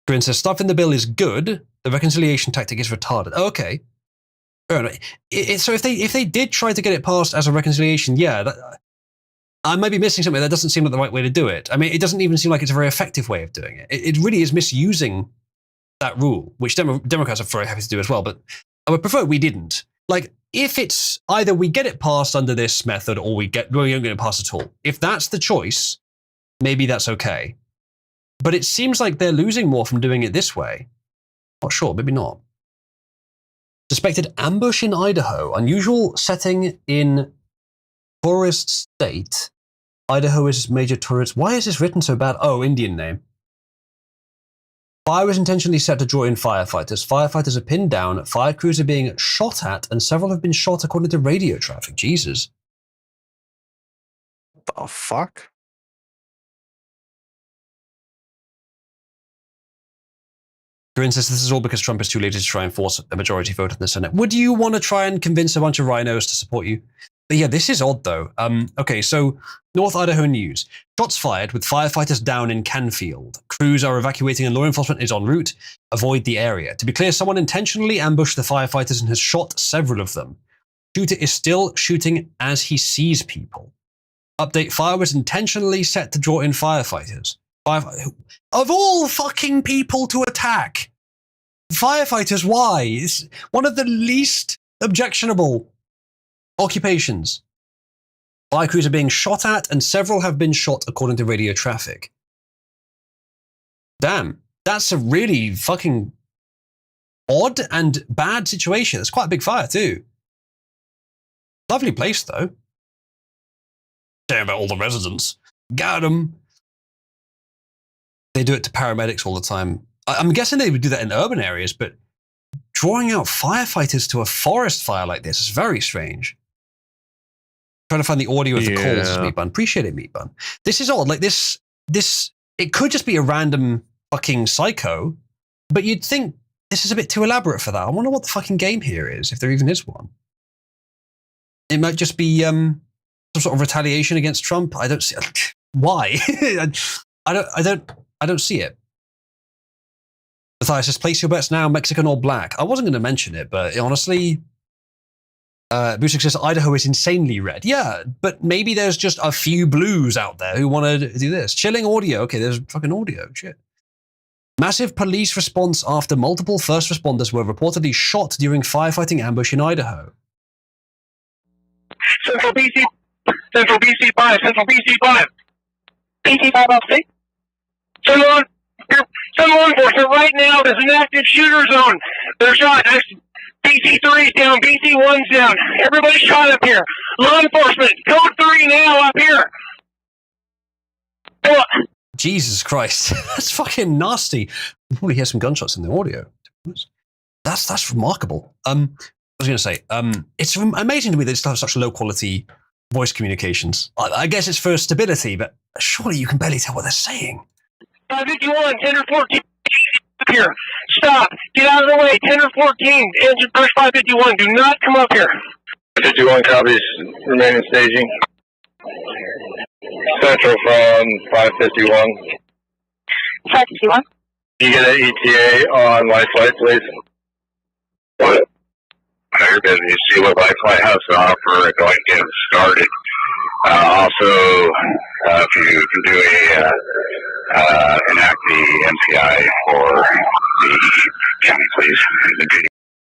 Corinne says, stuff in the bill is good. The reconciliation tactic is retarded. Okay. So if they did try to get it passed as a reconciliation, I might be missing something. That doesn't seem like the right way to do it. I mean, it doesn't even seem like it's a very effective way of doing it. It really is misusing that rule, which Democrats are very happy to do as well. But I would prefer we didn't. Like, if it's either we get it passed under this method or we don't get it passed at all. If that's the choice, maybe that's okay. But it seems like they're losing more from doing it this way. Not sure, maybe not. Suspected ambush in Idaho. Unusual setting in tourist state. Idaho is major tourist. Why is this written so bad? Oh, Indian name. Fire was intentionally set to draw in firefighters. Firefighters are pinned down. Fire crews are being shot at, and several have been shot according to radio traffic. Jesus. The fuck? Corinne says this is all because Trump is too lazy to try and force a majority vote in the Senate. Would you want to try and convince a bunch of rhinos to support you? But yeah, this is odd though. Okay, so North Idaho News. Shots fired with firefighters down in Canfield. Crews are evacuating and law enforcement is en route. Avoid the area. To be clear, someone intentionally ambushed the firefighters and has shot several of them. Shooter is still shooting as he sees people. Update, fire was intentionally set to draw in firefighters. Of all fucking people to attack, firefighters, why? It's one of the least objectionable occupations. Fire crews are being shot at, and several have been shot according to radio traffic. Damn, that's a really fucking odd and bad situation. It's quite a big fire too. Lovely place, though. Damn about all the residents. Got them. They do it to paramedics all the time. I'm guessing they would do that in urban areas, but drawing out firefighters to a forest fire like this is very strange. Trying to find the audio of the calls, Meat Bun. Appreciate it, Meat Bun. This is odd. Like this, it could just be a random fucking psycho, but you'd think this is a bit too elaborate for that. I wonder what the fucking game here is, if there even is one. It might just be some sort of retaliation against Trump. I don't see why. I don't see it. Matthias says, place your bets now, Mexican or black. I wasn't going to mention it, but honestly, Busek says Idaho is insanely red. Yeah, but maybe there's just a few blues out there who want to do this. Chilling audio. Okay, there's fucking audio. Shit. Massive police response after multiple first responders were reportedly shot during firefighting ambush in Idaho. Central BC 5, Central BC 5. BC 5 up 6. Send law enforcement right now. There's an active shooter zone. They're shot. BC 3's down. BC 1's down. Everybody's shot up here. Law enforcement, code 3 now up here. Jesus Christ. That's fucking nasty. You probably hear some gunshots in the audio. That's remarkable. I was going to say, it's amazing to me that they still have such low quality voice communications. I guess it's for stability, but surely you can barely tell what they're saying. 551, 10 or 14 up here. Stop. Get out of the way. 10 or 14. Engine push 551. Do not come up here. 51 copies. Remaining staging. Central from 551. 551. You get an ETA on life flight, please. What? You're busy. See what life flight has to offer and go and get started. Also, if you can do enact the MPI for the county, please.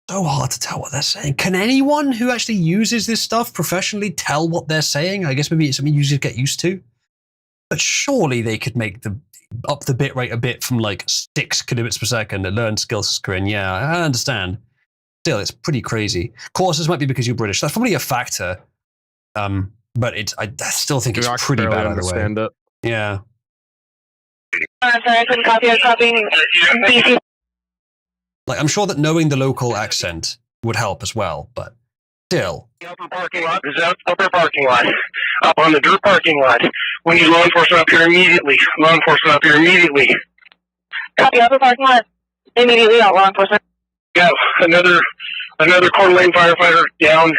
So hard to tell what they're saying. Can anyone who actually uses this stuff professionally tell what they're saying? I guess maybe it's something users get used to. But surely they could up the bit rate a bit from like 6 kilobits per second and learn skills screen. Yeah, I understand. Still, it's pretty crazy. Of course, this might be because you're British. That's probably a factor. But I still think it's pretty bad either way. Yeah. Sorry, I couldn't copy. I'm copying BC. Like, I'm sure that knowing the local accent would help as well, but still. The upper parking lot is up. Upper parking lot. Up on the dirt parking lot. We need law enforcement up here immediately. Law enforcement up here immediately. Copy upper parking lot. Immediately out, law enforcement. Yeah, another Coeur d'Alene firefighter down.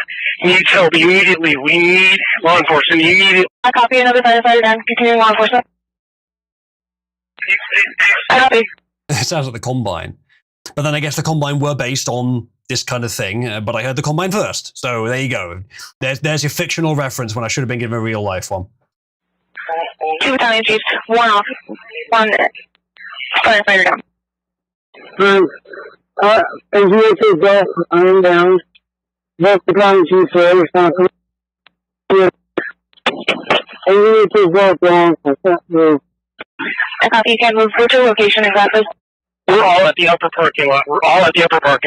Needs help immediately. We need law enforcement immediately. I copy another firefighter down. Continuing law enforcement. I copy. It sounds like the Combine. But then I guess the Combine were based on this kind of thing, but I heard the Combine first. So there you go. There's your fictional reference when I should have been given a real life one. 2 battalion chiefs, 1 off, 1 firefighter down. NGH's Golf, I'm down. Both battalion chiefs are responsible. NGH's Golf down. I copy. You can move to location exactly. We're all at the upper parking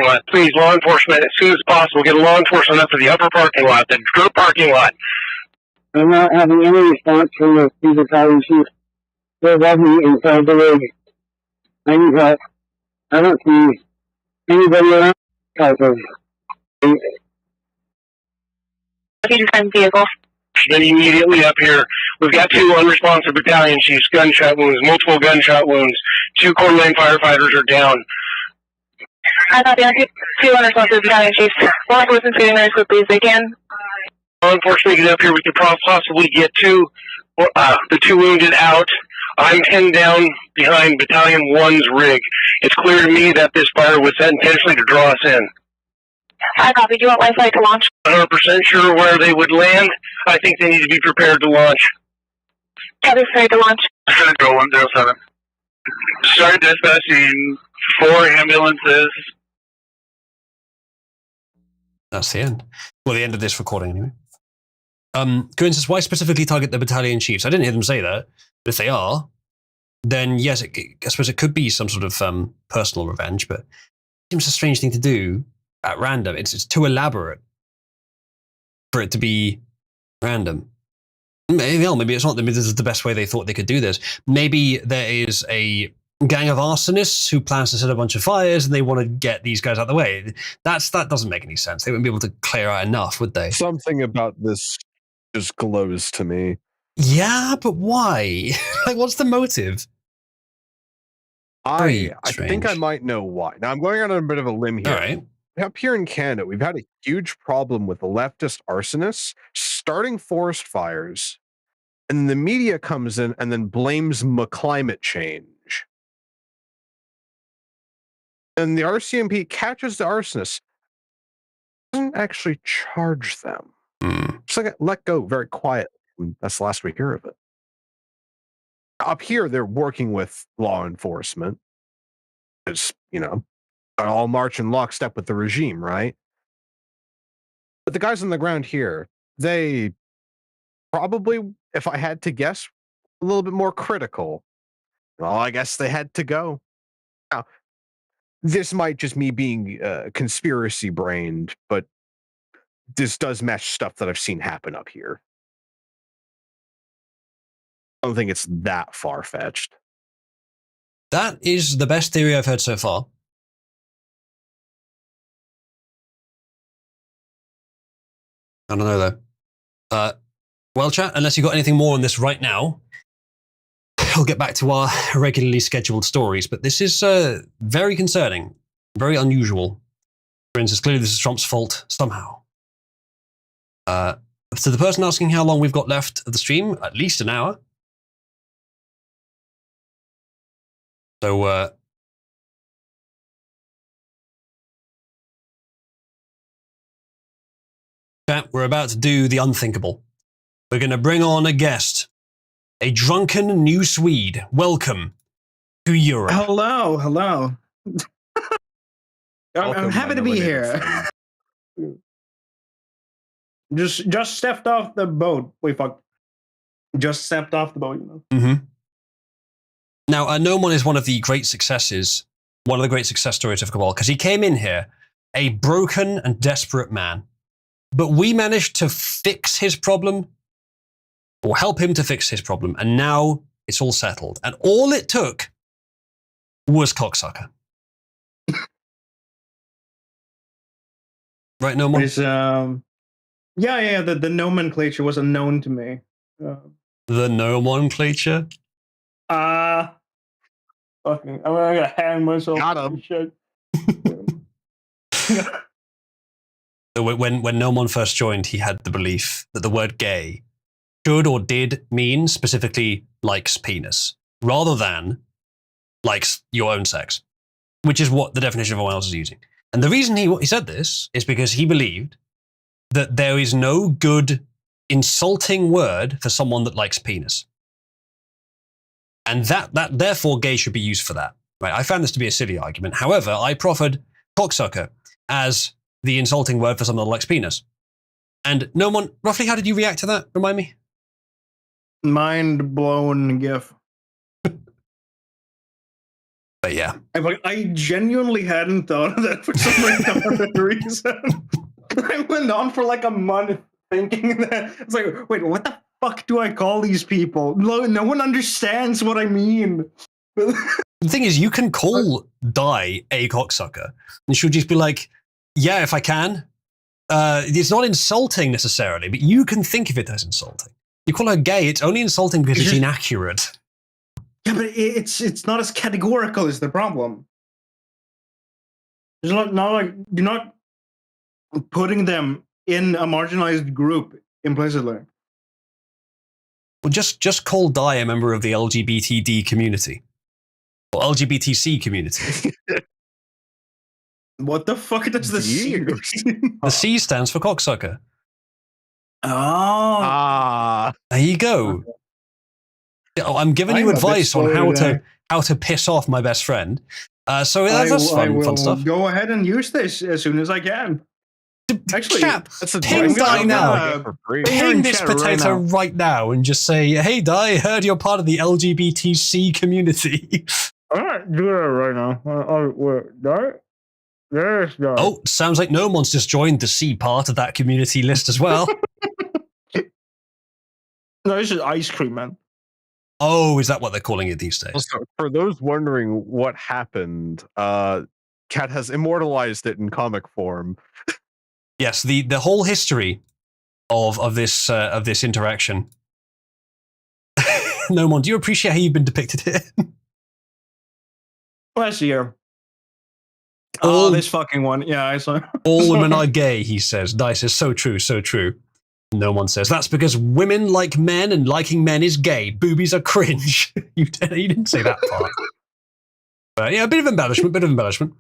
lot. Please, law enforcement, as soon as possible, get law enforcement up to the upper parking lot, the dirt parking lot. I'm not having any response from the 2 battalion chiefs. They're above me inside the rig. I need help. I don't see anybody around type of. Vehicle. Then immediately up here, we've got 2 unresponsive battalion chiefs, gunshot wounds, multiple gunshot wounds. 2 Coeur d'Alene firefighters are down. I got there. 2 unresponsive battalion chiefs. Law enforcement getting there as quickly as they can. Law enforcement get up here. We could possibly get the 2 wounded out. I'm pinned down behind Battalion 1's rig. It's clear to me that this fire was set intentionally to draw us in. I copy. Do you want life flight to launch? 100% sure where they would land. I think they need to be prepared to launch. Copy, prepared to launch. Go 107. Start dispatching 4 ambulances. That's the end. Well, the end of this recording anyway. Cohen says, why specifically target the battalion chiefs? I didn't hear them say that. But if they are, then yes, I suppose it could be some sort of personal revenge, but it seems a strange thing to do at random. It's too elaborate. for it to be random. Maybe it's not. Maybe this is the best way they thought they could do this. Maybe there is a gang of arsonists who plans to set a bunch of fires and they want to get these guys out of the way. That doesn't make any sense. They wouldn't be able to clear out enough, would they? Something about this just glows to me. Yeah, but why? Like, what's the motive? I think I might know why. Now, I'm going on a bit of a limb here. All right. Up here in Canada, we've had a huge problem with the leftist arsonists starting forest fires, and the media comes in and then blames climate change. And the RCMP catches the arsonists, doesn't actually charge them. Just like let go very quietly. That's the last we hear of it. Up here, they're working with law enforcement. It's, all march in lockstep with the regime, right? But the guys on the ground here, they probably, if I had to guess, a little bit more critical. Well, I guess they had to go. Now, this might just me being conspiracy brained, but this does match stuff that I've seen happen up here. I don't think it's that far-fetched. That is the best theory I've heard so far. I don't know, though. Well, chat, unless you've got anything more on this right now, I'll get back to our regularly scheduled stories. But this is very concerning, very unusual. For instance, clearly this is Trump's fault somehow. To the person asking how long we've got left of the stream, at least an hour. So, chat, we're about to do the unthinkable. We're going to bring on a guest, a drunken new Swede. Welcome to Europe. Hello. I'm happy to be here. Just stepped off the boat. Wait, fuck. Just stepped off the boat, Mm-hmm. Now, Nomon is one of the great successes, one of the great success stories of Cabal, because he came in here a broken and desperate man. But we managed to fix his problem, or help him to fix his problem, and now it's all settled. And all it took was cocksucker. Right, Nomon? It's, yeah, the nomenclature was unknown to me. The nomenclature? Fucking, I'm gonna hang myself. Got him. Shit. When Nomon first joined, he had the belief that the word gay should or did mean specifically likes penis, rather than likes your own sex, which is what the definition everyone else is using. And the reason he said this is because he believed that there is no good insulting word for someone that likes penis. And that therefore gay should be used for that. Right? I found this to be a silly argument. However, I proffered cocksucker as the insulting word for someone that likes penis. And Nomon, roughly how did you react to that? Remind me. Mind blown gif. But yeah. I genuinely hadn't thought of that for some reason. I went on for like a month thinking that. It's like, wait, what the fuck do I call these people? No one understands what I mean. The thing is, you can call Di a cocksucker, and she'll just be like, yeah, if I can. It's not insulting necessarily, but you can think of it as insulting. You call her gay, it's only insulting because it's inaccurate. Yeah, but it's not as categorical is the problem. It's not like you're not putting them in a marginalized group implicitly. Well, just call Di a member of the LGBTD community. Or LGBTC community. What the fuck does the C? The C stands for cocksucker. Oh. There you go. I'm giving you advice on how to piss off my best friend. So that's fun stuff. Go ahead and use this as soon as I can. Actually, Chap, ping Di now. Ping this potato right now and just say, hey, Di, I heard you're part of the LGBTC community. All right, do that right now. Yes, guy. Oh, sounds like no one's just joined the C part of that community list as well. No, this is ice cream, man. Oh, is that what they're calling it these days? Also, for those wondering what happened, Cat has immortalized it in comic form. Yes, the whole history of this interaction. Nomon, do you appreciate how you've been depicted here? Last year. All- this fucking one. Yeah, I saw. All women are gay, he says. Dice is so true, so true. No one says that's because women like men and liking men is gay. Boobies are cringe. You didn't say that part. But yeah, a bit of embellishment.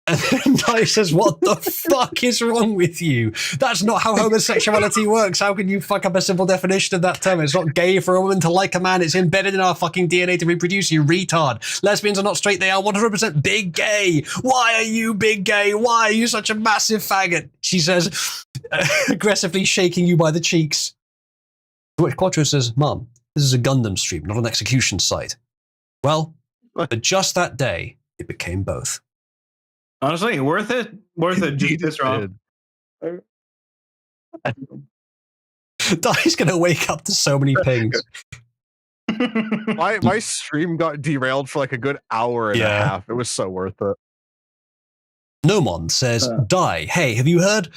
And then Dice says, what the fuck is wrong with you? That's not how homosexuality works. How can you fuck up a simple definition of that term? It's not gay for a woman to like a man. It's embedded in our fucking DNA to reproduce, you retard. Lesbians are not straight. They are 100% big gay. Why are you big gay? Why are you such a massive faggot? She says, aggressively shaking you by the cheeks. To which Quattro says, Mom, this is a Gundam stream, not an execution site. Well, but just that day, it became both. Honestly, worth it. Worth it. Just this wrong. Dai's gonna wake up to so many pings. My stream got derailed for like a good hour and a half. It was so worth it. Nomon says, Dai, hey, have you heard?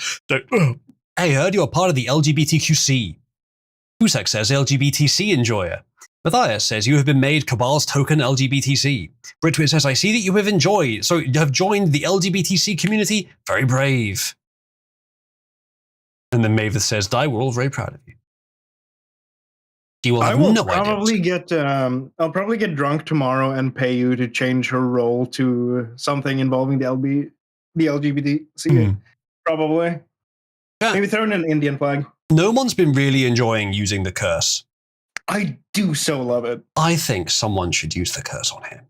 Hey, heard you're part of the LGBTQC. Husak says LGBTC enjoyer. Matthias says you have been made Cabal's token LGBTC. Britwit says, I see that you have joined the LGBTC community. Very brave. And then Mavis says, Dai, we're all very proud of you. She will have no idea. I'll probably get drunk tomorrow and pay you to change her role to something involving the LGBTC. Probably. Yeah. Maybe throw in an Indian flag. No one's been really enjoying using the curse. I do so love it. I think someone should use the curse on him.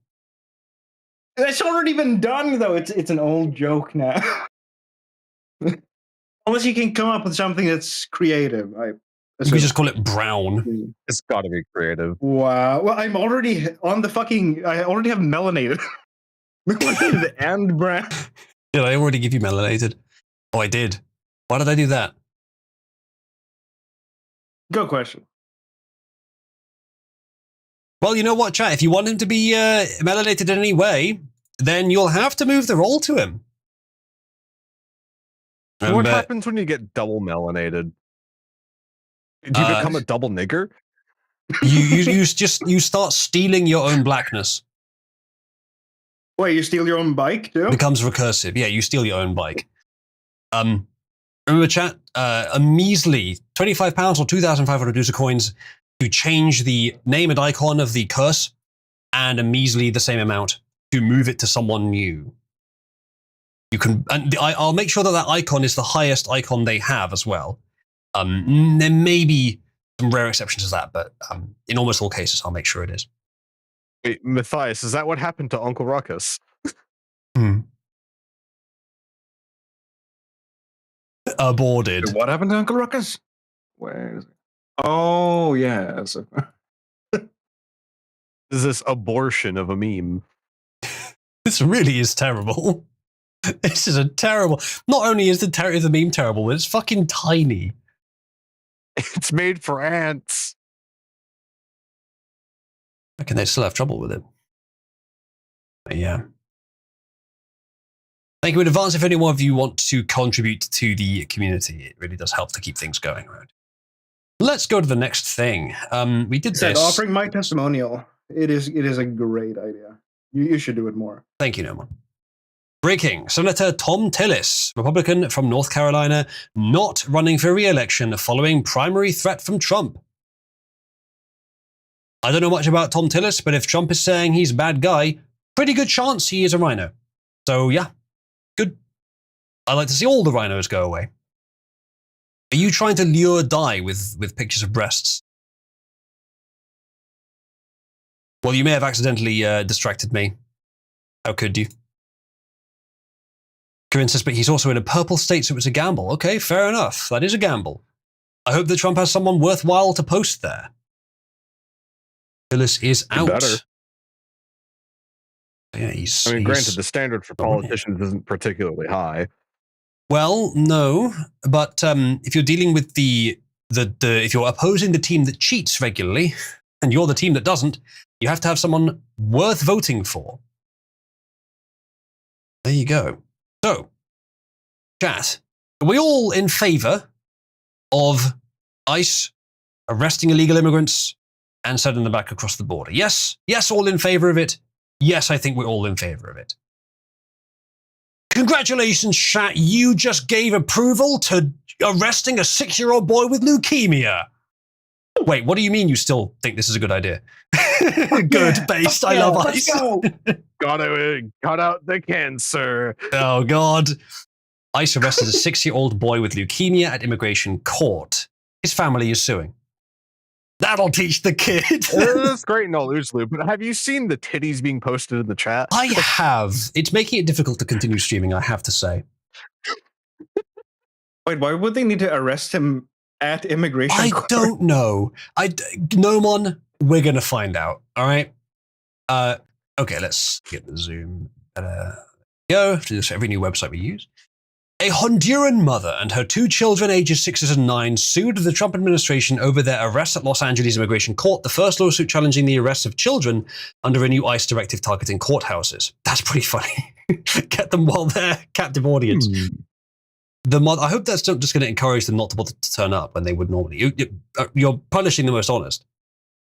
That's already been done, though. It's an old joke now. Unless you can come up with something that's creative. You could just call it brown. It's got to be creative. Wow. Well, I'm already on the fucking... I already have melanated. Melanated and brown. Did I already give you melanated? Oh, I did. Why did I do that? Good question. Well, you know what, chat? If you want him to be melanated in any way, then you'll have to move the role to him. What happens when you get double melanated? Do you become a double nigger? You start stealing your own blackness. Wait, you steal your own bike too? It becomes recursive. Yeah, you steal your own bike. Remember, chat? A measly £25 or 2,500 user coins to change the name and icon of the curse, and a measly the same amount to move it to someone new. You can, and I'll make sure that icon is the highest icon they have as well. There may be some rare exceptions to that, but in almost all cases, I'll make sure it is. Wait, Matthias, is that what happened to Uncle Ruckus? Aborted. What happened to Uncle Ruckus? Where is it? Oh, yeah. Is this abortion of a meme? This really is terrible. This is a terrible... Not only is the meme terrible, but it's fucking tiny. It's made for ants. I reckon they still have trouble with it. But yeah. Thank you in advance if any one of you want to contribute to the community. It really does help to keep things going around. Let's go to the next thing. We did this. Offering my testimonial. It is a great idea. You should do it more. Thank you, Nomon. Breaking. Senator Tom Tillis, Republican from North Carolina, not running for re-election following primary threat from Trump. I don't know much about Tom Tillis, but if Trump is saying he's a bad guy, pretty good chance he is a rhino. So yeah, good. I'd like to see all the rhinos go away. Are you trying to lure Dai with pictures of breasts? Well, you may have accidentally distracted me. How could you? Corinne says, but he's also in a purple state, so it's a gamble. Okay, fair enough. That is a gamble. I hope that Trump has someone worthwhile to post there. Phyllis is out. Better. Yeah, granted, the standard for politicians isn't particularly high. Well, no, but if you're dealing with if you're opposing the team that cheats regularly, and you're the team that doesn't, you have to have someone worth voting for. There you go. So, chat, are we all in favor of ICE arresting illegal immigrants and sending them back across the border? Yes, all in favor of it. Yes, I think we're all in favor of it. Congratulations, chat. You just gave approval to arresting a 6-year-old boy with leukemia. Wait, what do you mean you still think this is a good idea? Good, based. I love ICE. Gotta cut out the cancer. Oh, God. ICE arrested a 6-year-old boy with leukemia at immigration court. His family is suing. That'll teach the kid. That's great and all loosely, but have you seen the titties being posted in the chat? I have. It's making it difficult to continue streaming, I have to say. Wait, why would they need to arrest him at immigration court? I don't know. Nomon, we're going to find out, all right? Okay, let's get the zoom. Go to this every new website we use. A Honduran mother and her 2 children, ages 6 and 9, sued the Trump administration over their arrest at Los Angeles Immigration Court, the first lawsuit challenging the arrest of children under a new ICE directive targeting courthouses. That's pretty funny. Get them while they're captive audience. I hope that's not just going to encourage them not to bother to turn up when they would normally. You're punishing the most honest.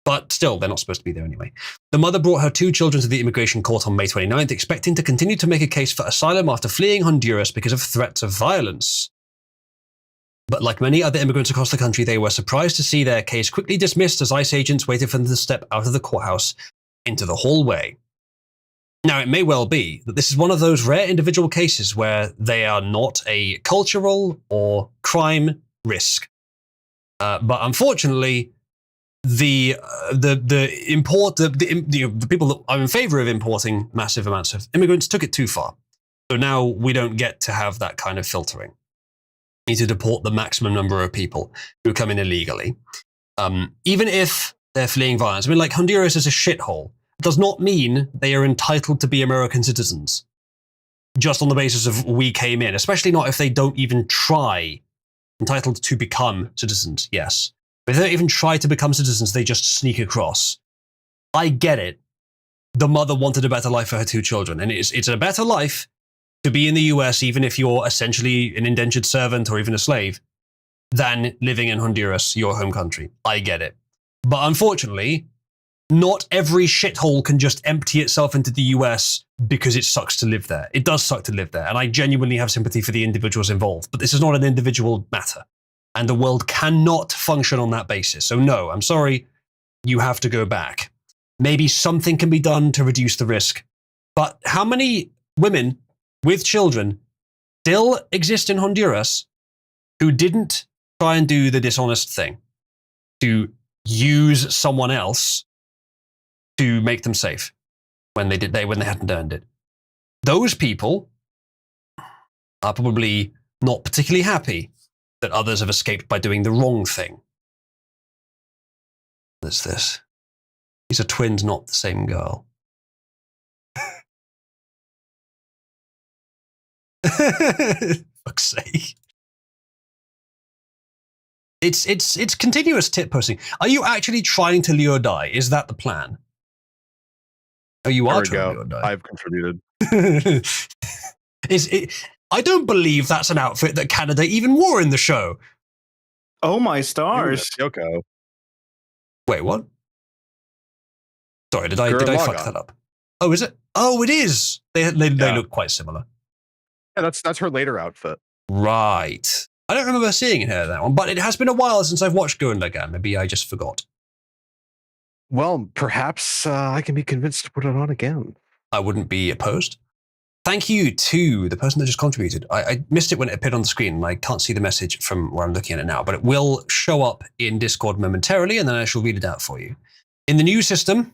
But still, they're not supposed to be there anyway. The mother brought her 2 children to the immigration court on May 29th, expecting to continue to make a case for asylum after fleeing Honduras because of threats of violence. But like many other immigrants across the country, they were surprised to see their case quickly dismissed as ICE agents waited for them to step out of the courthouse into the hallway. Now, it may well be that this is one of those rare individual cases where they are not a cultural or crime risk. But unfortunately, the people that are in favor of importing massive amounts of immigrants took it too far. So now we don't get to have that kind of filtering. We need to deport the maximum number of people who come in illegally. Even if they're fleeing violence. I mean, like, Honduras is a shithole. It does not mean they are entitled to be American citizens just on the basis of we came in, especially not if they don't even try. Entitled to become citizens, yes. If they don't even try to become citizens, they just sneak across. I get it. The mother wanted a better life for her 2 children, and it's a better life to be in the US, even if you're essentially an indentured servant or even a slave, than living in Honduras, your home country. I get it. But unfortunately, not every shithole can just empty itself into the US because it sucks to live there. It does suck to live there, and I genuinely have sympathy for the individuals involved, but this is not an individual matter. And the world cannot function on that basis. So no, I'm sorry, you have to go back. Maybe something can be done to reduce the risk. But how many women with children still exist in Honduras who didn't try and do the dishonest thing to use someone else to make them safe when they hadn't earned it? Those people are probably not particularly happy that others have escaped by doing the wrong thing. What's this? These are twins, not the same girl. Fuck's sake. It's continuous tip posting. Are you actually trying to lure die? Is that the plan? Oh, you are trying to lure die. I've contributed. I don't believe that's an outfit that Canada even wore in the show. Oh my stars. Yoko. Wait, what? Sorry, did I fuck that up? Oh, is it? Oh, it is. They look quite similar. Yeah, that's her later outfit. Right. I don't remember seeing her that one, but it has been a while since I've watched Gurren. Maybe I just forgot. Well, perhaps I can be convinced to put it on again. I wouldn't be opposed. Thank you to the person that just contributed. I missed it when it appeared on the screen, and I can't see the message from where I'm looking at it now, but it will show up in Discord momentarily, and then I shall read it out for you. In the new system,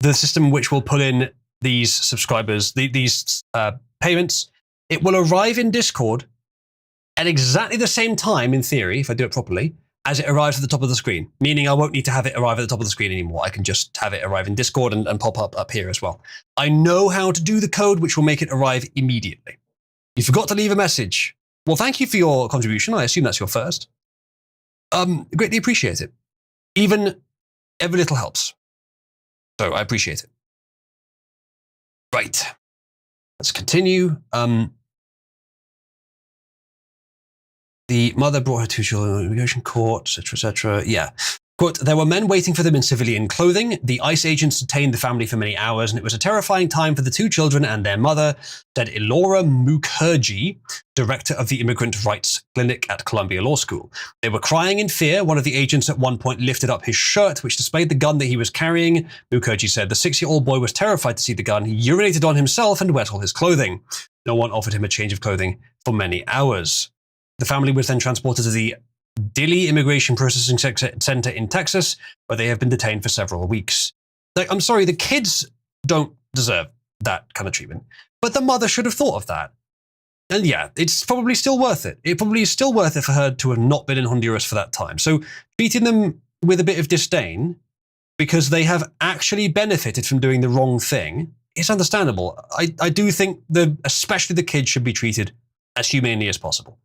the system which will pull in these subscribers, these payments, it will arrive in Discord at exactly the same time, in theory, if I do it properly, as it arrives at the top of the screen, meaning I won't need to have it arrive at the top of the screen anymore. I can just have it arrive in Discord and pop up here as well. I know how to do the code, which will make it arrive immediately. You forgot to leave a message. Well, thank you for your contribution. I assume that's your first. Greatly appreciate it. Even every little helps. So I appreciate it. Right. Let's continue. The mother brought her two children to immigration court, etc., etc. Yeah. Quote, there were men waiting for them in civilian clothing. The ICE agents detained the family for many hours, and it was a terrifying time for the two children and their mother, said Elora Mukherjee, director of the Immigrant Rights Clinic at Columbia Law School. They were crying in fear. One of the agents at one point lifted up his shirt, which displayed the gun that he was carrying. Mukherjee said the 6-year-old boy was terrified to see the gun. He urinated on himself and wet all his clothing. No one offered him a change of clothing for many hours. The family was then transported to the Dilley Immigration Processing Center in Texas, where they have been detained for several weeks. Like, I'm sorry, the kids don't deserve that kind of treatment, but the mother should have thought of that. And yeah, it's probably still worth it. It probably is still worth it for her to have not been in Honduras for that time. So treating them with a bit of disdain because they have actually benefited from doing the wrong thing is understandable. I do think that especially the kids should be treated as humanely as possible.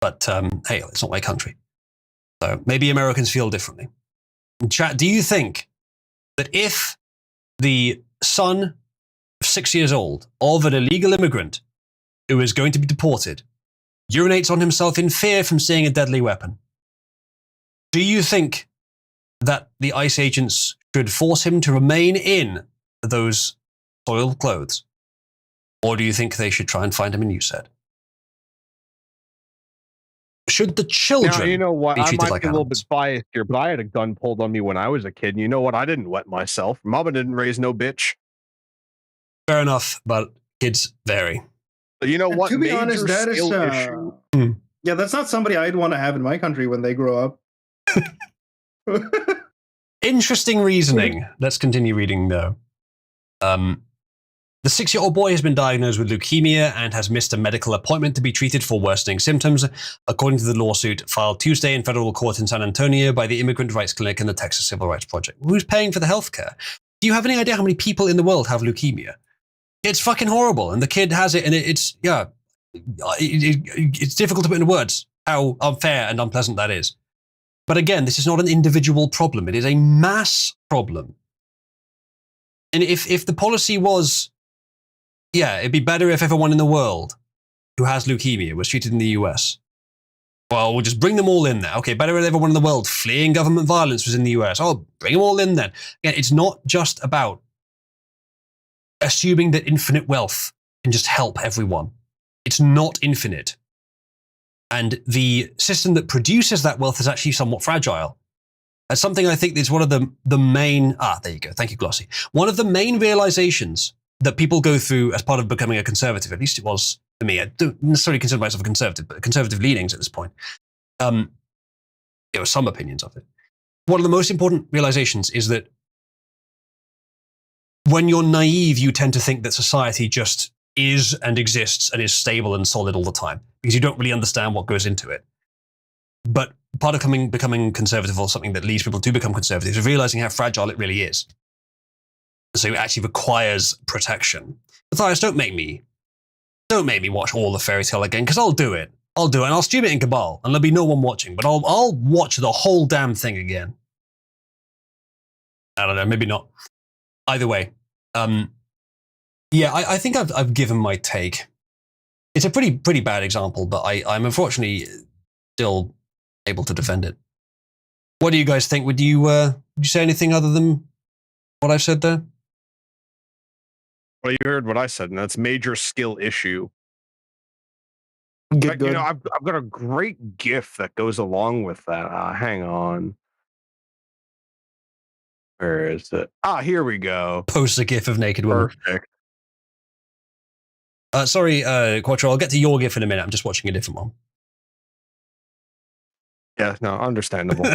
But hey, it's not my country. So maybe Americans feel differently. In chat, do you think that if the son of 6 years old of an illegal immigrant who is going to be deported urinates on himself in fear from seeing a deadly weapon, do you think that the ICE agents should force him to remain in those soiled clothes? Or do you think they should try and find him a new set? Should the children now, you know what? be I treated might like be a little animals? bit biased here, but I had a gun pulled on me when I was a kid. And you know what? I didn't wet myself. Mama didn't raise no bitch. Fair enough, but kids vary. So you know what? To be Major honest, that is skill issue. yeah, that's not somebody I'd want to have in my country when they grow up. Interesting reasoning. Let's continue reading though. The 6-year-old boy has been diagnosed with leukemia and has missed a medical appointment to be treated for worsening symptoms, according to the lawsuit filed Tuesday in federal court in San Antonio by the Immigrant Rights Clinic and the Texas Civil Rights Project. Who's paying for the healthcare? Do you have any idea how many people in the world have leukemia? It's fucking horrible, and the kid has it, and it's difficult to put into words how unfair and unpleasant that is. But again, this is not an individual problem. It is a mass problem. And if the policy was, yeah, it'd be better if everyone in the world who has leukemia was treated in the US. Well, we'll just bring them all in there. Okay, better if everyone in the world fleeing government violence was in the US. Oh, bring them all in then. Again, it's not just about assuming that infinite wealth can just help everyone. It's not infinite. And the system that produces that wealth is actually somewhat fragile. That's something I think is one of the main, there you go. Thank you, Glossy. One of the main realizations that people go through as part of becoming a conservative, at least it was for me. I don't necessarily consider myself a conservative, but conservative leanings at this point. There were some opinions of it. One of the most important realizations is that when you're naive, you tend to think that society just is and exists and is stable and solid all the time because you don't really understand what goes into it. But part of becoming conservative, or something that leads people to become conservative, is realizing how fragile it really is. So it actually requires protection. Matthias, don't make me watch all the fairy tale again, because I'll do it, and I'll stream it in Cabal, and there'll be no one watching, but I'll watch the whole damn thing again. I don't know, maybe not. Either way, yeah, I think I've given my take. It's a pretty bad example, but I'm unfortunately still able to defend it. What do you guys think? Would you say anything other than what I've said there? Well, you heard what I said, and that's major skill issue. Get good. You know, I've got a great GIF that goes along with that. Hang on. Where is it? Here we go. Post a GIF of naked women. Perfect. Sorry, Quattro, I'll get to your GIF in a minute. I'm just watching a different one. Yeah, no, understandable.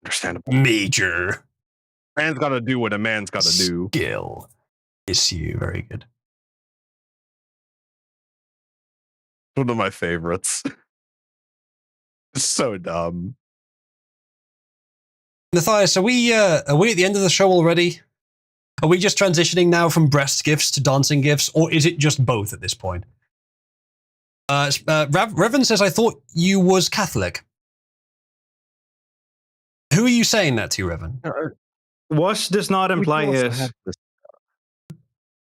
Understandable. Major. Man's got to do what a man's got to do. Skill issue. Very good. One of my favorites. So dumb. Matthias, are we at the end of the show already? Are we just transitioning now from breast gifts to dancing gifts, or is it just both at this point? Reverend says, I thought you was Catholic. Who are you saying that to, Reverend? Was does not imply is.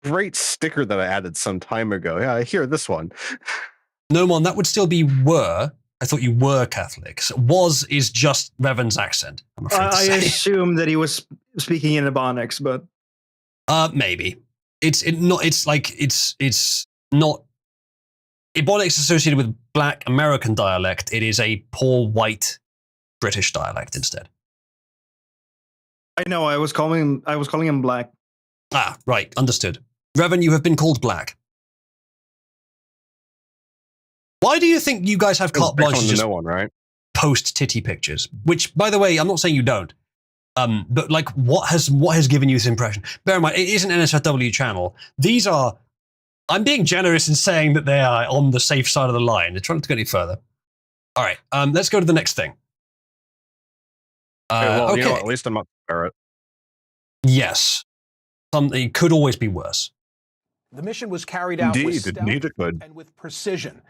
Great sticker that I added some time ago. Yeah, here, this one. No, Mon, that would still be were. I thought you were Catholic. So was is just Reverend's accent, I'm afraid to I say. assume that he was speaking in Ebonics, but Maybe. It's not Ebonics associated with Black American dialect. It is a poor white British dialect instead. I know I was calling him Black. Ah, right, understood. Revan, you have been called Black. Why do you think you guys have carte blanche to just no one, right? post titty pictures? Which, by the way, I'm not saying you don't. But like, what has given you this impression? Bear in mind, it is an NSFW channel. These are. I'm being generous in saying that they are on the safe side of the line. They're trying to go any further. All right, let's go to the next thing. Okay. You know, at least I'm not parrot. Yes, something could always be worse. The mission was carried out with stealth could. and with precision.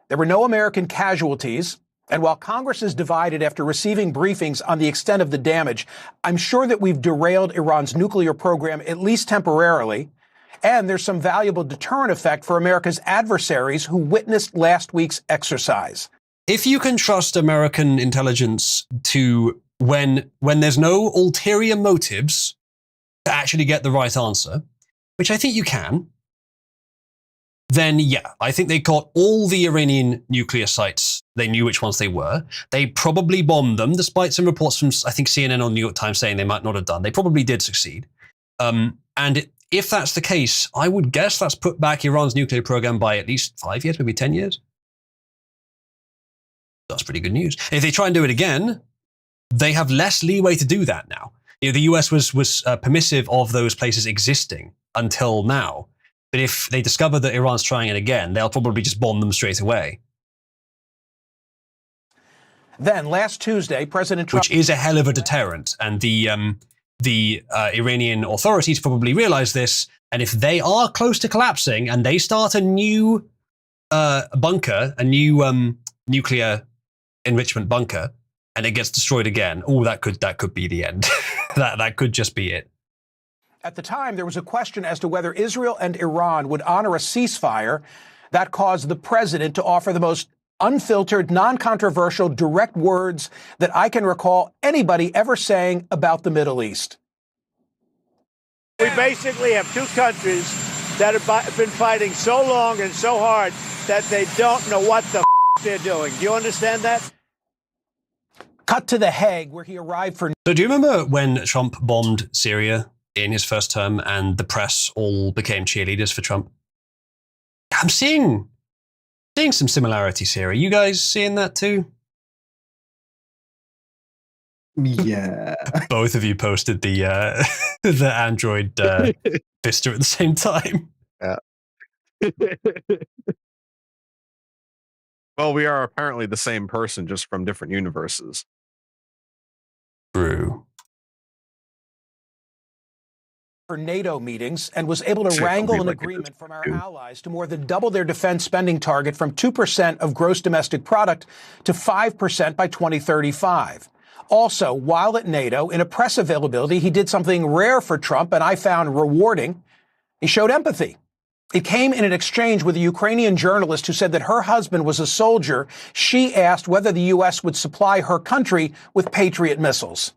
There were no American casualties. And while Congress is divided after receiving briefings on the extent of the damage, I'm sure that we've derailed Iran's nuclear program, at least temporarily. And there's some valuable deterrent effect for America's adversaries who witnessed last week's exercise. If you can trust American intelligence to when there's no ulterior motives to actually get the right answer, which I think you can, then yeah, I think they got all the Iranian nuclear sites. They knew which ones they were. They probably bombed them, despite some reports from, I think, CNN or New York Times saying they might not have done. They probably did succeed. If that's the case, I would guess that's put back Iran's nuclear program by at least 5 years, maybe 10 years. That's pretty good news. If they try and do it again, they have less leeway to do that now. You know, the US was permissive of those places existing until now. But if they discover that Iran's trying it again, they'll probably just bomb them straight away. Then, last Tuesday, President Trump... Which is a hell of a deterrent. And the Iranian authorities probably realize this. And if they are close to collapsing and they start a new bunker, a new nuclear enrichment bunker, and it gets destroyed again, that could be the end. that could just be it. At the time, there was a question as to whether Israel and Iran would honor a ceasefire. That caused the president to offer the most unfiltered, non-controversial, direct words that I can recall anybody ever saying about the Middle East. We basically have two countries that have been fighting so long and so hard that they don't know what the they're doing. Do you understand that? Cut to The Hague, where he arrived for... So do you remember when Trump bombed Syria in his first term and the press all became cheerleaders for Trump? I'm seeing some similarities here. Are you guys seeing that too? Yeah. Both of you posted the the Android Vista at the same time. Yeah. Well, we are apparently the same person, just from different universes. True. For NATO meetings and was able to wrangle an agreement from our allies to more than double their defense spending target from 2% of gross domestic product to 5% by 2035. Also, while at NATO, in a press availability, he did something rare for Trump and I found rewarding. He showed empathy. It came in an exchange with a Ukrainian journalist who said that her husband was a soldier. She asked whether the U.S. would supply her country with Patriot missiles.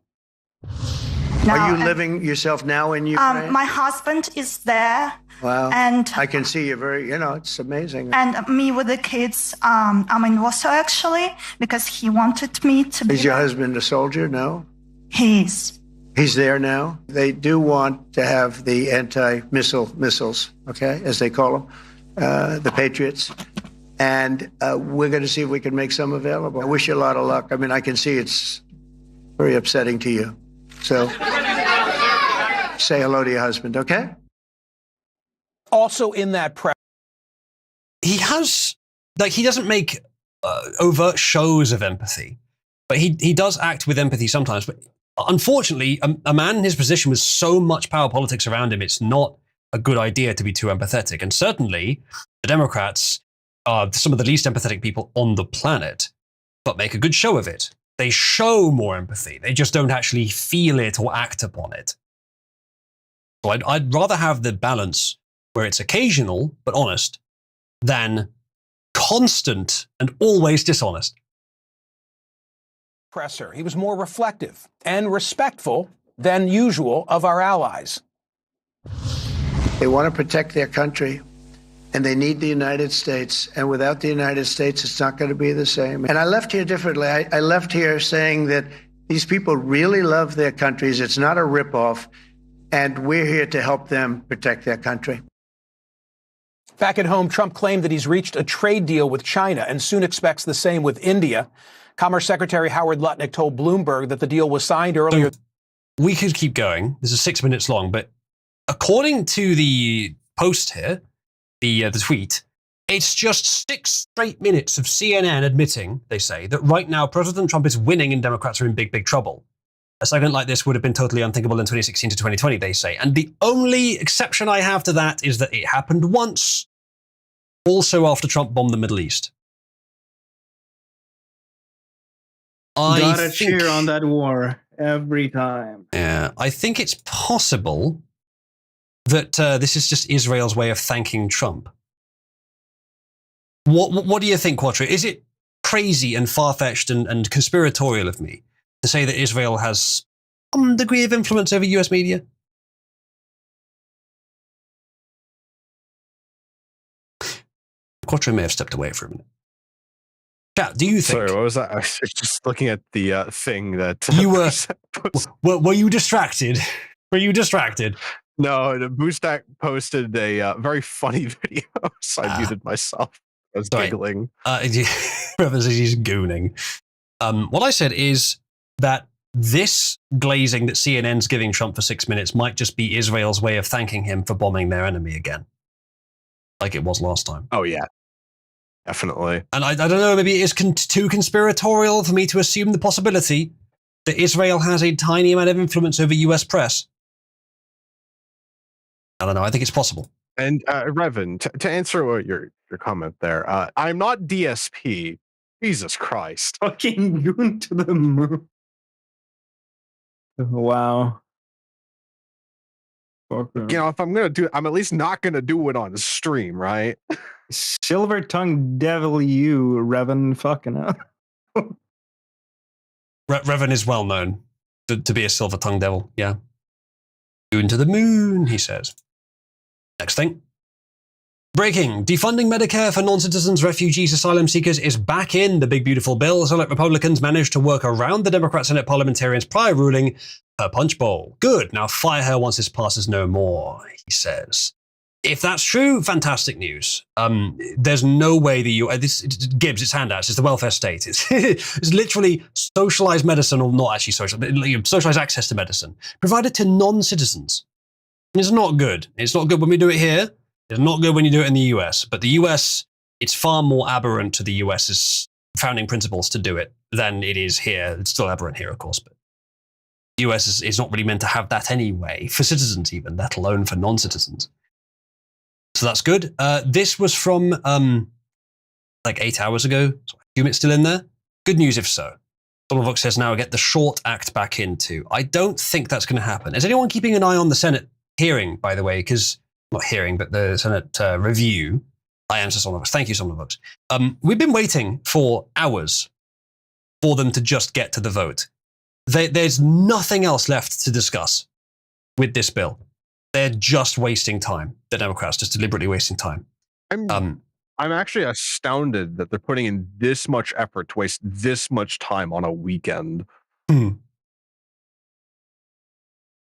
Now, are you living yourself now in Ukraine? My husband is there. Wow. And I can see you it's amazing. And me with the kids, I'm in Warsaw actually, because he wanted me to be. Is your husband a soldier? No? He's there now. They do want to have the anti-missile missiles, okay, as they call them, the Patriots. And we're going to see if we can make some available. I wish you a lot of luck. I mean, I can see it's very upsetting to you. So say hello to your husband, okay? Also in that press. He doesn't make overt shows of empathy. But he does act with empathy sometimes. But unfortunately, a man in his position with so much power politics around him, it's not a good idea to be too empathetic. And certainly, the Democrats are some of the least empathetic people on the planet, but make a good show of it. They show more empathy. They just don't actually feel it or act upon it. So I'd rather have the balance where it's occasional but honest than constant and always dishonest. He was more reflective and respectful than usual of our allies. They want to protect their country, and they need the United States. And without the United States, it's not going to be the same. And I left here differently. I left here saying that these people really love their countries. It's not a ripoff. And we're here to help them protect their country. Back at home, Trump claimed that he's reached a trade deal with China and soon expects the same with India. Commerce Secretary Howard Lutnick told Bloomberg that the deal was signed earlier. So we could keep going. This is 6 minutes long, but according to the post here, the tweet, it's just 6 straight minutes of CNN admitting, they say, that right now President Trump is winning and Democrats are in big, big trouble. A segment like this would have been totally unthinkable in 2016 to 2020, they say. And the only exception I have to that is that it happened once, also after Trump bombed the Middle East. Gotta cheer on that war every time. Yeah, I think it's possible that this is just Israel's way of thanking Trump. What do you think, Quattro? Is it crazy and far-fetched and conspiratorial of me to say that Israel has some degree of influence over US media? Quattro may have stepped away for a minute. Chat, do you think... Sorry, what was that? I was just looking at the thing that... You were you distracted? Were you distracted? No, the Boostak posted a very funny video, so I muted myself. I was giggling. Brother says he's gooning. What I said is that this glazing that CNN's giving Trump for 6 minutes might just be Israel's way of thanking him for bombing their enemy again, like it was last time. Oh, yeah. Definitely. And I don't know, maybe it is too conspiratorial for me to assume the possibility that Israel has a tiny amount of influence over US press. I don't know. I think it's possible. And Revan, to answer what your comment there, I'm not DSP. Jesus Christ. Fucking goon to the moon. Wow. You know, if I'm going to do it, I'm at least not going to do it on stream, right? Silver tongue devil you, Revan fucking up. Revan is well known to be a silver tongue devil. Yeah. Goon to the moon, he says. Next thing. Breaking. Defunding Medicare for non-citizens, refugees, asylum seekers is back in the big beautiful bill. Select Republicans managed to work around the Democrat Senate parliamentarians' prior ruling per punch bowl. Good. Now fire her once this passes no more, he says. If that's true, fantastic news. There's no way the Gibbs, it's handouts, it's the welfare state. It's literally socialized medicine, or not actually socialized access to medicine, provided to non-citizens. It's not good. It's not good when we do it here. It's not good when you do it in the US. But the US, it's far more aberrant to the US's founding principles to do it than it is here. It's still aberrant here, of course, but the US is not really meant to have that anyway, for citizens even, let alone for non-citizens. So that's good. This was from like 8 hours ago. So I assume it's still in there. Good news if so. Solvox says now get the short act back into. I don't think that's going to happen. Is anyone keeping an eye on the Senate hearing, by the way? Because, not hearing, but the Senate review. I answer Solvox. Thank you, Solvox. We've been waiting for hours for them to just get to the vote. There's nothing else left to discuss with this bill. They're just wasting time. The Democrats just deliberately wasting time. I'm actually astounded that they're putting in this much effort to waste this much time on a weekend. Mm.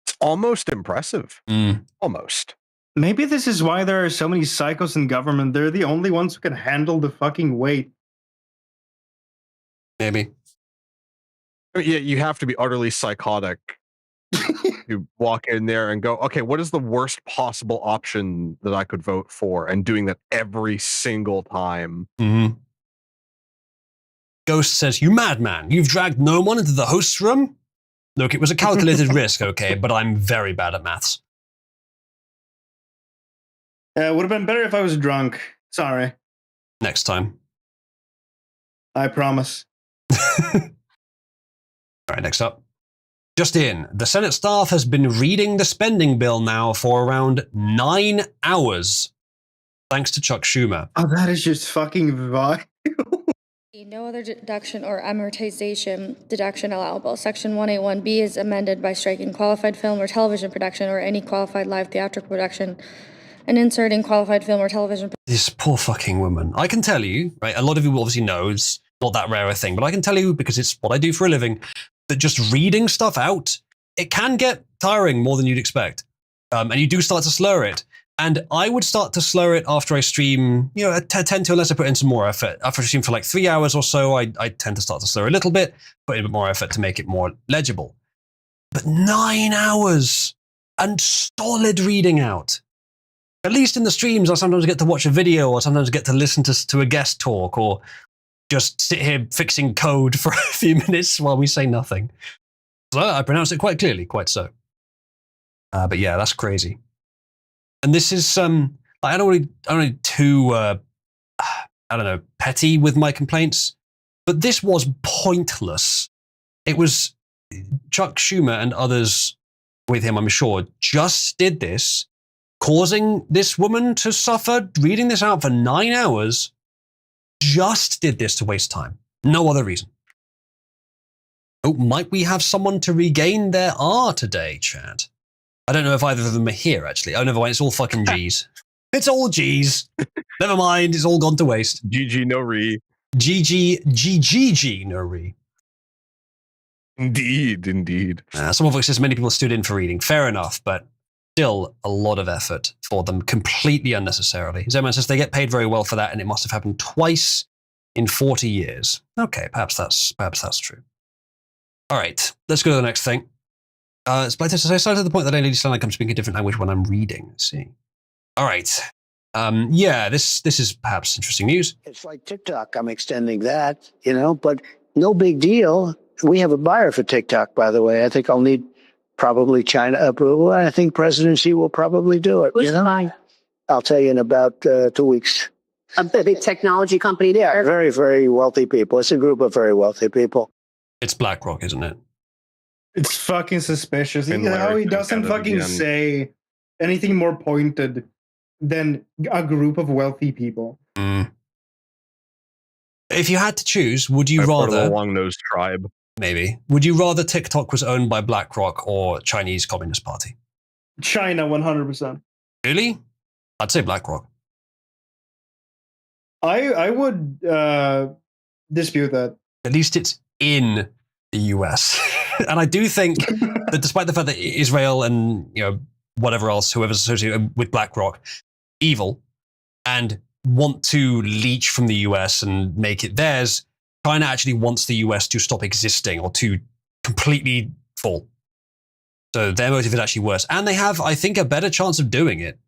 It's almost impressive. Almost. Maybe this is why there are so many psychos in government. They're the only ones who can handle the fucking weight. Maybe. Yeah, you have to be utterly psychotic. You walk in there and go, okay, what is the worst possible option that I could vote for? And doing that every single time. Mm-hmm. Ghost says, "You madman, you've dragged no one into the host's room?" Look, it was a calculated risk, okay, but I'm very bad at maths. It would have been better if I was drunk. Sorry. Next time. I promise. All right, next up. Just in, the Senate staff has been reading the spending bill now for around 9 hours, thanks to Chuck Schumer. Oh, that is just fucking vile. No other deduction or amortization deduction allowable. Section 181B is amended by striking qualified film or television production or any qualified live theatrical production and inserting qualified film or television. This poor fucking woman. I can tell you, right, a lot of you obviously know it's not that rare a thing, but I can tell you, because it's what I do for a living, that just reading stuff out, it can get tiring more than you'd expect. And you do start to slur it. And I would start to slur it after I stream, you know, I tend to, unless I put in some more effort. After I stream for like 3 hours or so, I tend to start to slur a little bit, put in a bit more effort to make it more legible. But 9 hours and solid reading out. At least in the streams, I sometimes get to watch a video or sometimes get to listen to a guest talk or just sit here fixing code for a few minutes while we say nothing. So I pronounced it quite clearly, quite so. But yeah, that's crazy. And this is, I don't really too, I don't know, petty with my complaints, but this was pointless. It was Chuck Schumer and others with him, I'm sure, just did this, causing this woman to suffer, reading this out for 9 hours, just did this to waste time. No other reason. Oh, might we have someone to regain their R today, Chad? I don't know if either of them are here, actually. Oh, never mind. It's all fucking G's. It's all G's. Never mind. It's all gone to waste. GG no re. GG no re. Indeed. Some of which says many people stood in for reading. Fair enough, but still a lot of effort for them, completely unnecessarily. Zeman says they get paid very well for that, and it must have happened twice in 40 years. Okay, perhaps that's true. All right, let's go to the next thing. Splitter says, I started at the point that I need to sound like I'm speaking a different language when I'm reading. Let's see. All right. Yeah, this is perhaps interesting news. It's like TikTok. I'm extending that, but no big deal. We have a buyer for TikTok, by the way. I think I'll need probably China approval. And I think President Xi will probably do it. Who's buying? I'll tell you in about 2 weeks. A big technology company there. Very, very wealthy people. It's a group of very wealthy people. It's BlackRock, isn't it? It's fucking suspicious. How he doesn't fucking say anything more pointed than a group of wealthy people. Mm. If you had to choose, would you rather... a long-nosed tribe. Maybe. Would you rather TikTok was owned by BlackRock or Chinese Communist Party? China, 100%. Really? I'd say BlackRock. I would dispute that. At least it's in the US. And I do think that despite the fact that Israel and whatever else, whoever's associated with BlackRock, evil and want to leech from the US and make it theirs, China actually wants the US to stop existing or to completely fall. So their motive is actually worse. And they have, I think, a better chance of doing it.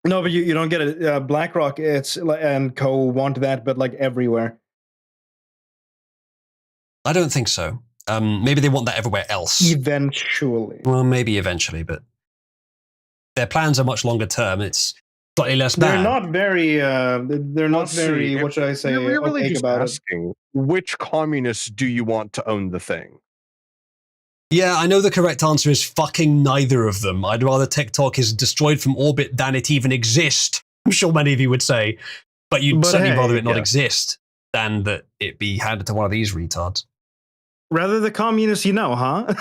No, but you don't get it. BlackRock and co want that, but like everywhere. I don't think so. Maybe they want that everywhere else. Eventually. Well, maybe eventually, but their plans are much longer term. It's slightly less bad. They're not very. What should I say? We're really just about asking, which communists do you want to own the thing? Yeah, I know the correct answer is fucking neither of them. I'd rather TikTok is destroyed from orbit than it even exist. I'm sure many of you would say, but you'd certainly rather it not exist than that it be handed to one of these retards. Rather the communists, huh?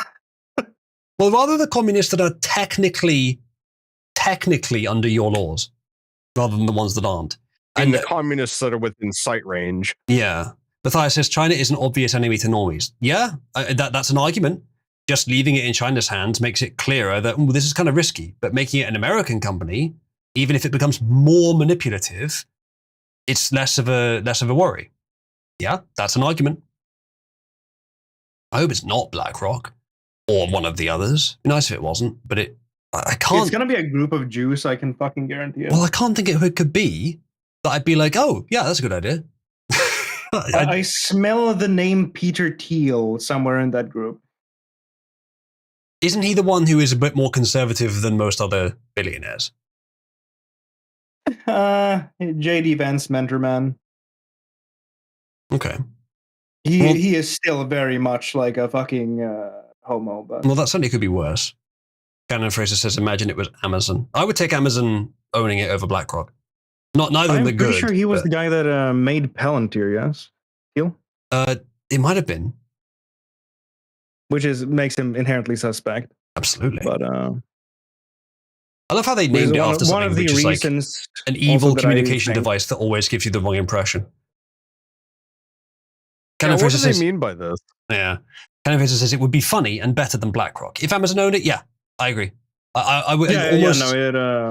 Well, rather the communists that are technically under your laws, rather than the ones that aren't. And the communists that are within sight range. Yeah. Matthias says China is an obvious enemy to normies. Yeah, that's an argument. Just leaving it in China's hands makes it clearer that this is kind of risky. But making it an American company, even if it becomes more manipulative, it's less of a worry. Yeah, that's an argument. I hope it's not BlackRock or one of the others. It'd be nice if it wasn't, but I can't. It's going to be a group of Jews, I can fucking guarantee it. Well, I can't think it could be that I'd be like, oh, yeah, that's a good idea. I smell the name Peter Thiel somewhere in that group. Isn't he the one who is a bit more conservative than most other billionaires? J.D. Vance, mentor man. Okay. He is still very much like a fucking homo. But Well, that certainly could be worse. Cannon Fraser says, imagine it was Amazon. I would take Amazon owning it over BlackRock. Neither of them are I'm good. pretty sure he was the guy that made Palantir, yes? Thiel? It might have been. Which makes him inherently suspect. Absolutely. But I love how they named it after something which is like an evil communication device that always gives you the wrong impression. What do they mean by this? Yeah. Cannon Fraser says it would be funny and better than BlackRock. If Amazon owned it, yeah, I agree. I would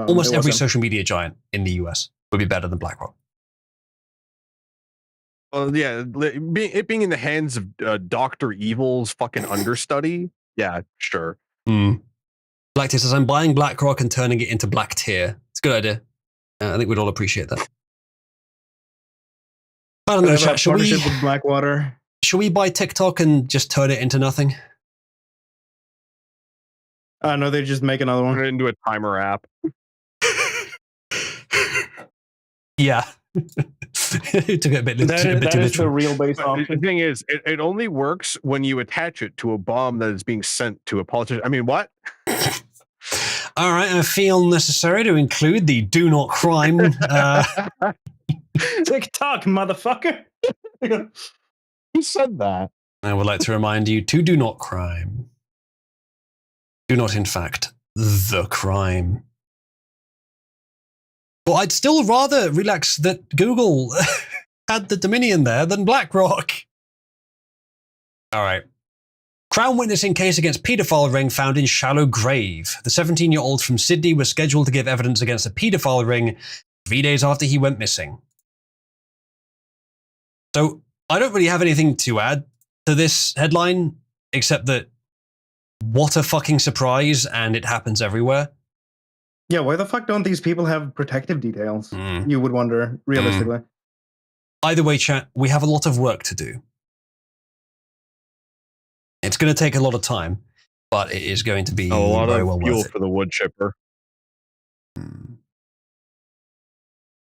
almost every social media giant in the US would be better than BlackRock. Well, yeah, it being in the hands of Dr. Evil's fucking understudy, yeah, sure. Black Tier says, I'm buying BlackRock and turning it into Black Tier. It's a good idea. I think we'd all appreciate that. I don't know, chat. With Blackwater. Should we buy TikTok and just turn it into nothing? No, they just make another one. Turn it into a timer app. Yeah. It took it a bit too literal. The real base option. The thing is, it only works when you attach it to a bomb that is being sent to a politician. I mean, what? All right, I feel necessary to include the do not crime. TikTok, motherfucker. Who said that? I would like to remind you to do not crime. Do not, in fact, the crime. Well, I'd still rather relax that Google had the Dominion there than BlackRock. All right. Crown witnessing case against paedophile ring found in shallow grave. The 17-year-old from Sydney was scheduled to give evidence against a paedophile ring 3 days after he went missing. So I don't really have anything to add to this headline, except that what a fucking surprise, and it happens everywhere. Yeah, why the fuck don't these people have protective details? You would wonder, realistically. Either way, chat, we have a lot of work to do. It's going to take a lot of time, but it is going to be a lot very of well fuel worth it. for the wood chipper.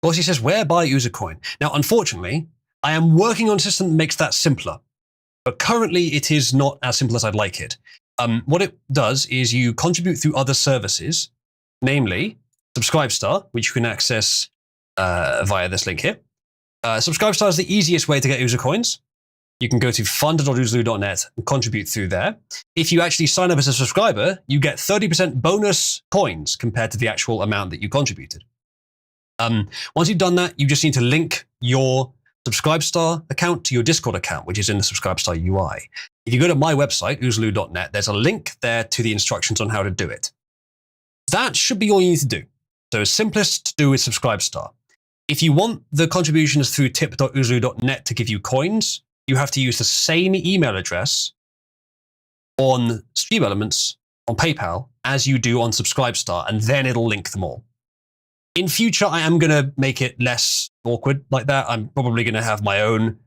Well, she says, where buy Usercoin? Now, unfortunately, I am working on a system that makes that simpler, but currently it is not as simple as I'd like it. What it does is you contribute through other services, namely Subscribestar, which you can access via this link here. Subscribestar is the easiest way to get user coins. You can go to fund.wizardry.net and contribute through there. If you actually sign up as a subscriber, you get 30% bonus coins compared to the actual amount that you contributed. Once you've done that, you just need to link your Subscribestar account to your Discord account, which is in the Subscribestar UI. If you go to my website, oozaloo.net, there's a link there to the instructions on how to do it. That should be all you need to do. So simplest to do is Subscribestar. If you want the contributions through tip.oozaloo.net to give you coins, you have to use the same email address on Stream Elements, on PayPal, as you do on Subscribestar, and then it'll link them all. In future, I am going to make it less awkward like that. I'm probably going to have my own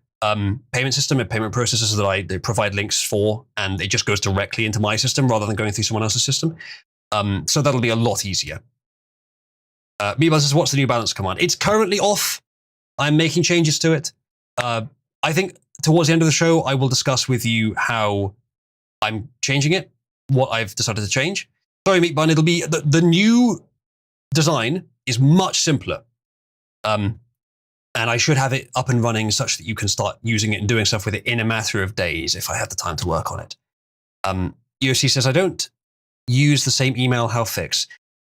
payment system and payment processors that I provide links for, and it just goes directly into my system rather than going through someone else's system. So that'll be a lot easier. Meatball says, what's the New Balance command? It's currently off. I'm making changes to it. I think towards the end of the show, I will discuss with you how I'm changing it, what I've decided to change. Sorry, Meatbun, it'll be the new design is much simpler. And I should have it up and running such that you can start using it and doing stuff with it in a matter of days if I have the time to work on it. EOC says, I don't use the same email, how fix?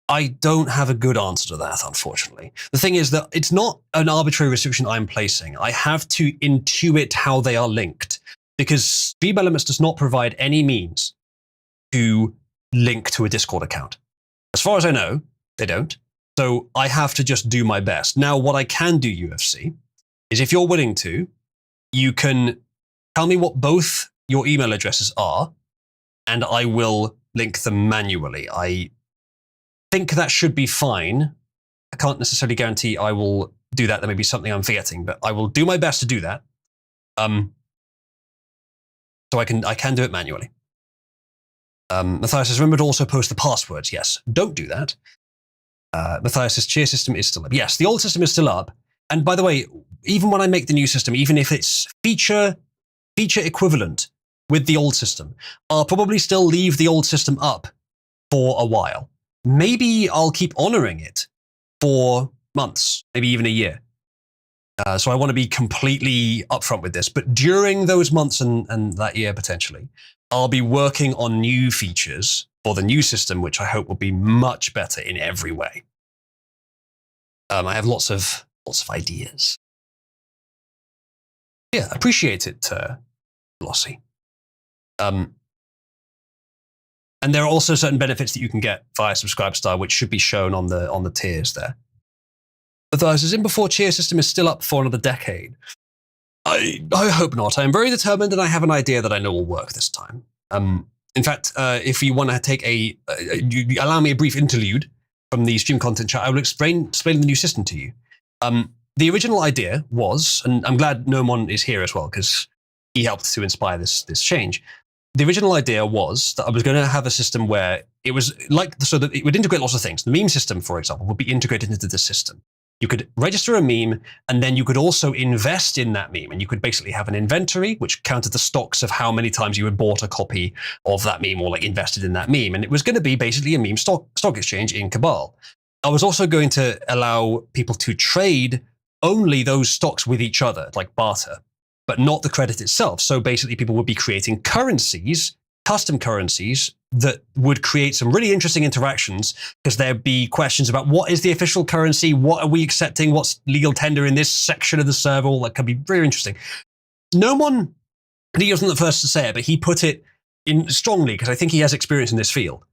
I don't have a good answer to that, unfortunately. The thing is that it's not an arbitrary restriction I'm placing. I have to intuit how they are linked because Stream Elements does not provide any means to link to a Discord account. As far as I know, they don't. So I have to just do my best. Now, what I can do, UFC, is if you're willing to, you can tell me what both your email addresses are, and I will link them manually. I think that should be fine. I can't necessarily guarantee I will do that. There may be something I'm forgetting, but I will do my best to do that. So I can do it manually. Matthias says, remember to also post the passwords. Yes, don't do that. Matthias says, cheer system is still up. Yes, the old system is still up. And by the way, even when I make the new system, even if it's feature equivalent with the old system, I'll probably still leave the old system up for a while. Maybe I'll keep honoring it for months, maybe even a year. So I want to be completely upfront with this. But during those months and that year, potentially, I'll be working on new features for the new system, which I hope will be much better in every way. I have lots of ideas. Yeah, appreciate it, Glossy. And there are also certain benefits that you can get via Subscribe Star, which should be shown on the tiers there. Matthias says, in before cheer system is still up for another decade. I hope not. I am very determined, and I have an idea that I know will work this time. In fact, if you want to take you allow me a brief interlude from the stream content chat, I will explain the new system to you. The original idea was, and I'm glad Nomon is here as well because he helped to inspire this change. The original idea was that I was going to have a system where it was like, so that it would integrate lots of things. The meme system, for example, would be integrated into the system. You could register a meme, and then you could also invest in that meme. And you could basically have an inventory, which counted the stocks of how many times you had bought a copy of that meme or like invested in that meme. And it was going to be basically a meme stock exchange in Cabal. I was also going to allow people to trade only those stocks with each other, like barter, but not the credit itself. So basically people would be creating currencies, custom currencies, that would create some really interesting interactions because there'd be questions about what is the official currency, what are we accepting, what's legal tender in this section of the server, all that could be very interesting. No one, and he wasn't the first to say it, but he put it in strongly because I think he has experience in this field.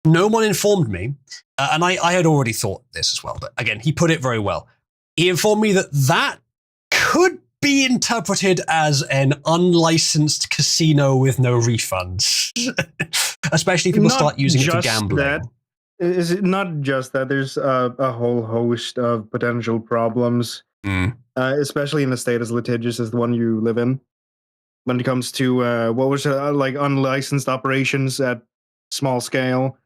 No one informed me, and I had already thought this as well, but again, he put it very well. He informed me that could be interpreted as an unlicensed casino with no refunds, especially if people start using it for gambling. Is it not just that? There's a whole host of potential problems, especially in a state as litigious as the one you live in, when it comes to like unlicensed operations at small scale.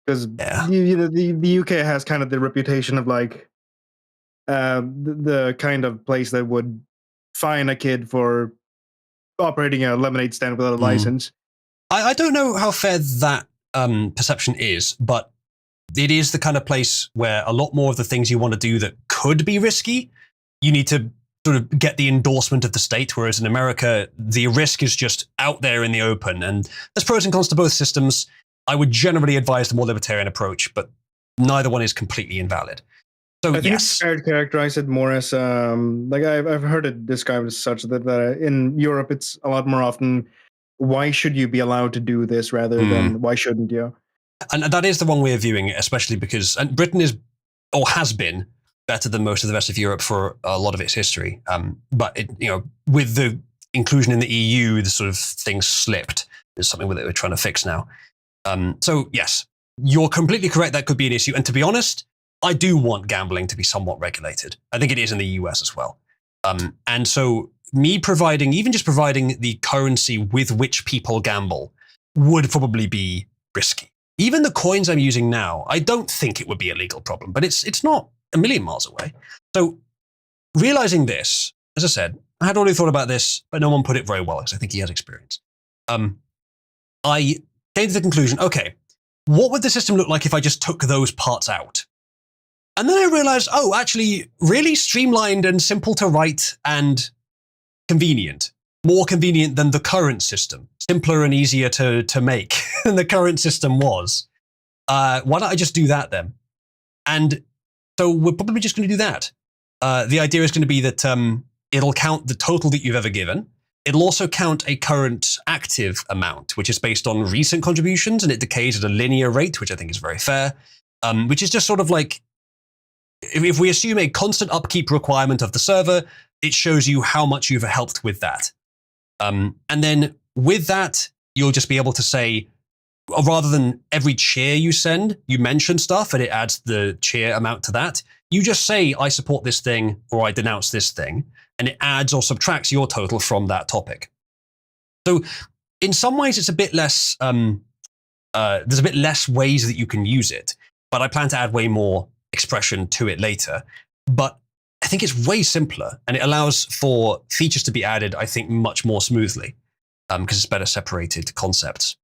Because the UK has kind of the reputation of like the kind of place that would fine a kid for operating a lemonade stand without a license. I don't know how fair that perception is, but it is the kind of place where a lot more of the things you want to do that could be risky, you need to sort of get the endorsement of the state, whereas in America, the risk is just out there in the open. And there's pros and cons to both systems. I would generally advise the more libertarian approach, but neither one is completely invalid. So I think it's fair to characterize it more as like I've heard it described as such that in Europe it's a lot more often, why should you be allowed to do this rather than why shouldn't you? And that is the wrong way of viewing it, especially because Britain is or has been better than most of the rest of Europe for a lot of its history. But it, with the inclusion in the EU, the sort of things slipped. There's something with it we're trying to fix now. So yes, you're completely correct. That could be an issue. And to be honest, I do want gambling to be somewhat regulated. I think it is in the US as well. And so me providing the currency with which people gamble would probably be risky. Even the coins I'm using now, I don't think it would be a legal problem, but it's not a million miles away. So realizing this, as I said, I had already thought about this, but no one put it very well because I think he has experience. I came to the conclusion, okay, what would the system look like if I just took those parts out? And then I realized, actually, really streamlined and simple to write and convenient. More convenient than the current system. Simpler and easier to make than the current system was. Why don't I just do that then? And so we're probably just going to do that. The idea is going to be that it'll count the total that you've ever given. It'll also count a current active amount, which is based on recent contributions, and it decays at a linear rate, which I think is very fair, which is just sort of like, if we assume a constant upkeep requirement of the server, it shows you how much you've helped with that. And then with that, you'll just be able to say, rather than every cheer you send, you mention stuff and it adds the cheer amount to that. You just say, I support this thing or I denounce this thing. and it adds or subtracts your total from that topic. So in some ways, it's a bit less, there's a bit less ways that you can use it, but I plan to add way more expression to it later. But I think it's way simpler, and it allows for features to be added, I think, much more smoothly, because it's better separated concepts.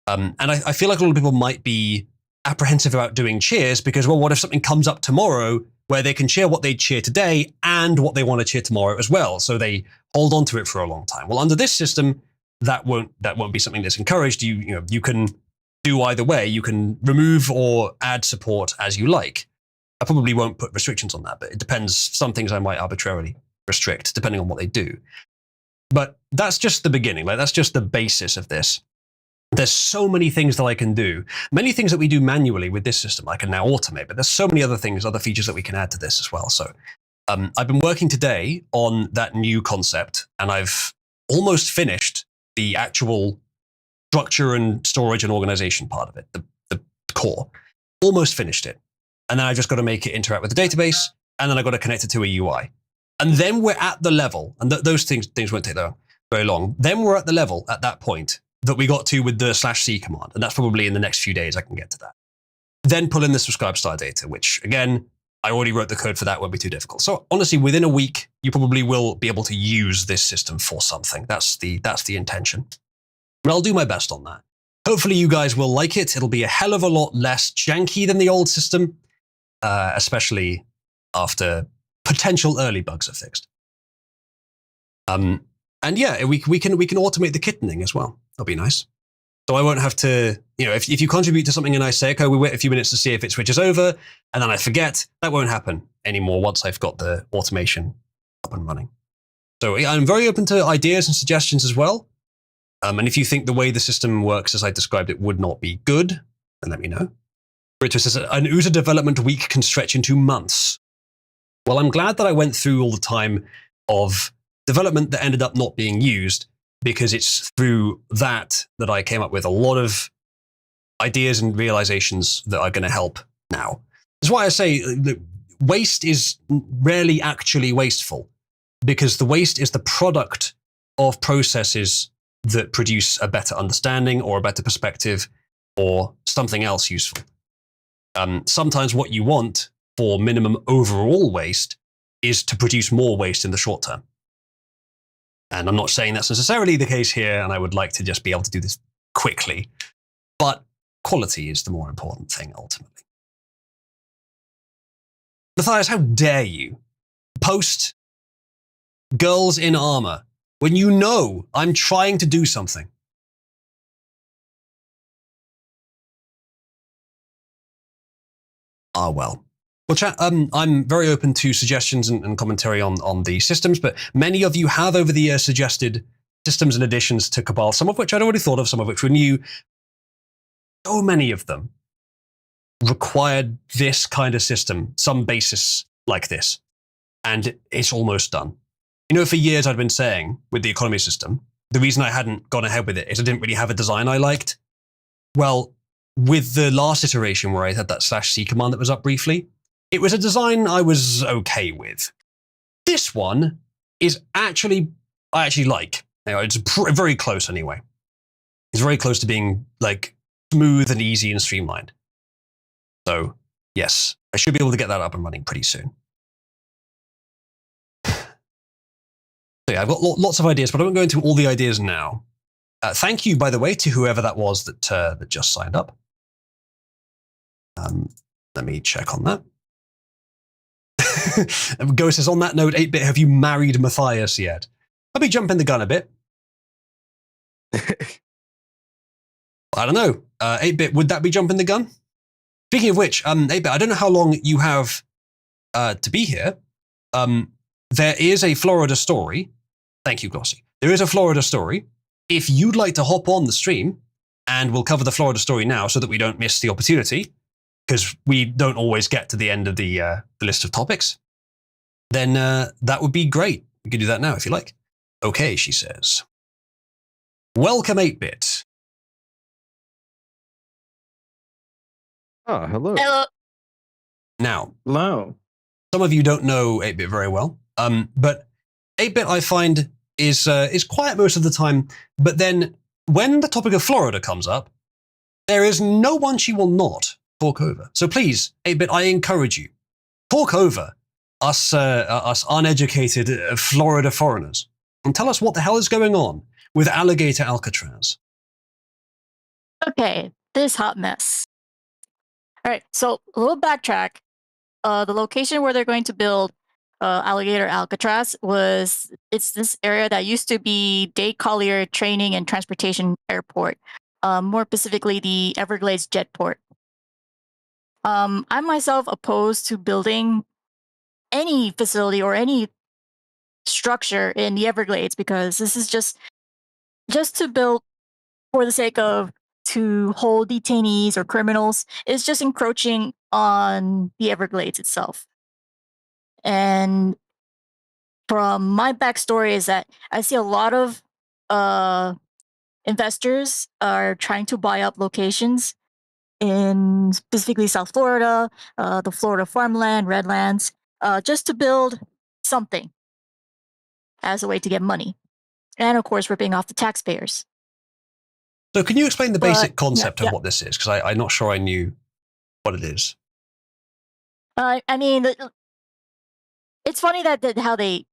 And I feel like a lot of people might be apprehensive about doing cheers because, well, what if something comes up tomorrow where they can cheer what they cheer today and what they want to cheer tomorrow as well? So they hold on to it for a long time. Well, under this system, that won't be something that's encouraged. You can do either way. You can remove or add support as you like. I probably won't put restrictions on that, but it depends. Some things I might arbitrarily restrict depending on what they do. But that's just the beginning. Like, that's just the basis of this. There's so many things that I can do. Many things that we do manually with this system I can now automate, but there's so many other things, other features that we can add to this as well. So I've been working today on that new concept, and I've almost finished the actual structure and storage and organization part of it, the core. Almost finished it. And then I've just got to make it interact with the database, and then I've got to connect it to a UI. And then we're at the level, and those things won't take very long. Then we're at the level at that point that we got to with the /c command. And that's probably in the next few days I can get to that. Then pull in the subscribe star data, which again, I already wrote the code for that, won't be too difficult. So honestly, within a week, you probably will be able to use this system for something. That's the intention. But I'll do my best on that. Hopefully you guys will like it. It'll be a hell of a lot less janky than the old system, especially after potential early bugs are fixed. And yeah, we can automate the kittening as well. That'll be nice. So I won't have to, if you contribute to something and I say, okay, we wait a few minutes to see if it switches over, and then I forget, that won't happen anymore once I've got the automation up and running. So yeah, I'm very open to ideas and suggestions as well. And if you think the way the system works as I described it would not be good, then let me know. Richard says, an OOSA development week can stretch into months. Well, I'm glad that I went through all the time of development that ended up not being used, because it's through that I came up with a lot of ideas and realizations that are going to help now. That's why I say that waste is rarely actually wasteful, because the waste is the product of processes that produce a better understanding or a better perspective or something else useful. Sometimes what you want for minimum overall waste is to produce more waste in the short term. And I'm not saying that's necessarily the case here, and I would like to just be able to do this quickly, but quality is the more important thing ultimately. Matthias, how dare you post girls in armor when you know I'm trying to do something? Ah, well. Well, chat, I'm very open to suggestions and commentary on the systems, but many of you have over the years suggested systems and additions to Cabal, some of which I'd already thought of, some of which were new. So many of them required this kind of system, some basis like this, and it's almost done. For years I'd been saying with the economy system, the reason I hadn't gone ahead with it is I didn't really have a design I liked. Well, with the last iteration where I had that /c command that was up briefly, it was a design I was okay with. This one is I actually like. It's very close anyway. It's very close to being like smooth and easy and streamlined. So yes, I should be able to get that up and running pretty soon. So yeah, I've got lots of ideas, but I won't go into all the ideas now. Thank you, by the way, to whoever that was that just signed up. Let me check on that. Ghost says, on that note, 8-Bit, have you married Matthias yet? I'll be jumping the gun a bit. I don't know. 8-Bit, would that be jumping the gun? Speaking of which, 8-Bit, I don't know how long you have to be here. There is a Florida story. Thank you, Glossy. There is a Florida story. If you'd like to hop on the stream, and we'll cover the Florida story now so that we don't miss the opportunity, because we don't always get to the end of the list of topics, then that would be great. We can do that now if you like. Okay, she says. Welcome, 8-Bit. Ah, hello. Hello. Now, Hello. some of you don't know 8-Bit very well, but 8-Bit I find is quiet most of the time, but then when the topic of Florida comes up, there is no one she will not talk over. So please, 8-Bit, I encourage you, talk over us uneducated Florida foreigners and tell us what the hell is going on with Alligator Alcatraz. Okay, this hot mess. All right, so a little backtrack. The location where they're going to build Alligator Alcatraz it's this area that used to be Dade Collier Training and Transportation Airport, more specifically the Everglades Jetport. I'm myself opposed to building any facility or any structure in the Everglades because this is just to build for the sake of to hold detainees or criminals is just encroaching on the Everglades itself. And from my backstory is that I see a lot of investors are trying to buy up locations in specifically South Florida, the Florida farmland, redlands, just to build something as a way to get money. And of course, ripping off the taxpayers. So can you explain the basic concept of what this is? Because I'm not sure I knew what it is. I mean, it's funny that how they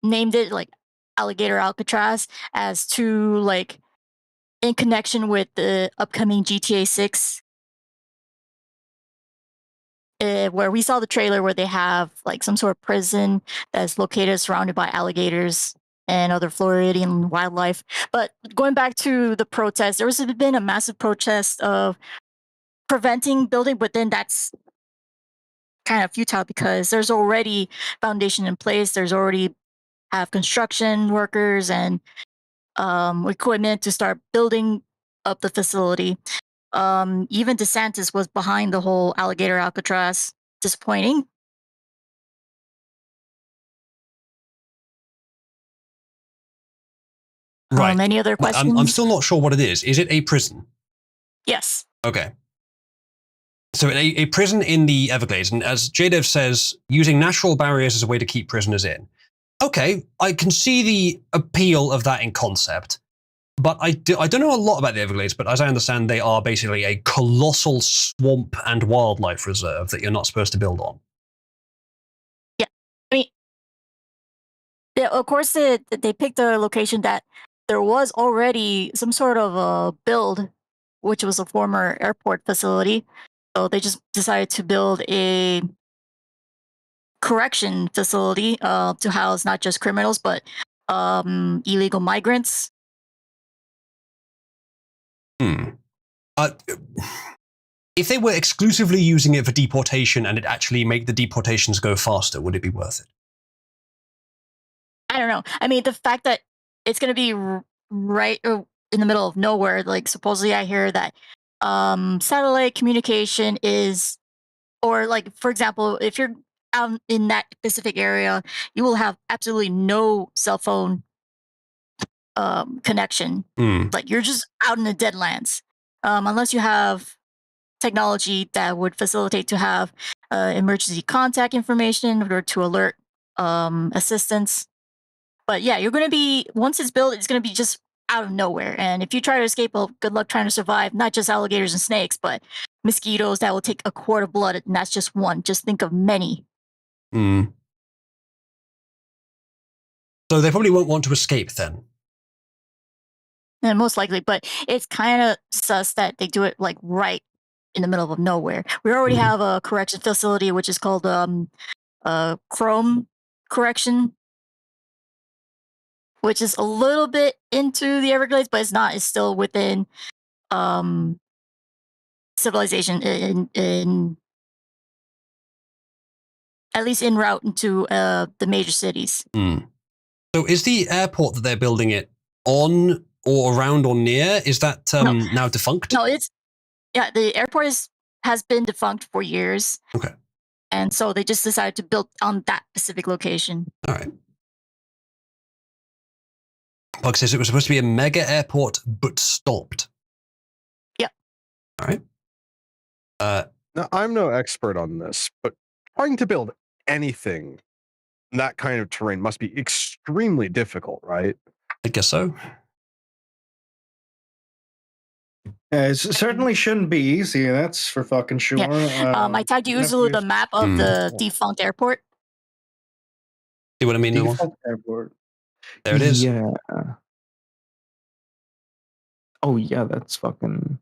named it like Alligator Alcatraz as to like in connection with the upcoming GTA 6, where we saw the trailer where they have like some sort of prison that's located surrounded by alligators and other Floridian wildlife. But going back to the protest, there has been a massive protest of preventing building, but then that's kind of futile because there's already foundation in place. There's already have construction workers and equipment to start building up the facility. Even DeSantis was behind the whole Alligator Alcatraz. Disappointing. Right. Any other questions? I'm still not sure what it is. Is it a prison? Yes. Okay. So a prison in the Everglades, and as JDev says, using natural barriers as a way to keep prisoners in. Okay, I can see the appeal of that in concept, but I don't know a lot about the Everglades, but as I understand, they are basically a colossal swamp and wildlife reserve that you're not supposed to build on. Yeah, I mean, of course, they picked a location that there was already some sort of a build, which was a former airport facility. So they just decided to build a correction facility to house not just criminals, but illegal migrants. If they were exclusively using it for deportation and it actually make the deportations go faster, would it be worth it? I don't know. I mean, the fact that it's going to be right in the middle of nowhere, like supposedly I hear that satellite communication is, or like, for example, if you're out in that specific area, you will have absolutely no cell phone connection. Like you're just out in the deadlands, unless you have technology that would facilitate to have emergency contact information or to alert assistance. But yeah, you're going to be, once it's built, it's going to be just out of nowhere. And if you try to escape, well, good luck trying to survive, not just alligators and snakes, but mosquitoes that will take a quart of blood. And that's just one. Just think of many. So they probably won't want to escape then. And most likely, but it's kind of sus that they do it like right in the middle of nowhere. We already have a correction facility, which is called Chrome Correction, which is a little bit into the Everglades, but it's not. It's still within civilization in at least en route into the major cities. So is the airport that they're building it on or around or near, is that now defunct? No, the airport has been defunct for years. Okay. And so they just decided to build on that specific location. All right. Bug says it was supposed to be a mega airport, but stopped. Yep. All right. Now, I'm no expert on this, but trying to build anything that kind of terrain must be extremely difficult, right? I guess so. It certainly shouldn't be easy. That's for fucking sure. I tagged you never the map of the defunct airport. See what I mean? Defunct airport. There it is. Yeah. Oh yeah, that's fucking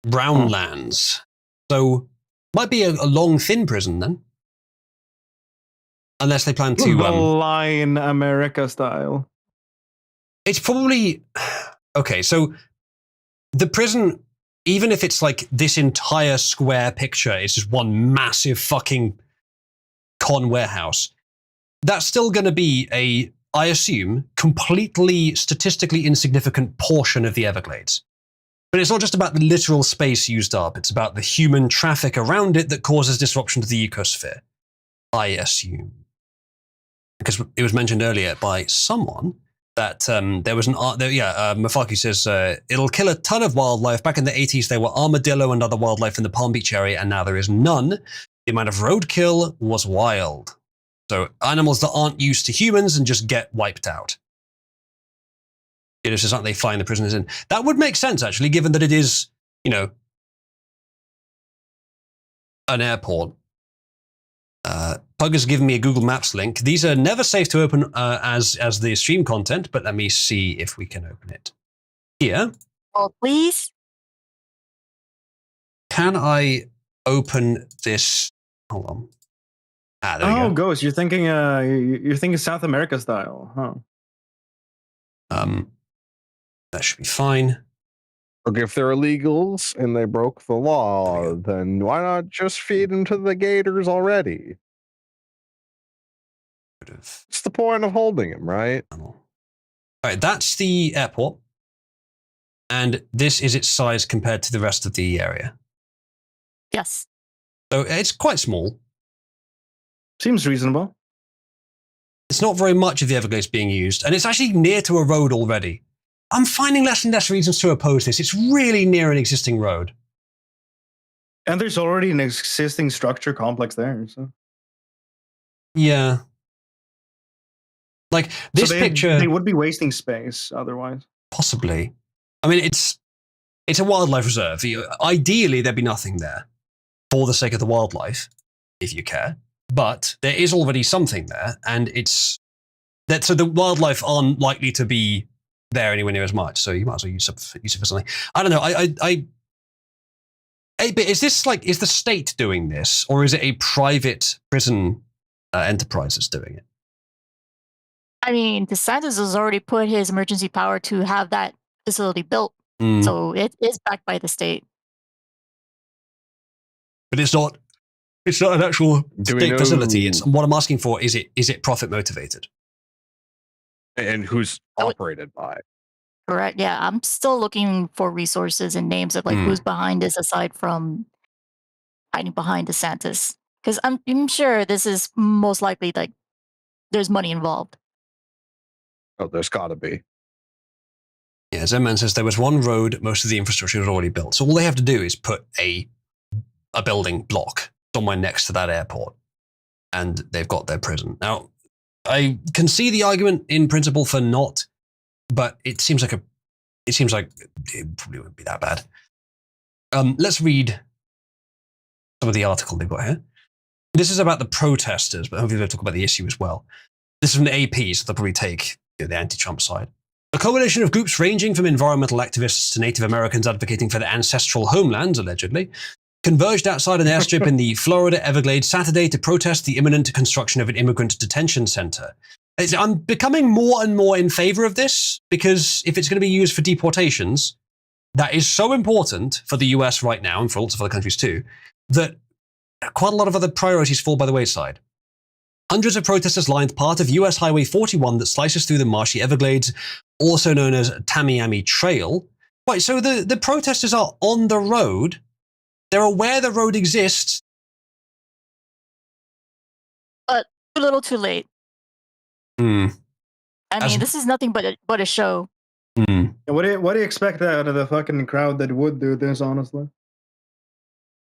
Brownlands. So might be a long, thin prison then. Unless they plan to the line America style. It's probably okay. So the prison, even if it's like this entire square picture, it's just one massive fucking con warehouse. That's still going to be I assume, completely statistically insignificant portion of the Everglades. But it's not just about the literal space used up. It's about the human traffic around it that causes disruption to the ecosphere. I assume. Because it was mentioned earlier by someone that there was Mafaki says, it'll kill a ton of wildlife. Back in the 80s, there were armadillo and other wildlife in the Palm Beach area, and now there is none. The amount of roadkill was wild. So animals that aren't used to humans and just get wiped out. It's just something they find the prisoners in. That would make sense, actually, given that it is, an airport. Pug has given me a Google Maps link. These are never safe to open as the stream content, but let me see if we can open it. Here. Oh, please. Can I open this? Hold on. There we go. Ghost, you're thinking South America style, huh? That should be fine. Okay, if they're illegals and they broke the law, then why not just feed into the gators already? What's the point of holding him, right? All right, that's the airport. And this is its size compared to the rest of the area. Yes. So it's quite small. Seems reasonable. It's not very much of the Everglades being used, and it's actually near to a road already. I'm finding less and less reasons to oppose this. It's really near an existing road. And there's already an existing structure complex there. So. Yeah. Like this picture. They would be wasting space otherwise. Possibly. I mean, it's a wildlife reserve. Ideally, there'd be nothing there for the sake of the wildlife, if you care. But there is already something there, and so the wildlife aren't likely to be there anywhere near as much. So you might as well use it for something. I don't know. But is the state doing this, or is it a private prison enterprise that's doing it? I mean, DeSantis has already put his emergency power to have that facility built, so it is backed by the state. But it's not an actual state facility. It's what I'm asking for. Is it profit motivated? And who's operated by? Correct. Yeah, I'm still looking for resources and names of who's behind this, aside from hiding behind DeSantis, because I'm sure this is most likely there's money involved. Oh, there's got to be. Yeah, Zenman says there was one road. Most of the infrastructure was already built, so all they have to do is put a building block somewhere next to that airport, and they've got their prison. Now, I can see the argument in principle for not, but it seems like it probably wouldn't be that bad. Let's read some of the article they've got here. This is about the protesters, but hopefully they'll talk about the issue as well. This is from the AP, so they'll probably take the anti-Trump side. A coalition of groups ranging from environmental activists to Native Americans advocating for their ancestral homelands, allegedly, converged outside an airstrip in the Florida Everglades Saturday to protest the imminent construction of an immigrant detention center. I'm becoming more and more in favor of this, because if it's going to be used for deportations, that is so important for the US right now, and for lots of other countries too, that quite a lot of other priorities fall by the wayside. Hundreds of protesters lined part of US Highway 41 that slices through the marshy Everglades, also known as Tamiami Trail. Right, so the protesters are on the road. They're aware the road exists. But too little too late. I mean, this is nothing but a show. What do you expect out of the fucking crowd that would do this, honestly?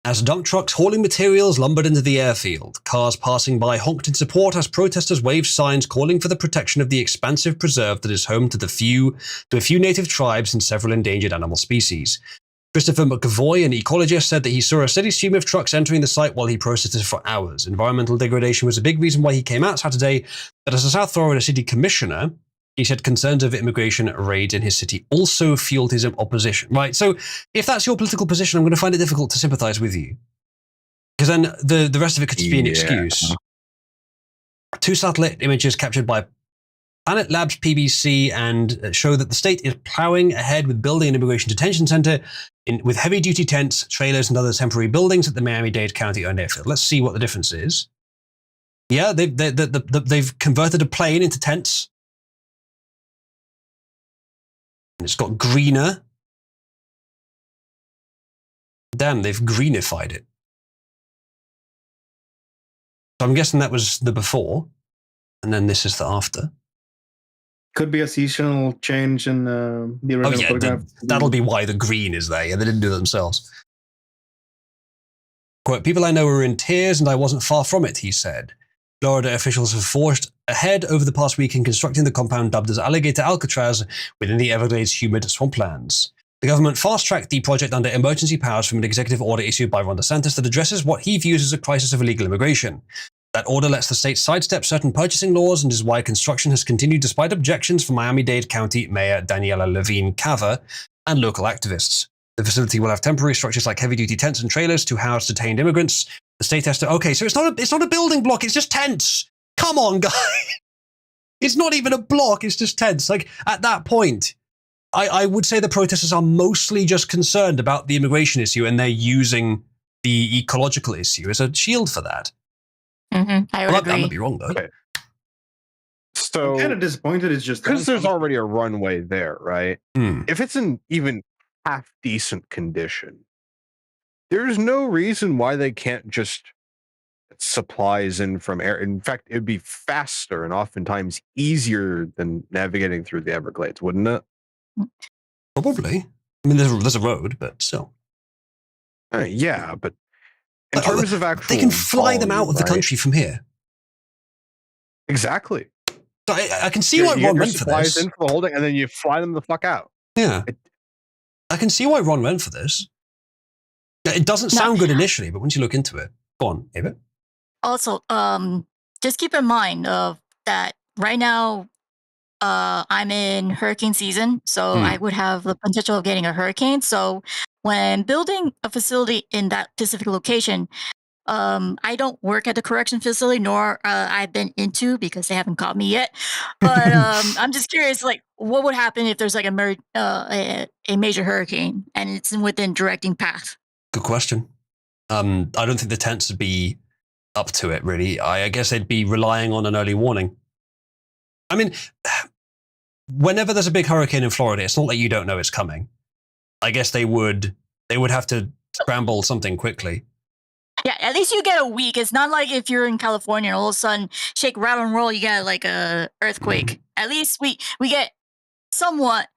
as dump trucks hauling materials lumbered into the airfield. Cars passing by honked in support as protesters waved signs calling for the protection of the expansive preserve that is home to a few native tribes and several endangered animal species. Christopher McAvoy, an ecologist, said that he saw a steady stream of trucks entering the site while he protested for hours. Environmental degradation was a big reason why he came out Saturday, but as a South Florida city commissioner, he said concerns over immigration raids in his city also fueled his opposition. Right, so if that's your political position, I'm going to find it difficult to sympathize with you. Because then the rest of it could just be an excuse. 2 satellite images captured by Planet Labs PBC and show that the state is plowing ahead with building an immigration detention center with heavy-duty tents, trailers, and other temporary buildings at the Miami-Dade County-owned airfield. Let's see what the difference is. Yeah, they've converted a plane into tents. And it's got greener. Damn, they've greenified it. So I'm guessing that was the before, and then this is the after. Could be a seasonal change in the original photograph. That'll be why the green is there. Yeah, they didn't do it themselves. Quote, people I know were in tears and I wasn't far from it, he said. Florida officials have forged ahead over the past week in constructing the compound dubbed as Alligator Alcatraz within the Everglades humid swamplands. The government fast-tracked the project under emergency powers from an executive order issued by Ron DeSantis that addresses what he views as a crisis of illegal immigration. That order lets the state sidestep certain purchasing laws and is why construction has continued despite objections from Miami-Dade County Mayor Daniela Levine Cava and local activists. The facility will have temporary structures like heavy-duty tents and trailers to house detained immigrants. The state has to... Okay, so it's not a building block, it's just tents. Come on, guys. It's not even a block, it's just tents. Like, at that point, I would say the protesters are mostly just concerned about the immigration issue and they're using the ecological issue as a shield for that. Mm-hmm. I would agree. I might be wrong, though. Okay. So I'm kind of disappointed it's just... Because there's already a runway there, right? If it's in even half-decent condition, there's no reason why they can't just get supplies in from air. In fact, it'd be faster and oftentimes easier than navigating through the Everglades, wouldn't it? Probably. I mean, there's a road, but still. Yeah, but in terms of actual... They can fly them out of the country from here. Exactly. So I can see why Ron went for this. In for the holding, and then you fly them the fuck out. Yeah. I can see why Ron went for this. It doesn't sound good initially, but once you look into it, go on, Ava. Also, just keep in mind that right now I'm in hurricane season, so I would have the potential of getting a hurricane. So when building a facility in that specific location, I don't work at the correction facility, nor I've been into because they haven't caught me yet. But I'm just curious, like, what would happen if there's like a major hurricane and it's within directing path? Good question. I don't think the tents would be up to it, really. I guess they'd be relying on an early warning. I mean, whenever there's a big hurricane in Florida, it's not like you don't know it's coming. I guess they would have to scramble something quickly. Yeah, at least you get a week. It's not like if you're in California and all of a sudden shake, rattle, and roll, you get like a earthquake. At least we get somewhat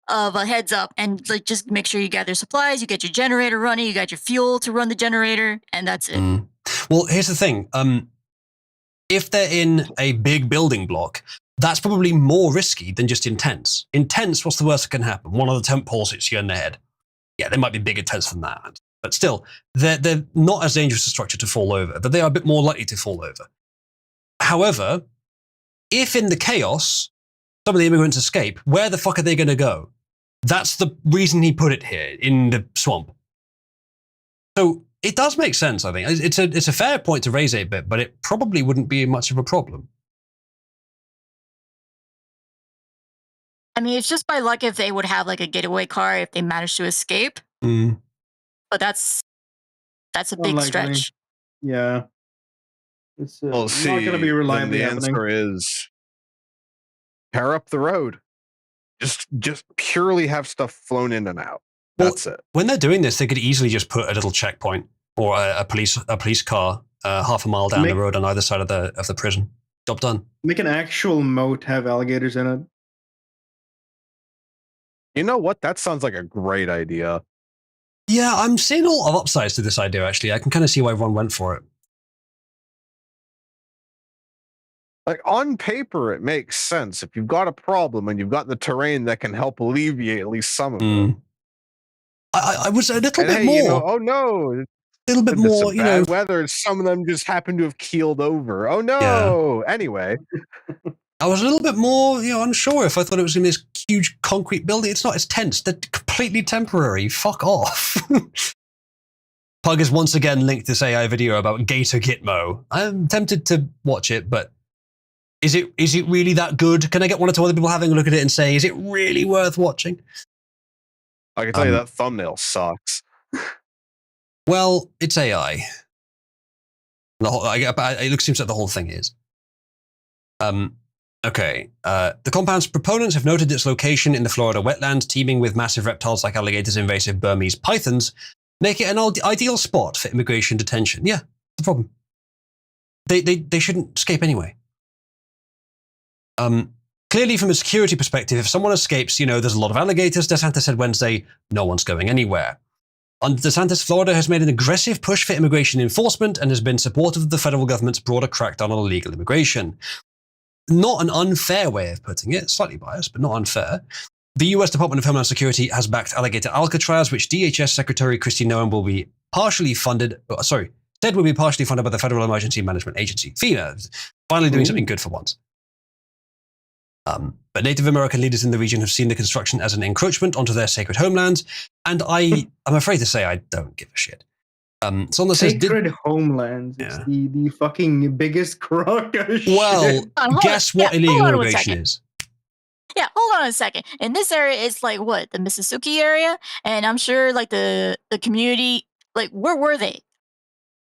of a heads up and like just make sure you gather supplies, you get your generator running, you got your fuel to run the generator, and that's it. Well, here's the thing. If they're in a big building block, that's probably more risky than just in tents. In tents, what's the worst that can happen? One of the tent poles hits you in the head. Yeah, there might be bigger tents than that. But still, they're not as dangerous a structure to fall over, but they are a bit more likely to fall over. However, if in the chaos, some of the immigrants escape, where the fuck are they going to go? That's the reason he put it here, in the swamp. So it does make sense, I think. It's a fair point to raise it a bit, but it probably wouldn't be much of a problem. I mean, it's just by luck if they would have like a getaway car if they managed to escape. But that's a big Unlikely. stretch. Yeah. It's Well, not see, going to be reliably the happening. answer is tear up the road. Just purely have stuff flown in and out. That's it. When they're doing this, they could easily just put a little checkpoint or a police car half a mile down the road on either side of the prison. Job done. Make an actual moat have alligators in it. You know what? That sounds like a great idea. Yeah, I'm seeing a lot of upsides to this idea, actually. I can kind of see why everyone went for it. Like, on paper, it makes sense. If you've got a problem and you've got the terrain that can help alleviate at least some of it. I would say a little And bit hey, more. you know, oh no, a little bit it's more, some bad weather. Some of them just happen to have keeled over. Oh no. Anyway, I was a little bit more, unsure if I thought it was going to be this huge concrete building. It's not. It's tents. They're completely temporary. Fuck off. Pug has once again linked this AI video about Gator Gitmo. I'm tempted to watch it, but is it really that good? Can I get one or two other people having a look at it and say, is it really worth watching? I can tell you that thumbnail sucks. Well, it's AI. It seems like the whole thing is. Okay. The compound's proponents have noted its location in the Florida wetlands, teeming with massive reptiles like alligators and invasive Burmese pythons, make it an ideal spot for immigration detention. Yeah, the problem. They shouldn't escape anyway. Clearly, from a security perspective, if someone escapes, there's a lot of alligators. DeSantis said Wednesday, no one's going anywhere. Under DeSantis, Florida has made an aggressive push for immigration enforcement and has been supportive of the federal government's broader crackdown on illegal immigration. Not an unfair way of putting it, slightly biased, but not unfair. The US Department of Homeland Security has backed Alligator Alcatraz, which DHS Secretary Kristi Noem will be partially funded, said will be partially funded by the Federal Emergency Management Agency, FEMA. Finally doing something good for once. But Native American leaders in the region have seen the construction as an encroachment onto their sacred homelands, and I'm afraid to say I don't give a shit. Sacred homelands. It's the fucking biggest crock of shit. Well, guess what illegal immigration is? Yeah, hold on a second. In this area, it's like what, the Mississippi area, and I'm sure like the community, like where were they?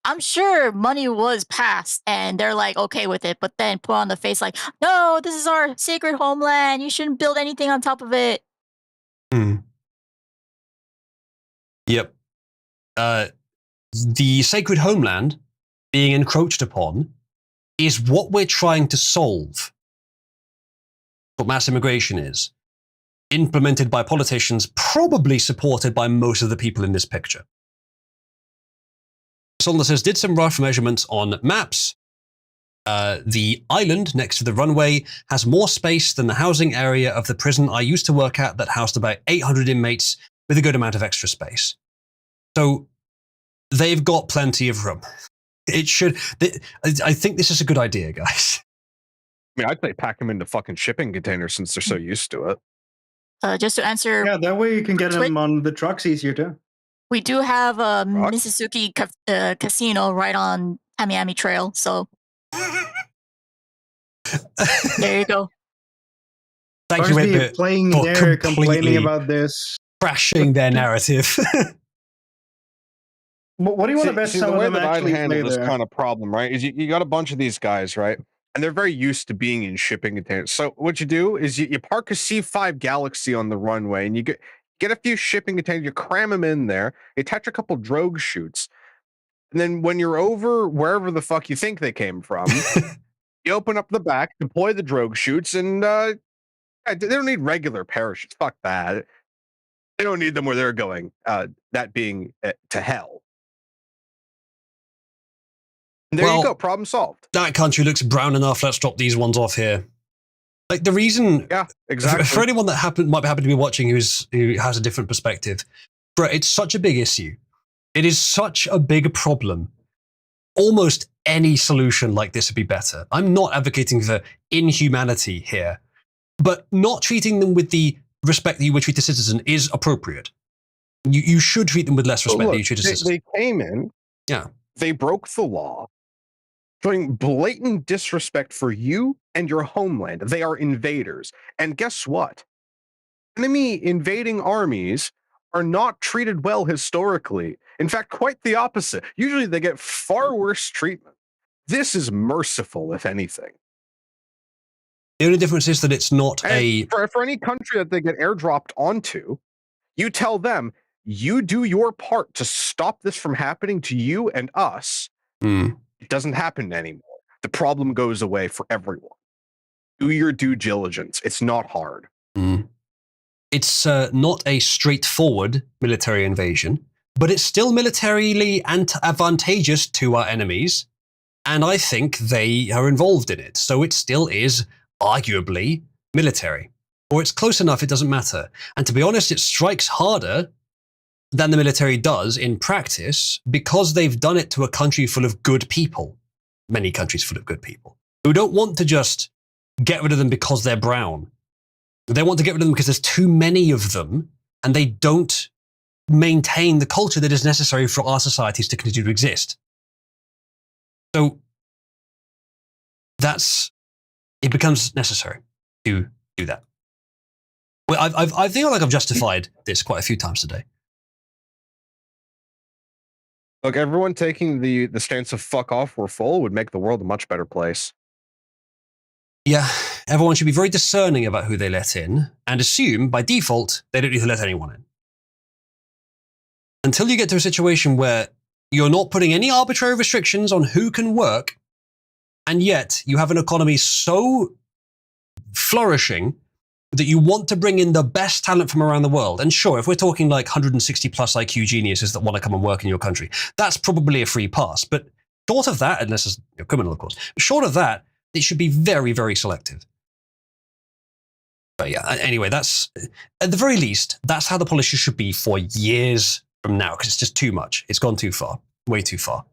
I'm sure money was passed, and they're like okay with it, but then put on the face like, no, this is our sacred homeland. You shouldn't build anything on top of it. Yep. The sacred homeland being encroached upon is what we're trying to solve. What mass immigration is. Implemented by politicians, probably supported by most of the people in this picture. Sondland says, did some rough measurements on maps. The island next to the runway has more space than the housing area of the prison I used to work at that housed about 800 inmates with a good amount of extra space. So they've got plenty of room. I think this is a good idea, guys. I mean, I'd say pack them into fucking shipping containers since they're so used to it. Just to answer... Yeah, that way you can get them on the trucks easier too. We do have a Mississippi casino right on Tamiami Trail, so... there you go. Thank you, Whitbit, playing for there, complaining about this. Crashing their narrative. What do you want to bet some the of way them that I'd actually handle play this there? kind of problem, right, is you got a bunch of these guys, right? And they're very used to being in shipping containers. So what you do is you park a C5 Galaxy on the runway and you get a few shipping containers, you cram them in there, you attach a couple drogue chutes. And then when you're over wherever the fuck you think they came from, you open up the back, deploy the drogue chutes, and they don't need regular parachutes. Fuck that. They don't need them where they're going, that being to hell. And there you go, problem solved. That country looks brown enough. Let's drop these ones off here. Like the reason, yeah, exactly. For anyone that might happen to be watching who has a different perspective, bro, it's such a big issue. It is such a big problem. Almost any solution like this would be better. I'm not advocating for inhumanity here, but not treating them with the respect that you would treat a citizen is appropriate. You should treat them with less respect than you treat a citizen. They came in. Yeah. They broke the law, showing blatant disrespect for you and your homeland. They are invaders. And guess what? Enemy invading armies are not treated well historically. In fact, quite the opposite. Usually they get far worse treatment. This is merciful, if anything. The only difference is that it's not for any country that they get airdropped onto, you tell them, you do your part to stop this from happening to you and us. It doesn't happen anymore. The problem goes away for everyone. Do your due diligence. It's not hard. It's not a straightforward military invasion. but it's still militarily advantageous to our enemies, and I think they are involved in it. So it still is arguably military, or it's close enough, it doesn't matter. And to be honest, it strikes harder than the military does in practice because they've done it to a country full of good people, many countries full of good people, who don't want to just get rid of them because they're brown. They want to get rid of them because there's too many of them and they don't maintain the culture that is necessary for our societies to continue to exist. So it becomes necessary to do that. Well, I feel like I've justified this quite a few times today. Look, everyone taking the stance of fuck off, we're full would make the world a much better place. Yeah, everyone should be very discerning about who they let in and assume by default they don't need to let anyone in. Until you get to a situation where you're not putting any arbitrary restrictions on who can work, and yet you have an economy so flourishing that you want to bring in the best talent from around the world. And sure, if we're talking like 160 plus IQ geniuses that want to come and work in your country, that's probably a free pass. But short of that, unless it's criminal, of course, short of that, it should be very, very selective. But yeah, anyway, that's, at the very least, that's how the policy should be for years from now, because it's just too much. It's gone too far, way too far.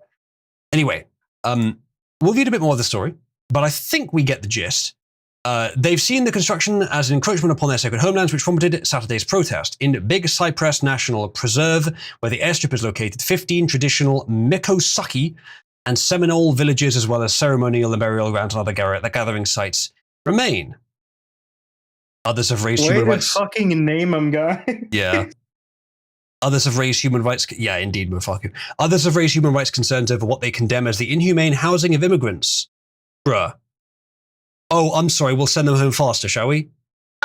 Anyway, we'll read a bit more of the story, but I think we get the gist. They've seen the construction as an encroachment upon their sacred homelands, which prompted Saturday's protest. In Big Cypress National Preserve, where the airstrip is located, 15 traditional Mikosaki and Seminole villages, as well as ceremonial and burial grounds and other gathering sites, remain. Others have raised human rights. Fucking name them, guy. Yeah. Others have raised human rights. Yeah, indeed, Mofaku. Others have raised human rights concerns over what they condemn as the inhumane housing of immigrants. Bruh. Oh, I'm sorry. We'll send them home faster, shall we?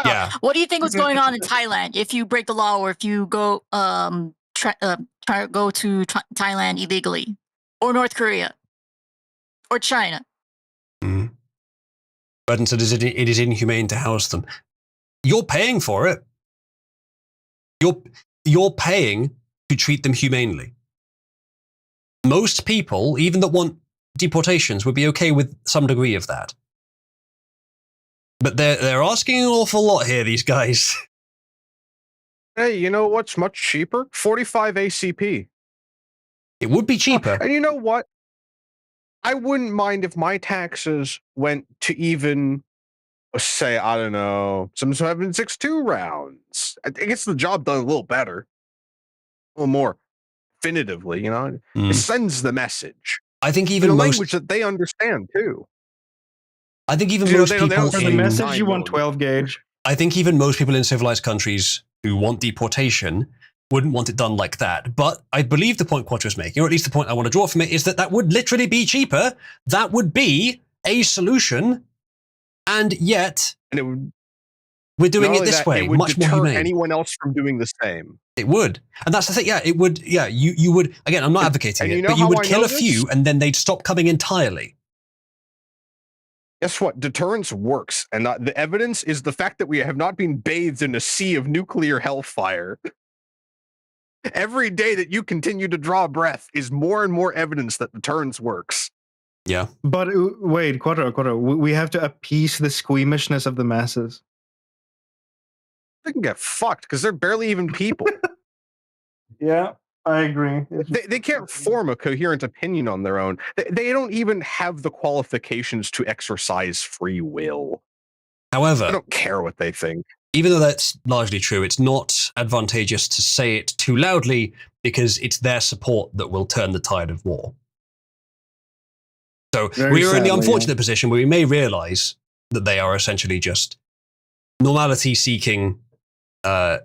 Yeah. What do you think was going on in Thailand? If you break the law, or if you go go to Thailand illegally, or North Korea, or China? Mm. Burton said it is inhumane to house them. You're paying for it. You're paying to treat them humanely. Most people, even that want deportations, would be okay with some degree of that. But they're asking an awful lot here, these guys. Hey, you know what's much cheaper? 45 ACP. It would be cheaper. And you know what? I wouldn't mind if my taxes went to even, say, I don't know, some 7.62 rounds. It gets the job done a little better. A little more definitively, you know? It sends the message. I think even in a most... language that they understand, too. I think even most people for the message you want 12 gauge. I think even most people in civilized countries who want deportation wouldn't want it done like that. But I believe the point Quattro is making, or at least the point I want to draw from it, is that would literally be cheaper. That would be a solution, and yet we're doing it this way, much more humane. Anyone else from doing the same. It would, and that's the thing. Yeah, it would. Yeah, you would. Again, I'm not advocating it, but you would kill a few, and then they'd stop coming entirely. Guess what? Deterrence works, and the evidence is the fact that we have not been bathed in a sea of nuclear hellfire. Every day that you continue to draw breath is more and more evidence that deterrence works. Yeah. But wait, Quattro, we have to appease the squeamishness of the masses. They can get fucked because they're barely even people. Yeah, I agree. They can't form a coherent opinion on their own. They don't even have the qualifications to exercise free will. However, I don't care what they think. Even though that's largely true, it's not advantageous to say it too loudly because it's their support that will turn the tide of war. So we are in the unfortunate position where we may realize that they are essentially just normality-seeking. I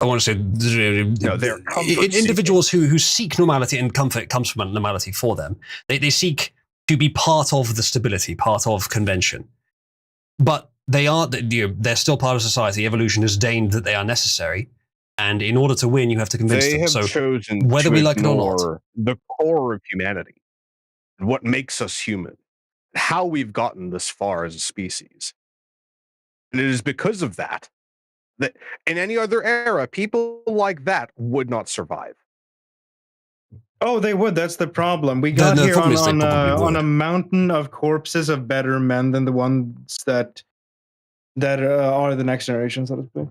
want to say they're individuals who seek normality, and comfort comes from normality for them. They seek to be part of the stability, part of convention, but they're still part of society. Evolution has deigned that they are necessary, and in order to win, you have to convince them. They have so chosen whether to we like it or not, the core of humanity, what makes us human, how we've gotten this far as a species, and it is because of that in any other era, people like that would not survive. Oh, they would. That's the problem. We The- got the here problem is they probably on would. a mountain of corpses of better men than the ones that are the next generation, so to speak.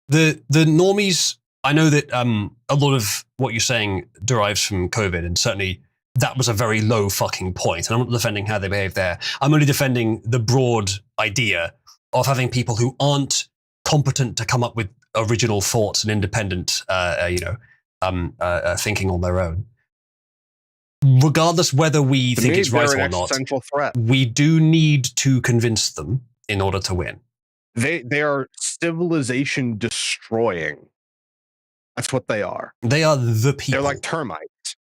The normies, I know that a lot of what you're saying derives from COVID, and certainly that was a very low fucking point. And I'm not defending how they behave there. I'm only defending the broad idea of having people who aren't competent to come up with original thoughts and independent, thinking on their own. Regardless whether we To think me, it's right they're or an not, existential threat. we do need to convince them in order to win. They are civilization destroying. That's what they are. They are the people. They're like termites.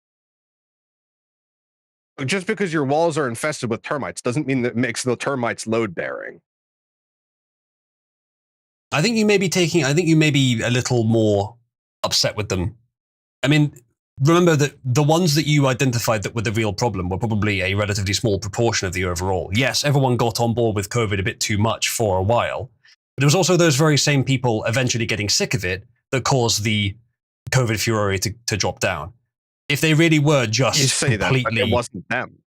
Just because your walls are infested with termites doesn't mean that it makes the termites load bearing. I think you may be a little more upset with them. I mean, remember that the ones that you identified that were the real problem were probably a relatively small proportion of the overall. Yes, everyone got on board with COVID a bit too much for a while, but it was also those very same people eventually getting sick of it that caused the COVID fury to drop down. If they really were just You say completely... that, but it wasn't them.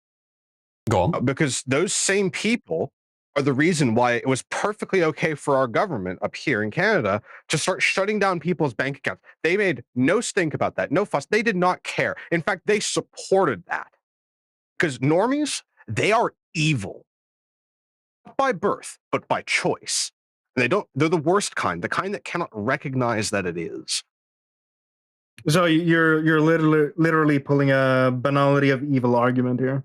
Go on. Because those same people are the reason why it was perfectly okay for our government up here in Canada to start shutting down people's bank accounts. They made no stink about that, no fuss. They did not care. In fact, they supported that. Because normies, they are evil. Not by birth, but by choice. They're the worst kind, the kind that cannot recognize that it is. So you're literally pulling a banality of evil argument here.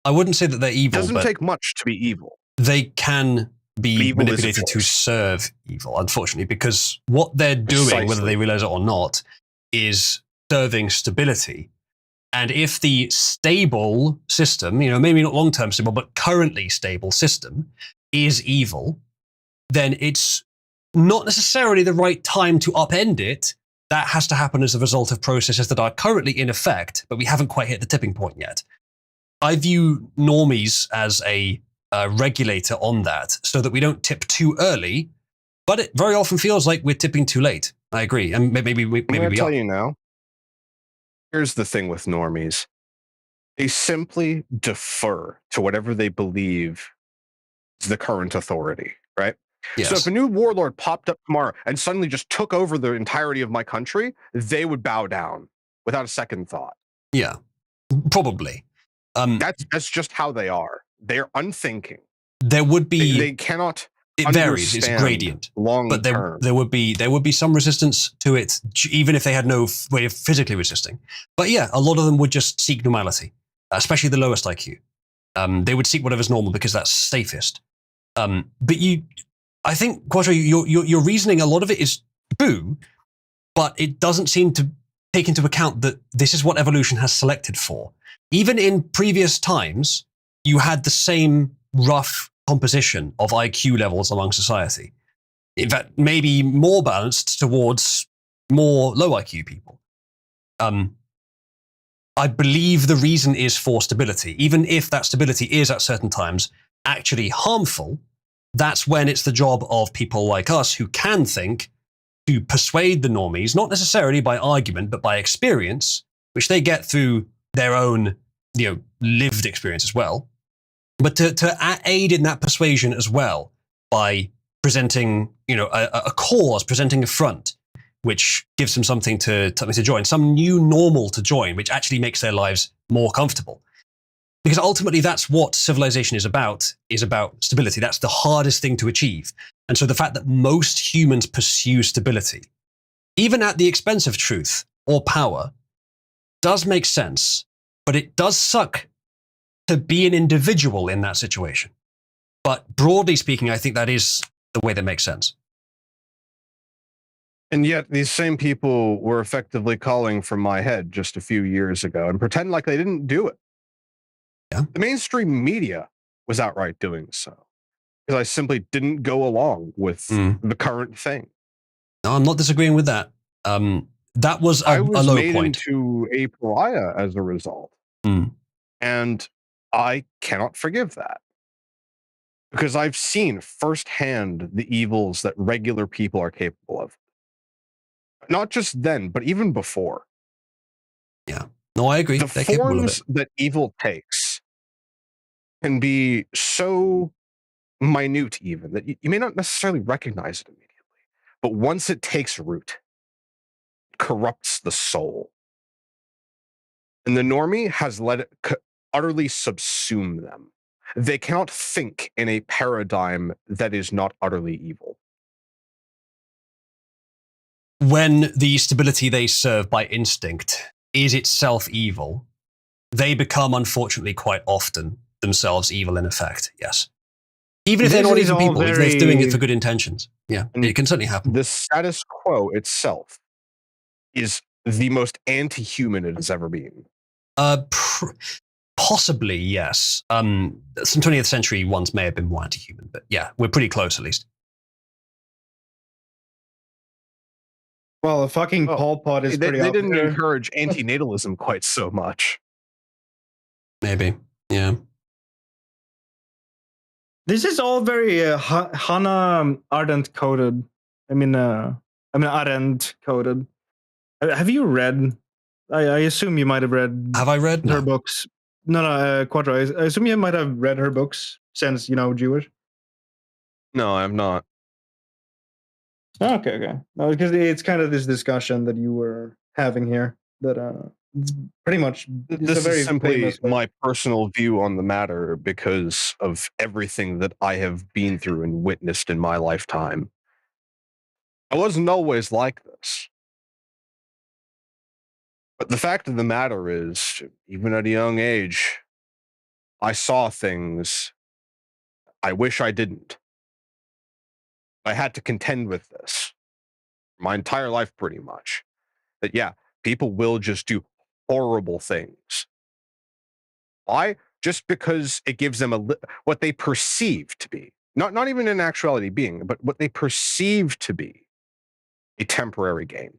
I wouldn't say that they're evil. It doesn't but take much to be evil. They can be Evil is a manipulated to choice. serve evil, unfortunately, because what they're doing, whether Precisely. they realize it or not, is serving stability. And if the stable system, maybe not long-term stable, but currently stable system is evil, then it's not necessarily the right time to upend it. That has to happen as a result of processes that are currently in effect, but we haven't quite hit the tipping point yet. I view normies as a regulator on that so that we don't tip too early, but it very often feels like we're tipping too late. I agree. And maybe we tell are. you now. Here's the thing with normies. They simply defer to whatever they believe is the current authority, right? Yes. So if a new warlord popped up tomorrow and suddenly just took over the entirety of my country, they would bow down without a second thought. Yeah, probably. That's just how they are. They're unthinking. There would be... They cannot... It varies. It's a gradient. But there would be some resistance to it, even if they had no way of physically resisting. But yeah, a lot of them would just seek normality, especially the lowest IQ. They would seek whatever's normal because that's safest. But I think, Quattro, your reasoning, a lot of it is true, but it doesn't seem to take into account that this is what evolution has selected for. Even in previous times, you had the same rough composition of IQ levels among society. In fact, maybe more balanced towards more low IQ people. I believe the reason is for stability. Even if that stability is at certain times actually harmful, that's when it's the job of people like us who can think to persuade the normies, not necessarily by argument, but by experience, which they get through their own, lived experience as well. But to aid in that persuasion as well by presenting, a cause, presenting a front, which gives them something to join, some new normal to join, which actually makes their lives more comfortable. Because ultimately, that's what civilization is about stability. That's the hardest thing to achieve. And so the fact that most humans pursue stability, even at the expense of truth or power, does make sense, but it does suck to be an individual in that situation. But broadly speaking, I think that is the way that makes sense. And yet these same people were effectively calling for my head just a few years ago and pretend like they didn't do it. Yeah. The mainstream media was outright doing so because I simply didn't go along with the current thing. No, I'm not disagreeing with that. That was a low made point. Into a pariah as a result. And I cannot forgive that. Because I've seen firsthand the evils that regular people are capable of. Not just then, but even before. Yeah. No, I agree. The They're capable of it. forms that evil takes can be so minute, even that you may not necessarily recognize it immediately. But once it takes root, it corrupts the soul. And the normie has let it utterly subsume them. They cannot think in a paradigm that is not utterly evil. When the stability they serve by instinct is itself evil, they become, unfortunately, quite often themselves evil in effect, yes. Even if they're not even people, if they're doing it for good intentions. Yeah, it can certainly happen. The status quo itself is the most anti-human it has ever been. Possibly, yes. Some 20th century ones may have been more anti-human, but yeah, we're pretty close at least. Well, a fucking Pol Pot is pretty. They didn't encourage antinatalism quite so much. Maybe, yeah. This is all very Hannah Arendt coded. I mean Arendt coded. Have you read? I assume you might have read. Have I read her books? No, Quattro. I assume you might have read her books since Jewish. No, I'm not. Okay. No, because it's kind of this discussion that you were having here. That it's pretty much. This is simply my personal view on the matter because of everything that I have been through and witnessed in my lifetime. I wasn't always like this. But the fact of the matter is, even at a young age, I saw things I wish I didn't. I had to contend with this my entire life, pretty much. That, yeah, people will just do horrible things. Why? Just because it gives them what they perceive to be, not even in actuality being, but what they perceive to be a temporary gain.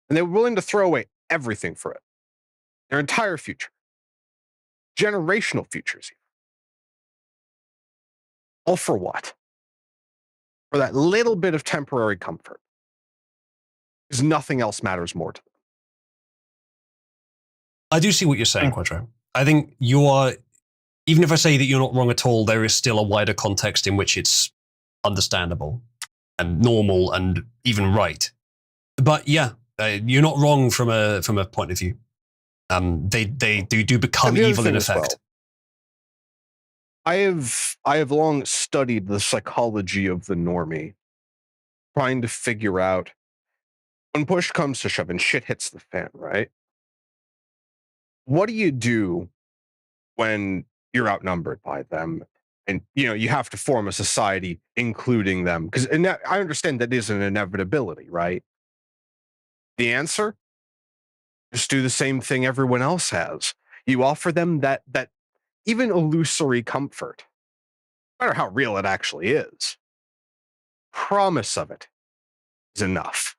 And they're willing to throw away everything for it. Their entire future. Generational futures. All for what? For that little bit of temporary comfort. Because nothing else matters more to them. I do see what you're saying, Quattro. I think you are, even if I say that you're not wrong at all, there is still a wider context in which it's understandable and normal and even right. But yeah, you're not wrong from a point of view. They do become evil in effect. Well, I have long studied the psychology of the normie, trying to figure out when push comes to shove and shit hits the fan, right? What do you do when you're outnumbered by them and you have to form a society including them? Because I understand that is an inevitability, right? The answer? Just do the same thing everyone else has. You offer them that even illusory comfort, no matter how real it actually is. Promise of it is enough.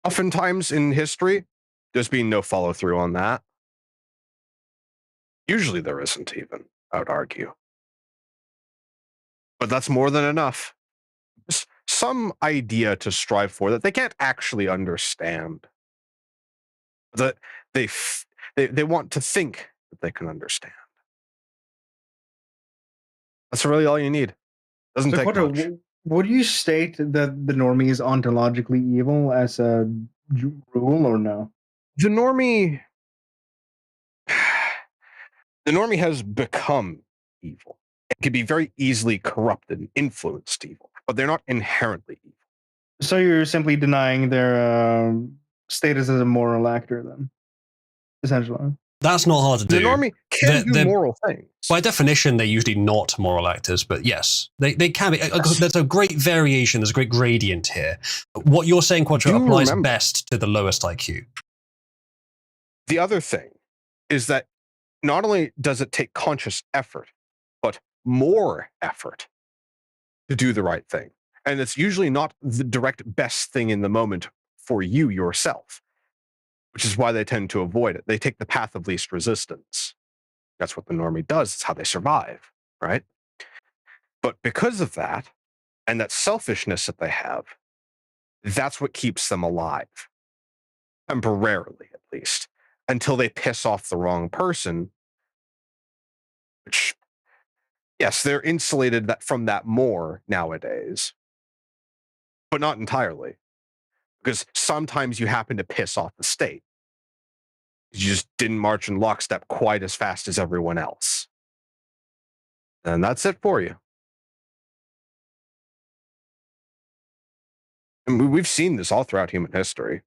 Oftentimes in history, there's been no follow through on that. Usually there isn't even, I would argue. But that's more than enough. Just some idea to strive for that they can't actually understand. That they want to think that they can understand. That's really all you need. Doesn't take much. Would you state that the normie is ontologically evil as a rule, or no? The normie has become evil. It can be very easily corrupted and influenced evil, but they're not inherently evil. So you're simply denying their status as a moral actor, then, essentially. That's not hard to do. The normie can do moral things. By definition, they're usually not moral actors, but yes, they can be. There's a great variation, there's a great gradient here. What you're saying, Quattro, applies best to the lowest IQ. The other thing is that not only does it take conscious effort, but more effort to do the right thing. And it's usually not the direct best thing in the moment for you yourself, which is why they tend to avoid it. They take the path of least resistance. That's what the normie does. It's how they survive, right? But because of that, and that selfishness that they have, that's what keeps them alive. Temporarily, at least. Until they piss off the wrong person. Which, yes, they're insulated from that more nowadays. But not entirely. Because sometimes you happen to piss off the state. You just didn't march in lockstep quite as fast as everyone else. And that's it for you. And we've seen this all throughout human history.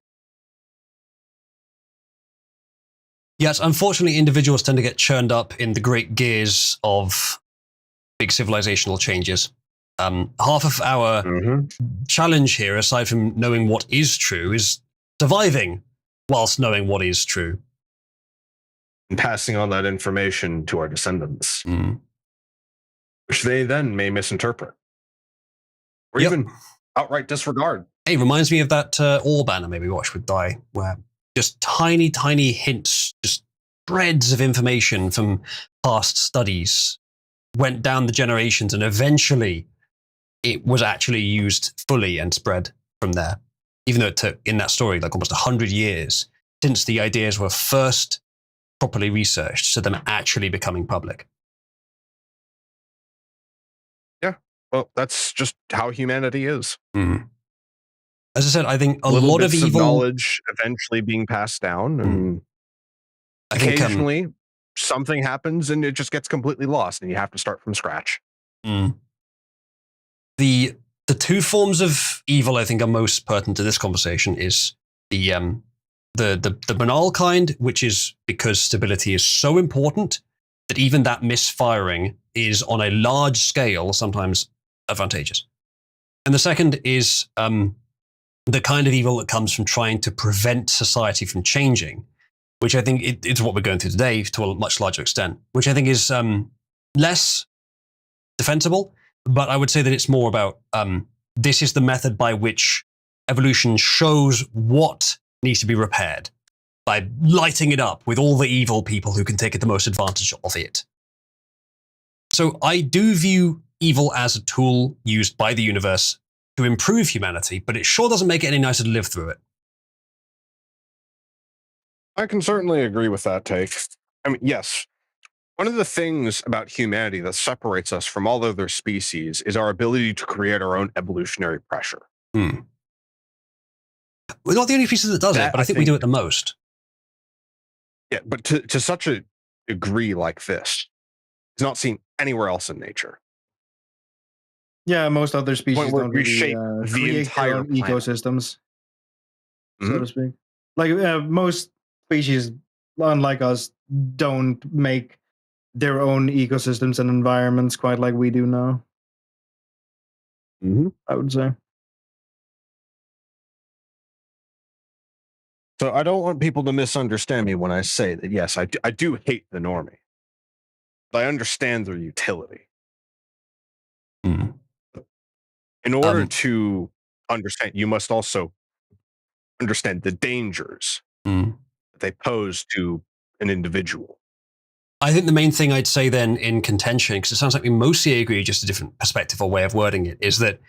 Yes, unfortunately, individuals tend to get churned up in the great gears of big civilizational changes. Half of our challenge here, aside from knowing what is true, is surviving whilst knowing what is true. And passing on that information to our descendants. Which they then may misinterpret. Or even outright disregard. Hey, reminds me of that orb anime we watched with Dai, where just tiny, tiny hints, just threads of information from past studies went down the generations, and eventually it was actually used fully and spread from there. Even though it took, in that story, like almost 100 years since the ideas were first properly researched to them actually becoming public. Yeah, well, that's just how humanity is. As I said, I think a Little lot of bits evil knowledge eventually being passed down, and occasionally something happens and it just gets completely lost, and you have to start from scratch. The two forms of evil I think are most pertinent to this conversation is the banal kind, which is because stability is so important that even that misfiring is on a large scale sometimes advantageous. And the second is the kind of evil that comes from trying to prevent society from changing, which I think it's what we're going through today to a much larger extent, which I think is less defensible, but I would say that it's more about this is the method by which evolution shows what needs to be repaired by lighting it up with all the evil people who can take the most advantage of it. So I do view evil as a tool used by the universe to improve humanity, but it sure doesn't make it any nicer to live through it. I can certainly agree with that take. I mean, yes, one of the things about humanity that separates us from all other species is our ability to create our own evolutionary pressure. We're not the only species that does it, but I think we do it the most. Yeah, but to such a degree like this, it's not seen anywhere else in nature. Yeah, most other species don't really reshape the create their entire own planet. ecosystems, so to speak. Like most species, unlike us, don't make their own ecosystems and environments quite like we do now. I would say. So I don't want people to misunderstand me when I say that, yes, I do hate the normie. But I understand their utility. In order to understand, you must also understand the dangers that they pose to an individual. I think the main thing I'd say then in contention, because it sounds like we mostly agree, just a different perspective or way of wording it, is that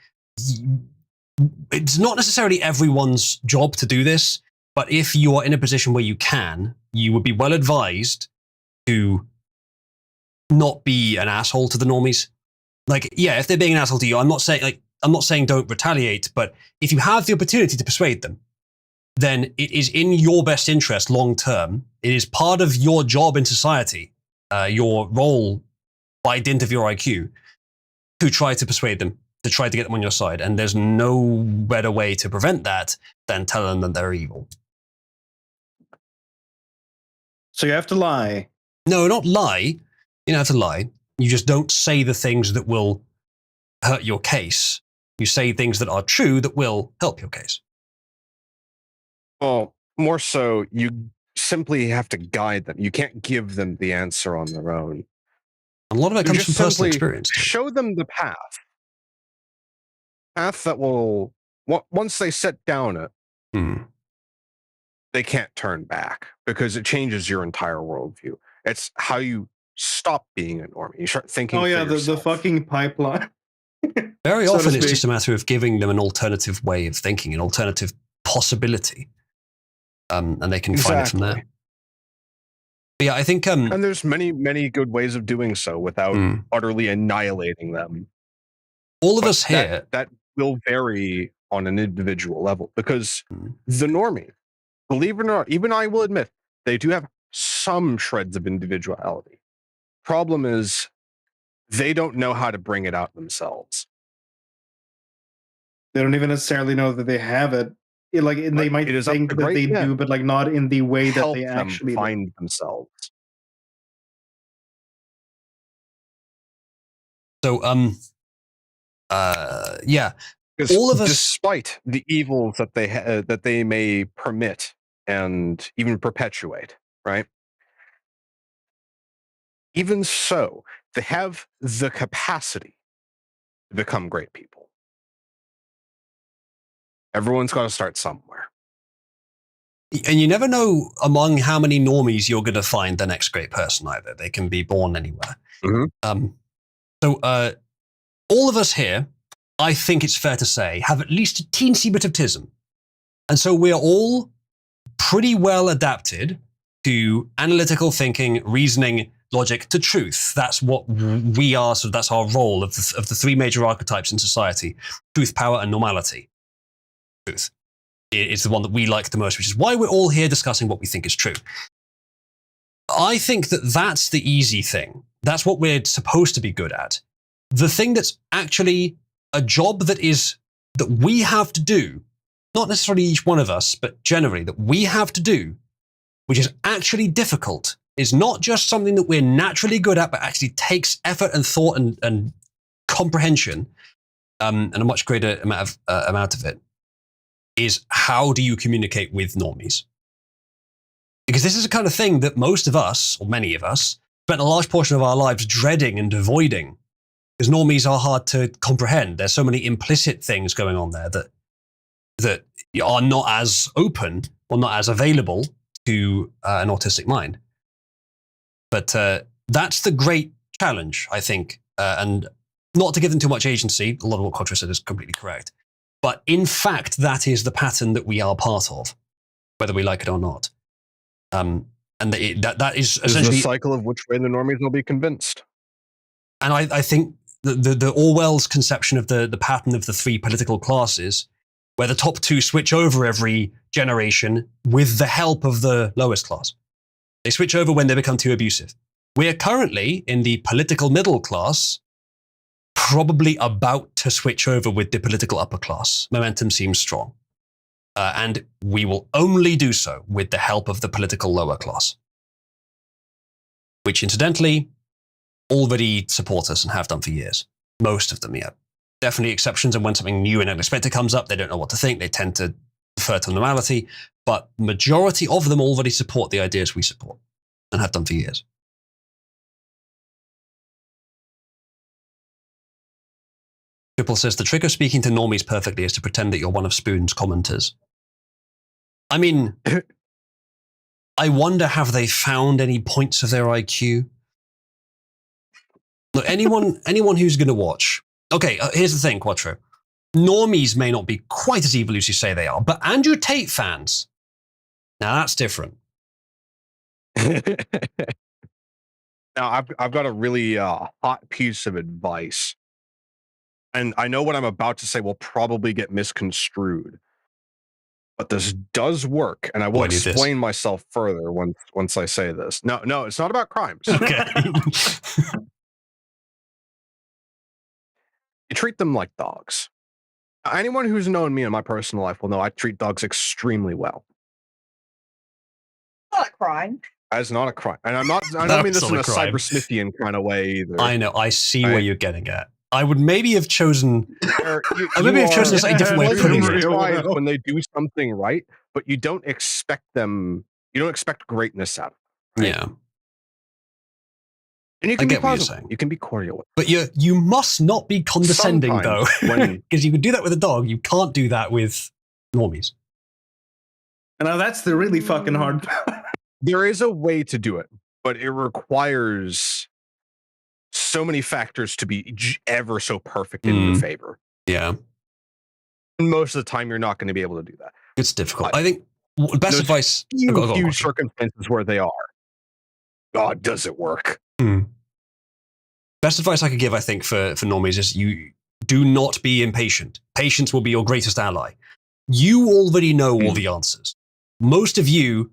it's not necessarily everyone's job to do this, but if you are in a position where you can, you would be well advised to not be an asshole to the normies. Like, yeah, if they're being an asshole to you, I'm not saying don't retaliate, but if you have the opportunity to persuade them, then it is in your best interest long term. It is part of your job in society, your role by dint of your IQ, to try to persuade them, to try to get them on your side. And there's no better way to prevent that than tell them that they're evil. So you have to lie. No, not lie. You don't have to lie. You just don't say the things that will hurt your case. You say things that are true that will help your case. Well, more so, you simply have to guide them. You can't give them the answer on their own. A lot of it comes from personal experience. Show them the path. Path that will, once they set down it, they can't turn back because it changes your entire worldview. It's how you stop being a normie. You start thinking. Oh yeah, for the fucking pipeline. Very so to often it's speak. just a matter of giving them an alternative way of thinking, an alternative possibility. And they can find it from there. But yeah, I think... and there's many, many good ways of doing so without utterly annihilating them. All of us here... That will vary on an individual level, because the normie, believe it or not, even I will admit, they do have some shreds of individuality. Problem is, they don't know how to bring it out themselves. They don't even necessarily know that they have it. They might think that they do, but like not in the way that they actually find themselves. So, yeah, because all of us, despite the evils that they may permit and even perpetuate, right? Even so, they have the capacity to become great people. Everyone's got to start somewhere. And you never know among how many normies you're going to find the next great person either. They can be born anywhere. So all of us here, I think it's fair to say, have at least a teensy bit of tism. And so we're all pretty well adapted to analytical thinking, reasoning, logic, to truth. That's what we are. So that's our role of the three major archetypes in society: truth, power, and normality. Truth is the one that we like the most, which is why we're all here discussing what we think is true. I think that that's the easy thing. That's what we're supposed to be good at. The thing that's actually a job that we have to do, not necessarily each one of us, but generally that we have to do, which is actually difficult, is not just something that we're naturally good at, but actually takes effort and thought and comprehension, and a much greater amount of it, is how do you communicate with normies? Because this is the kind of thing that most of us, or many of us, spent a large portion of our lives dreading and avoiding, because normies are hard to comprehend. There's so many implicit things going on there that are not as open or not as available to an autistic mind. But that's the great challenge, I think. And not to give them too much agency, a lot of what Quattro said is completely correct. But in fact, that is the pattern that we are part of, whether we like it or not. And that is essentially the cycle of which way the normies will be convinced. And I think the Orwell's conception of the pattern of the three political classes, where the top two switch over every generation with the help of the lowest class. They switch over when they become too abusive. We're currently in the political middle class, probably about to switch over with the political upper class. Momentum seems strong. And we will only do so with the help of the political lower class, which incidentally already support us and have done for years. Most of them, yeah. Definitely exceptions, and when something new and unexpected comes up, they don't know what to think. They tend to defer to normality, but majority of them already support the ideas we support and have done for years. Triple says, the trick of speaking to normies perfectly is to pretend that you're one of Spoon's commenters. I mean, I wonder, have they found any points of their IQ? Look, anyone who's going to watch. Okay, here's the thing, Quattro. Normies may not be quite as evil as you say they are, but Andrew Tate fans, now that's different. Now, I've got a really hot piece of advice. And I know what I'm about to say will probably get misconstrued. But this does work, and I will explain myself further once I say this. No, it's not about crimes. Okay. You treat them like dogs. Anyone who's known me in my personal life will know I treat dogs extremely well. Not a crime. That's not a crime. And I don't mean this in a cybersmithian kind of way either. I know. I see where you're getting at. I would maybe have chosen... maybe have chosen a slightly different way of putting it. When they do something right, but you don't expect greatness out of them. Right? Yeah. And you can be positive. You can be cordial with them. But you must not be condescending, though. Because you could do that with a dog. You can't do that with normies. And now that's the really fucking hard part. There is a way to do it, but it requires so many factors to be ever so perfect in your favor. Yeah. And most of the time, you're not going to be able to do that. It's difficult. I think best advice. Huge circumstances where they are. God, does it work? Best advice I could give, I think, for normies is you do not be impatient. Patience will be your greatest ally. You already know all the answers. Most of you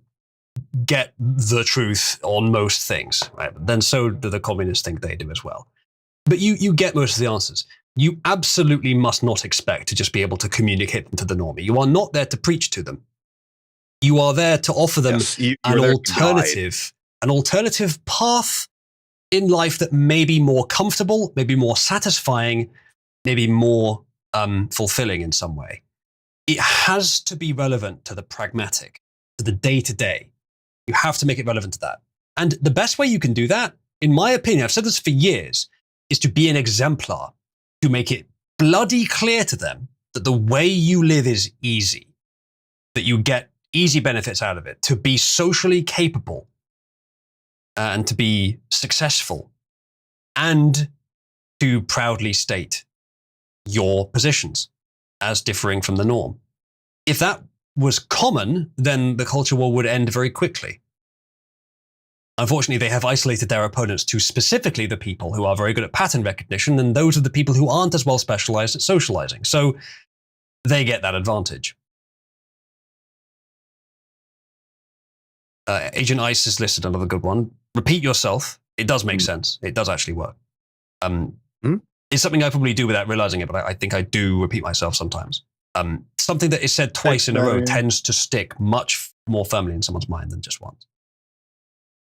get the truth on most things, right? Then so do the communists think they do as well. But you get most of the answers. You absolutely must not expect to just be able to communicate them to the normie. You are not there to preach to them. You are there to offer them an alternative path in life that may be more comfortable, maybe more satisfying, maybe more fulfilling in some way. It has to be relevant to the pragmatic, to the day-to-day. You have to make it relevant to that. And the best way you can do that, in my opinion, I've said this for years, is to be an exemplar, to make it bloody clear to them that the way you live is easy, that you get easy benefits out of it, to be socially capable and to be successful, and to proudly state your positions as differing from the norm. If that was common, then the culture war would end very quickly. Unfortunately, they have isolated their opponents to specifically the people who are very good at pattern recognition, and those are the people who aren't as well specialized at socializing. So they get that advantage. Agent Ice is listed, another good one. Repeat yourself. It does make sense. It does actually work. It's something I probably do without realizing it, but I think I do repeat myself sometimes. Something that is said twice in a row tends to stick much more firmly in someone's mind than just once.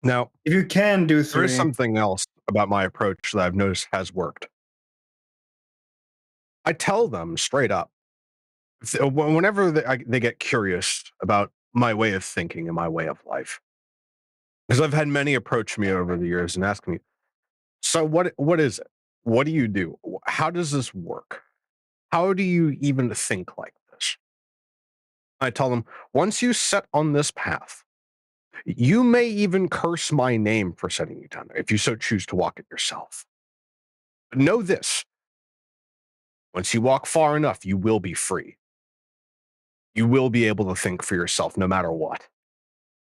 Now, if you can do 3, there is something else about my approach that I've noticed has worked. I tell them straight up, whenever they get curious about my way of thinking and my way of life, because I've had many approach me over the years and ask me, so what is it? What do you do? How does this work? How do you even think like this? I tell them, once you set on this path, you may even curse my name for setting you down there, if you so choose to walk it yourself. But know this, once you walk far enough, you will be free. You will be able to think for yourself no matter what,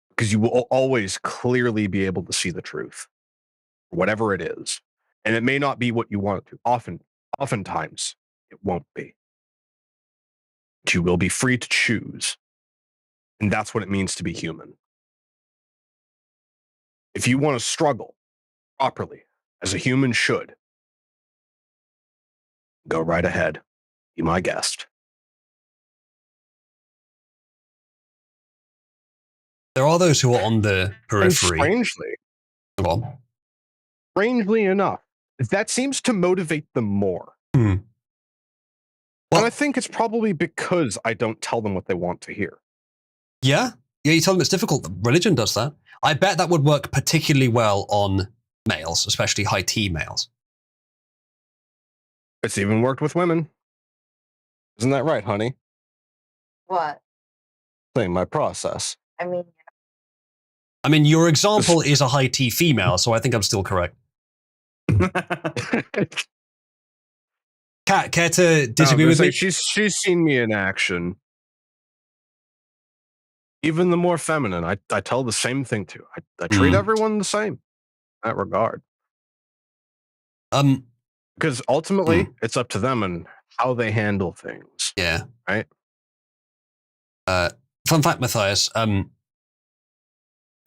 because you will always clearly be able to see the truth, whatever it is. And it may not be what you want it to. Oftentimes, it won't be. But you will be free to choose. And that's what it means to be human. If you want to struggle properly, as a human should, go right ahead. Be my guest. There are those who are on the periphery. Strangely enough, that seems to motivate them more. Well, and I think it's probably because I don't tell them what they want to hear. Yeah, you tell them it's difficult. Religion does that. I bet that would work particularly well on males, especially high T males. It's even worked with women. Isn't that right, honey? What? Same, my process. I mean, your example is a high T female, so I think I'm still correct. Kat, care to disagree with me? She's seen me in action. Even the more feminine, I tell the same thing to. I treat everyone the same in that regard. Because ultimately, it's up to them and how they handle things. Yeah. Right? Fun fact, Matthias.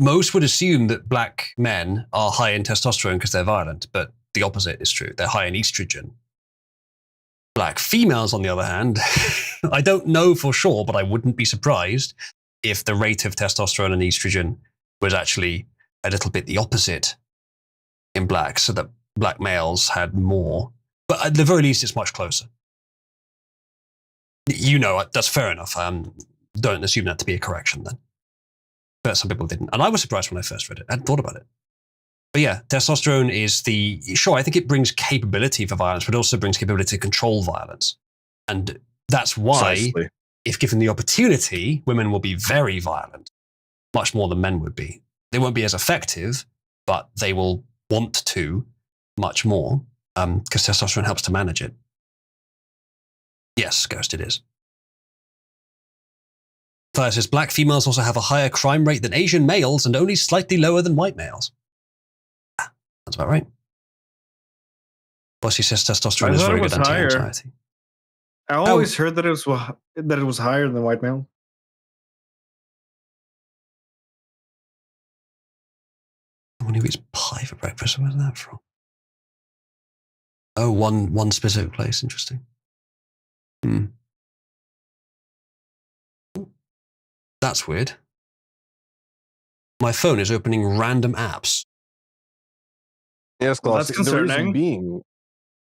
Most would assume that black men are high in testosterone because they're violent, but the opposite is true. They're high in estrogen. Black females, on the other hand, I don't know for sure, but I wouldn't be surprised if the rate of testosterone and estrogen was actually a little bit the opposite in blacks, so that black males had more. But at the very least, it's much closer. You know, that's fair enough. Don't assume that to be a correction then. But some people didn't. And I was surprised when I first read it. I hadn't thought about it. But yeah, testosterone is sure, I think it brings capability for violence, but it also brings capability to control violence. And that's why, if given the opportunity, women will be very violent, much more than men would be. They won't be as effective, but they will want to much more, because testosterone helps to manage it. Yes, Ghost, it is. Fire says black females also have a higher crime rate than Asian males and only slightly lower than white males. That's about right. Bossy says testosterone is very good anti-anxiety. I always heard that it was higher than white male. When who eats pie for breakfast, where's that from? Oh, one specific place. Interesting. That's weird. My phone is opening random apps. Yes, well, that's concerning. The reason being,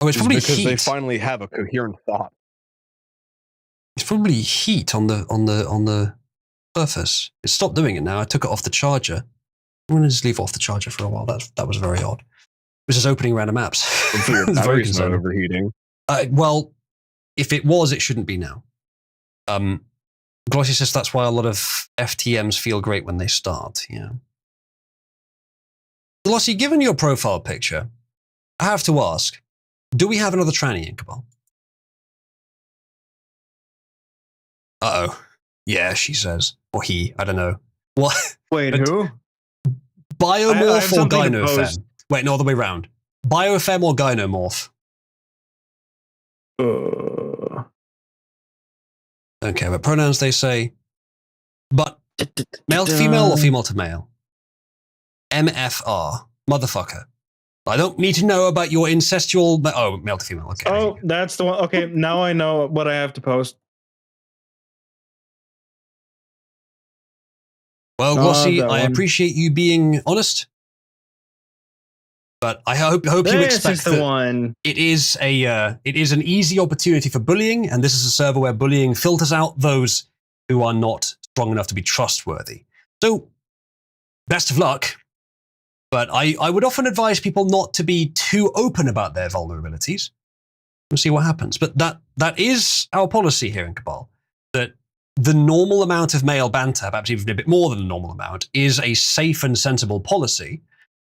it's probably because heat. they finally have a coherent thought. It's probably heat on the surface. It stopped doing it now. I took it off the charger. I'm going to just leave it off the charger for a while. That was very odd. It was just opening random apps. So your battery's not overheating. Well, if it was, it shouldn't be now. Glossy says that's why a lot of FTMs feel great when they start. Yeah. Glossy, given your profile picture, I have to ask, do we have another tranny in Cabal? Uh-oh. Yeah, she says. Or he, I don't know. What? Wait, who? Biomorph or gynofem? Wait, no, other way around. Biofem or gynomorph? Okay, but pronouns they say, but male to female or female to male? MFR. Motherfucker. I don't need to know about your incestual... Oh, male to female. Okay. Oh, that's the one. Okay, now I know what I have to post. Well, Glossy, I appreciate you being honest, but I hope you expect that it is an easy opportunity for bullying, and this is a server where bullying filters out those who are not strong enough to be trustworthy. So, best of luck. But I would often advise people not to be too open about their vulnerabilities. We'll see what happens. But that is our policy here in Cabal, that the normal amount of male banter, perhaps even a bit more than the normal amount, is a safe and sensible policy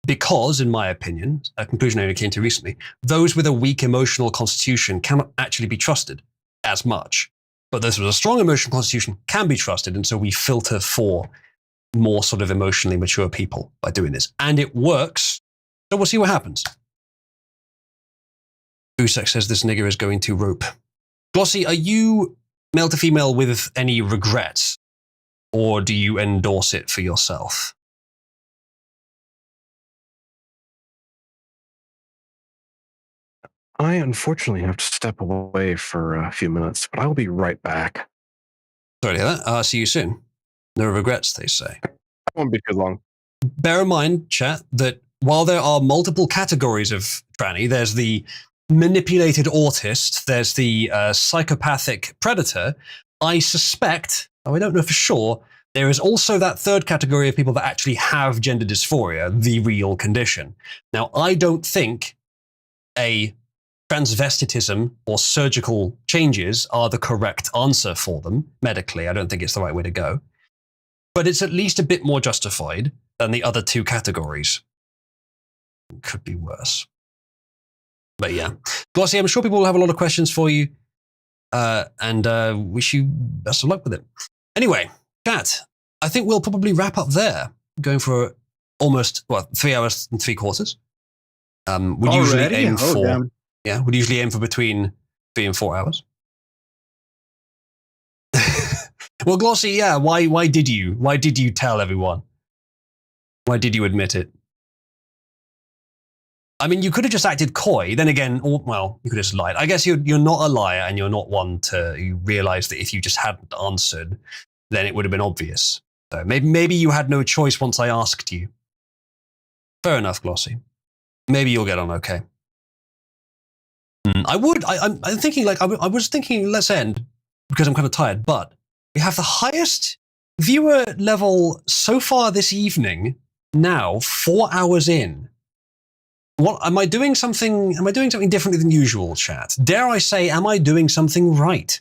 because, in my opinion, a conclusion I only came to recently, those with a weak emotional constitution cannot actually be trusted as much. But those with a strong emotional constitution can be trusted, and so we filter for more sort of emotionally mature people by doing this. And it works, so we'll see what happens. Busek says this nigger is going to rope. Glossy, are you male to female with any regrets, or do you endorse it for yourself? I unfortunately have to step away for a few minutes, but I'll be right back. Sorry to hear that. See you soon. No regrets, they say. That won't be too long. Bear in mind, chat, that while there are multiple categories of tranny, there's the manipulated autist, there's the psychopathic predator, I suspect, I don't know for sure, there is also that third category of people that actually have gender dysphoria, the real condition. Now, I don't think a transvestitism or surgical changes are the correct answer for them medically. I don't think it's the right way to go. But it's at least a bit more justified than the other two categories. It could be worse. But yeah. Glossy, I'm sure people will have a lot of questions for you. And wish you best of luck with it. Anyway, chat, I think we'll probably wrap up there. Going for almost, 3 hours and 3/4. We'd usually aim for... Damn. Yeah, we'd usually aim for between 3 and 4 hours. Well, Glossy, yeah, why did you tell everyone? Why did you admit it? I mean, you could have just acted coy. Then again, you could have just lied. I guess you're not a liar, and you're not one to realize that if you just hadn't answered, then it would have been obvious. So maybe you had no choice once I asked you. Fair enough, Glossy. Maybe you'll get on okay. I'm thinking, I was thinking, let's end, because I'm kind of tired, but we have the highest viewer level so far this evening, now, 4 hours in. What am I doing something differently than usual, chat? Dare I say, am I doing something right?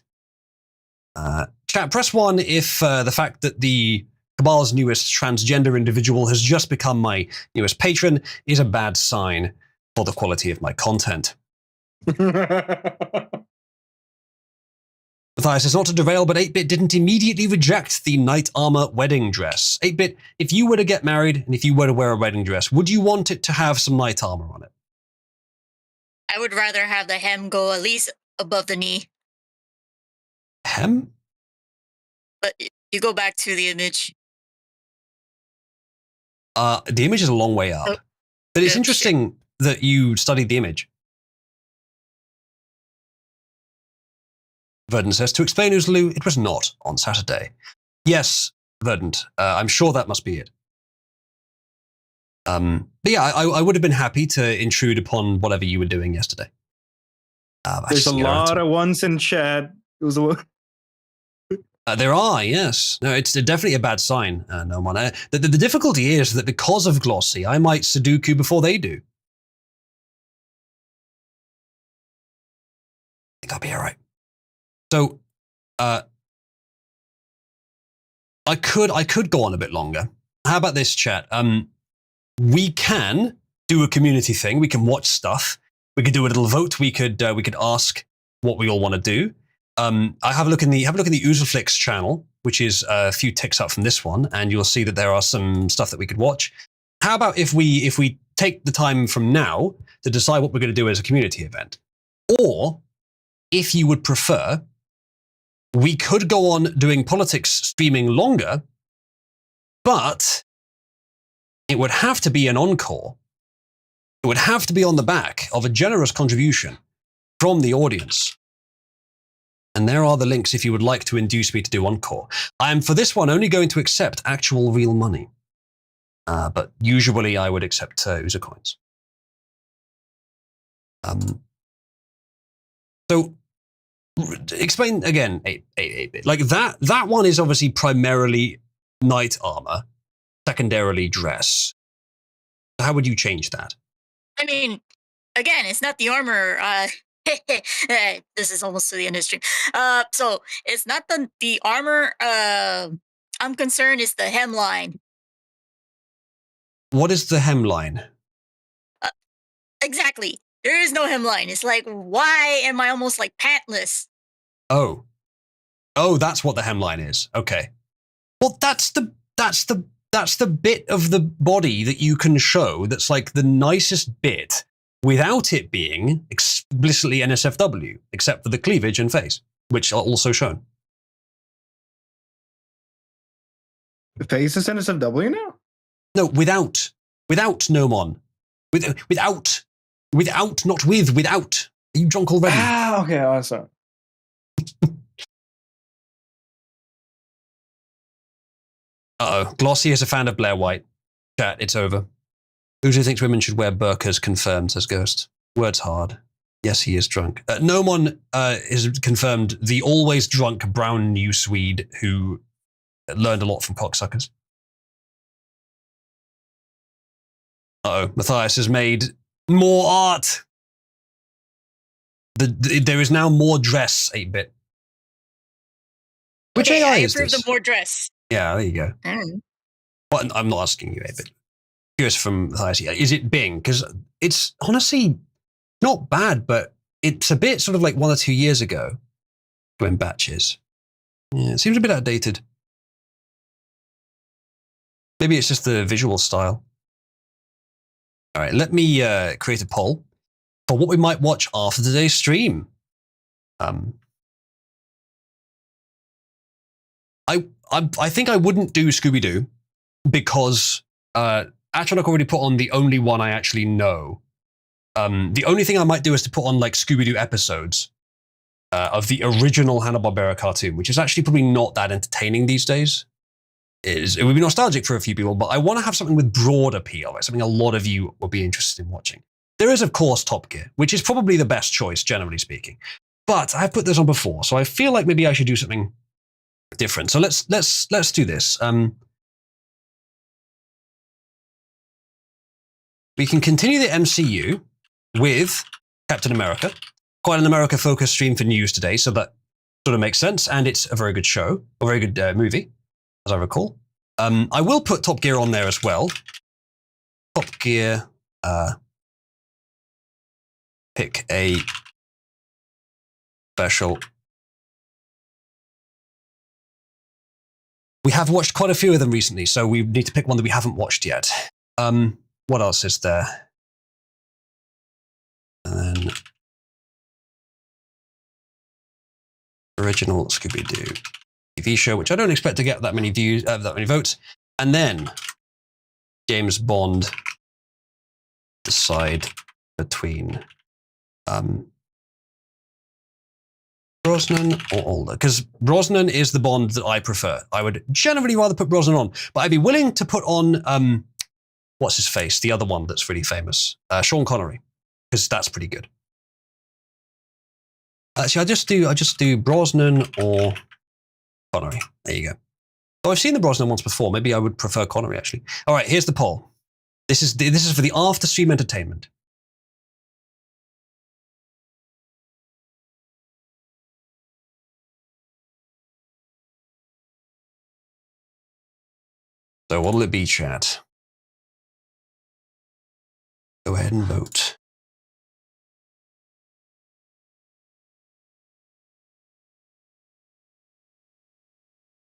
Chat, press 1 if the fact that the Cabal's newest transgender individual has just become my newest patron is a bad sign. for the quality of my content. Matthias says, not to derail, but 8-Bit didn't immediately reject the knight armor wedding dress. 8-Bit, if you were to get married and if you were to wear a wedding dress, would you want it to have some knight armor on it? I would rather have the hem go at least above the knee. Hem? But you go back to the image. The image is a long way up. Oh, but it's interesting that you studied the image. Verdant says, to explain Uzlu, it was not on Saturday. Yes, Verdant, I'm sure that must be it. But yeah, I would have been happy to intrude upon whatever you were doing yesterday. There's a lot of ones in chat. It was there are, yes. No, it's definitely a bad sign, no one. The difficulty is that because of Glossy, I might Sudoku before they do. I think I'll be all right. So, I could go on a bit longer. How about this, chat? We can do a community thing. We can watch stuff. We could do a little vote. We could ask what we all want to do. I have a look in the Oozleflix channel, which is a few ticks up from this one, and you'll see that there are some stuff that we could watch. How about if we take the time from now to decide what we're going to do as a community event, or if you would prefer, we could go on doing politics streaming longer, but it would have to be an encore. It would have to be on the back of a generous contribution from the audience. And there are the links if you would like to induce me to do encore. I am, for this one, only going to accept actual real money. But usually I would accept User coins. So, explain again, 8-Bit. Like that one is obviously primarily knight armor, secondarily dress. How would you change that? I mean, again, it's not the armor. This is almost to the industry. So it's not the armor. I'm concerned is the hemline. What is the hemline? Exactly. There is no hemline. It's like, why am I almost like pantless? Oh, that's what the hemline is. Okay. Well, that's the bit of the body that you can show that's like the nicest bit without it being explicitly NSFW, except for the cleavage and face, which are also shown. The face is NSFW now? No, without Nomon. Without, not with, without. Are you drunk already? Okay, awesome. Uh-oh. Glossy is a fan of Blair White. Chat, it's over. Uzu thinks women should wear burqas, confirmed, says Ghost. Words hard. Yes, he is drunk. Nomon is confirmed the always drunk brown new Swede who learned a lot from cocksuckers. Uh-oh. Matthias has made more art. There is now more dress, 8-Bit. Which okay, AI I is approve this? the more dress. Yeah, there you go. Well, I'm not asking you, 8-Bit. Curious from Matthias. Is it Bing? Because it's honestly not bad, but it's a bit sort of like 1 or 2 years ago. Going batches. Yeah, it seems a bit outdated. Maybe it's just the visual style. All right, let me create a poll for what we might watch after today's stream. I think I wouldn't do Scooby-Doo because Atronach already put on the only one I actually know. The only thing I might do is to put on like Scooby-Doo episodes of the original Hanna-Barbera cartoon, which is actually probably not that entertaining these days. It would be nostalgic for a few people, but I want to have something with broad appeal, like something a lot of you will be interested in watching. There is, of course, Top Gear, which is probably the best choice, generally speaking. But I've put this on before, so I feel like maybe I should do something different. So let's do this. We can continue the MCU with Captain America. Quite an America-focused stream for news today, so that sort of makes sense, and it's a very good show, a very good movie, as I recall. I will put Top Gear on there as well. Top Gear pick a special. We have watched quite a few of them recently, so we need to pick one that we haven't watched yet. What else is there? And then original Scooby-Doo TV show, which I don't expect to get that many views, that many votes. And then James Bond. Decide between Brosnan or Alder, because Brosnan is the Bond that I prefer. I would generally rather put Brosnan on, but I'd be willing to put on what's his face, the other one that's really famous, Sean Connery, because that's pretty good. Actually, I just do Brosnan or Connery. There you go. Oh, I've seen the Brosnan once before. Maybe I would prefer Connery actually. All right, here's the poll. This is for the after stream entertainment. So what'll it be, chat? Go ahead and vote.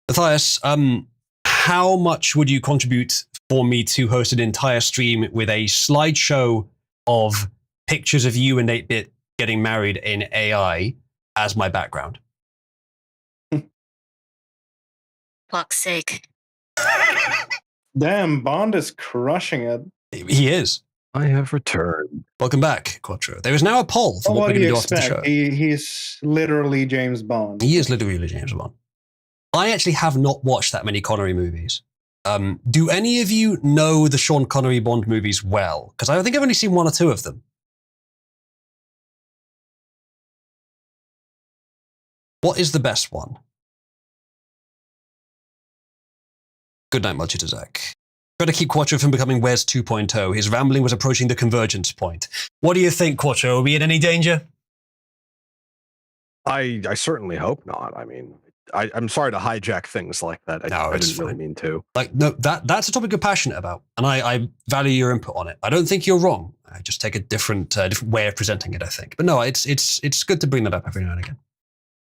Matthias, how much would you contribute for me to host an entire stream with a slideshow of pictures of you and 8-Bit getting married in AI as my background? Fuck's sake. Damn, Bond is crushing it. He is. I have returned. Welcome back, Quattro. There is now a poll for what we're going to do after the show. He's literally James Bond. He is literally James Bond. I actually have not watched that many Connery movies. Do any of you know the Sean Connery Bond movies well? Because I think I've only seen one or two of them. What is the best one? Good night, Mulchita Zach. Try to keep Quattro from becoming Wes 2.0. His rambling was approaching the convergence point. What do you think, Quattro? Are we in any danger? I certainly hope not. I mean, I'm sorry to hijack things like that. I didn't really mean to. Like, no, that's a topic you're passionate about, and I value your input on it. I don't think you're wrong. I just take a different way of presenting it, I think. But no, it's good to bring that up every now and again.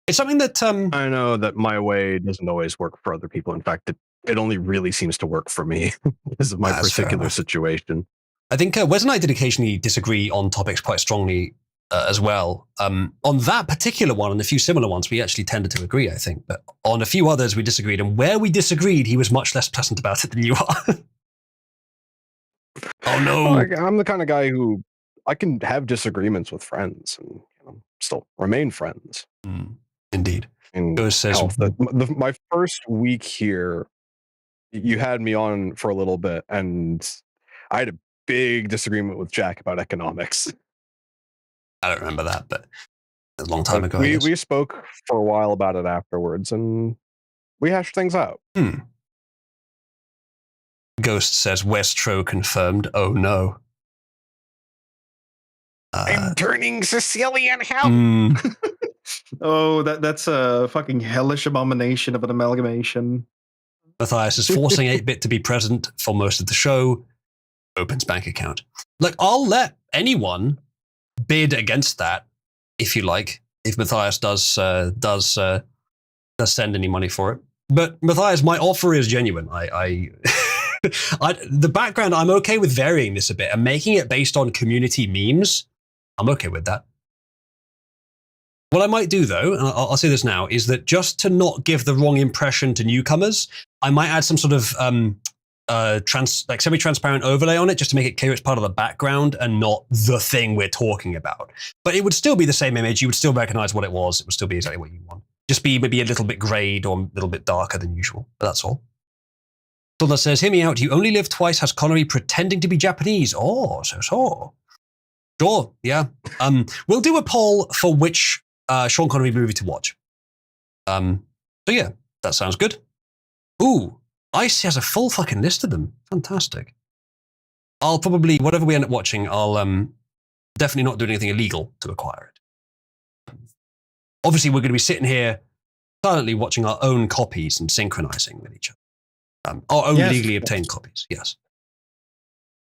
It's something that I know that my way doesn't always work for other people. In fact, it only really seems to work for me because of my particular situation. I think Wes and I did occasionally disagree on topics quite strongly as well. On that particular one and a few similar ones, we actually tended to agree, I think. But on a few others, we disagreed. And where we disagreed, he was much less pleasant about it than you are. Oh, no. I'm the kind of guy who I can have disagreements with friends and still remain friends. Indeed. And my first week here, you had me on for a little bit, and I had a big disagreement with Jack about economics. I don't remember that, but a long time ago. We spoke for a while about it afterwards, and we hashed things out. Ghost says Westro confirmed. Oh no. I'm turning Sicilian. Help! Oh, that's a fucking hellish abomination of an amalgamation. Matthias is forcing 8-Bit to be present for most of the show. Opens bank account. Look, I'll let anyone bid against that if you like. If Matthias does send any money for it, but Matthias, my offer is genuine. The background, I'm okay with varying this a bit and making it based on community memes. I'm okay with that. What I might do, though, and I'll say this now, is that just to not give the wrong impression to newcomers, I might add some sort of semi-transparent overlay on it just to make it clear it's part of the background and not the thing we're talking about. But it would still be the same image. You would still recognize what it was. It would still be exactly what you want. Just be maybe a little bit grayed or a little bit darker than usual. But that's all. Thunda says, hear me out. You only live twice. Has Connery pretending to be Japanese? Oh, so. Sure, yeah. We'll do a poll for which Sean Connery movie to watch. So yeah, that sounds good. Ooh, Ice has a full fucking list of them. Fantastic. I'll probably, whatever we end up watching, I'll definitely not do anything illegal to acquire it. Obviously, we're going to be sitting here silently watching our own copies and synchronizing with each other. Our own legally obtained copies, yes.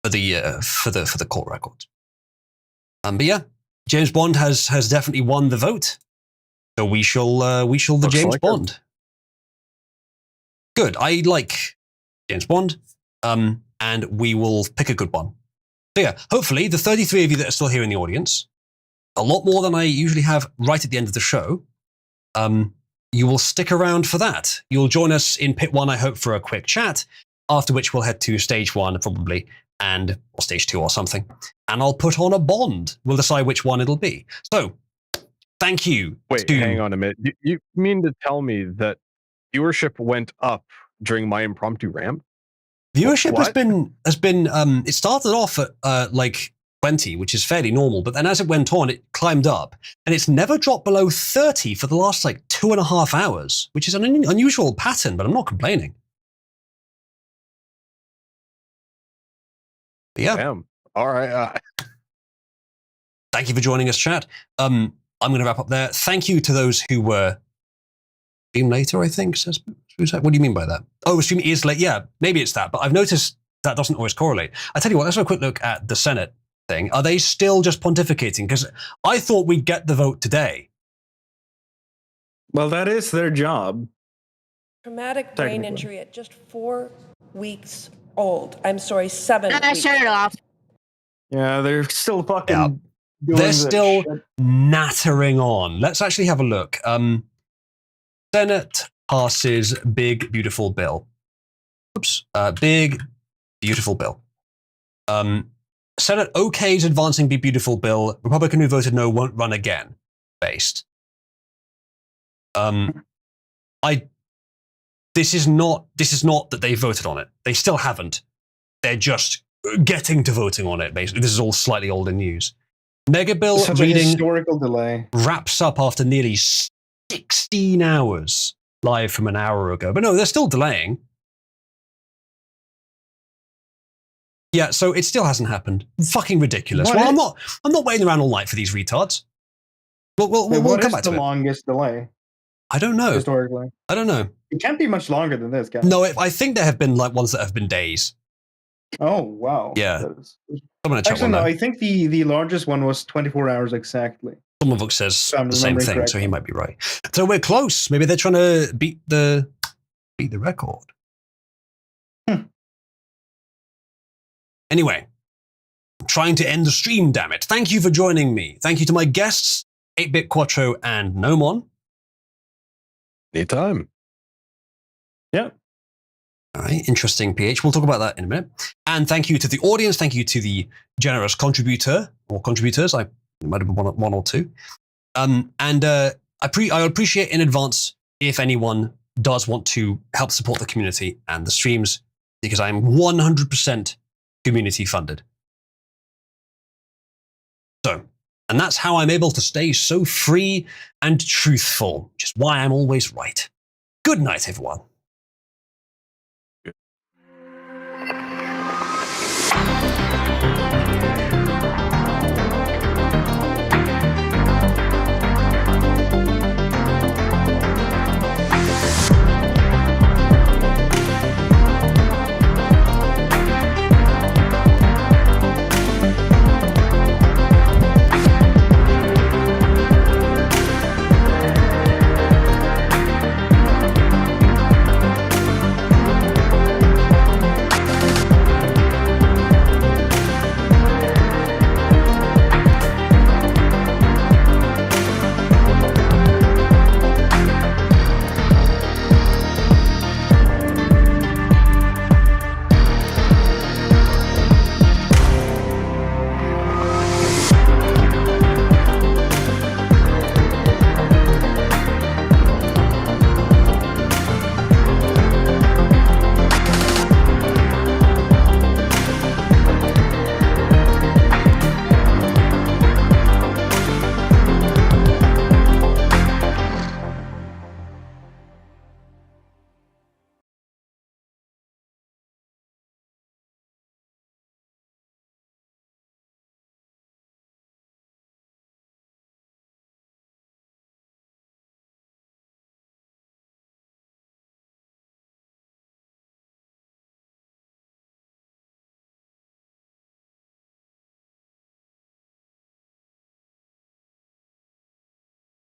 For the court records. But yeah, James Bond has definitely won the vote. So we shall the James like Bond. it. Good. I like James Bond. And we will pick a good one. So yeah, hopefully the 33 of you that are still here in the audience, a lot more than I usually have right at the end of the show, you will stick around for that. You'll join us in Pit 1, I hope, for a quick chat, after which we'll head to Stage 1 probably, or Stage 2 or something. And I'll put on a Bond. We'll decide which one it'll be. So, thank you. Wait, hang on a minute. You mean to tell me that viewership went up during my impromptu rant? Viewership has been it started off at like 20, which is fairly normal, but then as it went on, it climbed up, and it's never dropped below 30 for the last like 2.5 hours, which is an unusual pattern, but I'm not complaining. But yeah. Damn. All right. Thank you for joining us, chat. I'm going to wrap up there. Thank you to those who were stream later, I think. What do you mean by that? Oh, stream is late. Yeah, maybe it's that, but I've noticed that doesn't always correlate. I tell you what, let's have a quick look at the Senate thing. Are they still just pontificating? Because I thought we'd get the vote today. Well, that is their job. Traumatic brain injury at just 4 weeks old. I'm sorry, 7 weeks. Shut it off. Yeah, they're still fucking doing They're this still shit. nattering on. Let's actually have a look. Senate passes big, beautiful bill. Oops. Big, beautiful bill. Senate okays advancing big, beautiful bill. Republican who voted no won't run again. Based. This is not that they voted on it. They still haven't. They're just getting to voting on it, basically. This is all slightly older news. Mega bill Such a reading historical delay. wraps up after nearly 16 hours live from an hour ago. But no, they're still delaying. Yeah, so it still hasn't happened. Fucking ridiculous. What Well, I'm not waiting around all night for these retards. We'll What come is back to the it. longest delay I don't know. historically? I don't know. It can't be much longer than this, can it? No, I think there have been like ones that have been days. Oh, wow. Yeah. That is- Someone in chat Actually, will no, know. I think the largest one was 24 hours exactly. Someone Vox says I'm the same remembering thing, so correctly. he might be right. So we're close. Maybe they're trying to beat the record. Anyway, I'm trying to end the stream, damn it. Thank you for joining me. Thank you to my guests, 8-Bit Quattro and Nomon. Anytime. Yeah. All right, interesting, PH. We'll talk about that in a minute. And thank you to the audience. Thank you to the generous contributor or contributors. It might have been one or two. I appreciate in advance if anyone does want to help support the community and the streams, because I'm 100% community funded. So, and that's how I'm able to stay so free and truthful, which is why I'm always right. Good night, everyone.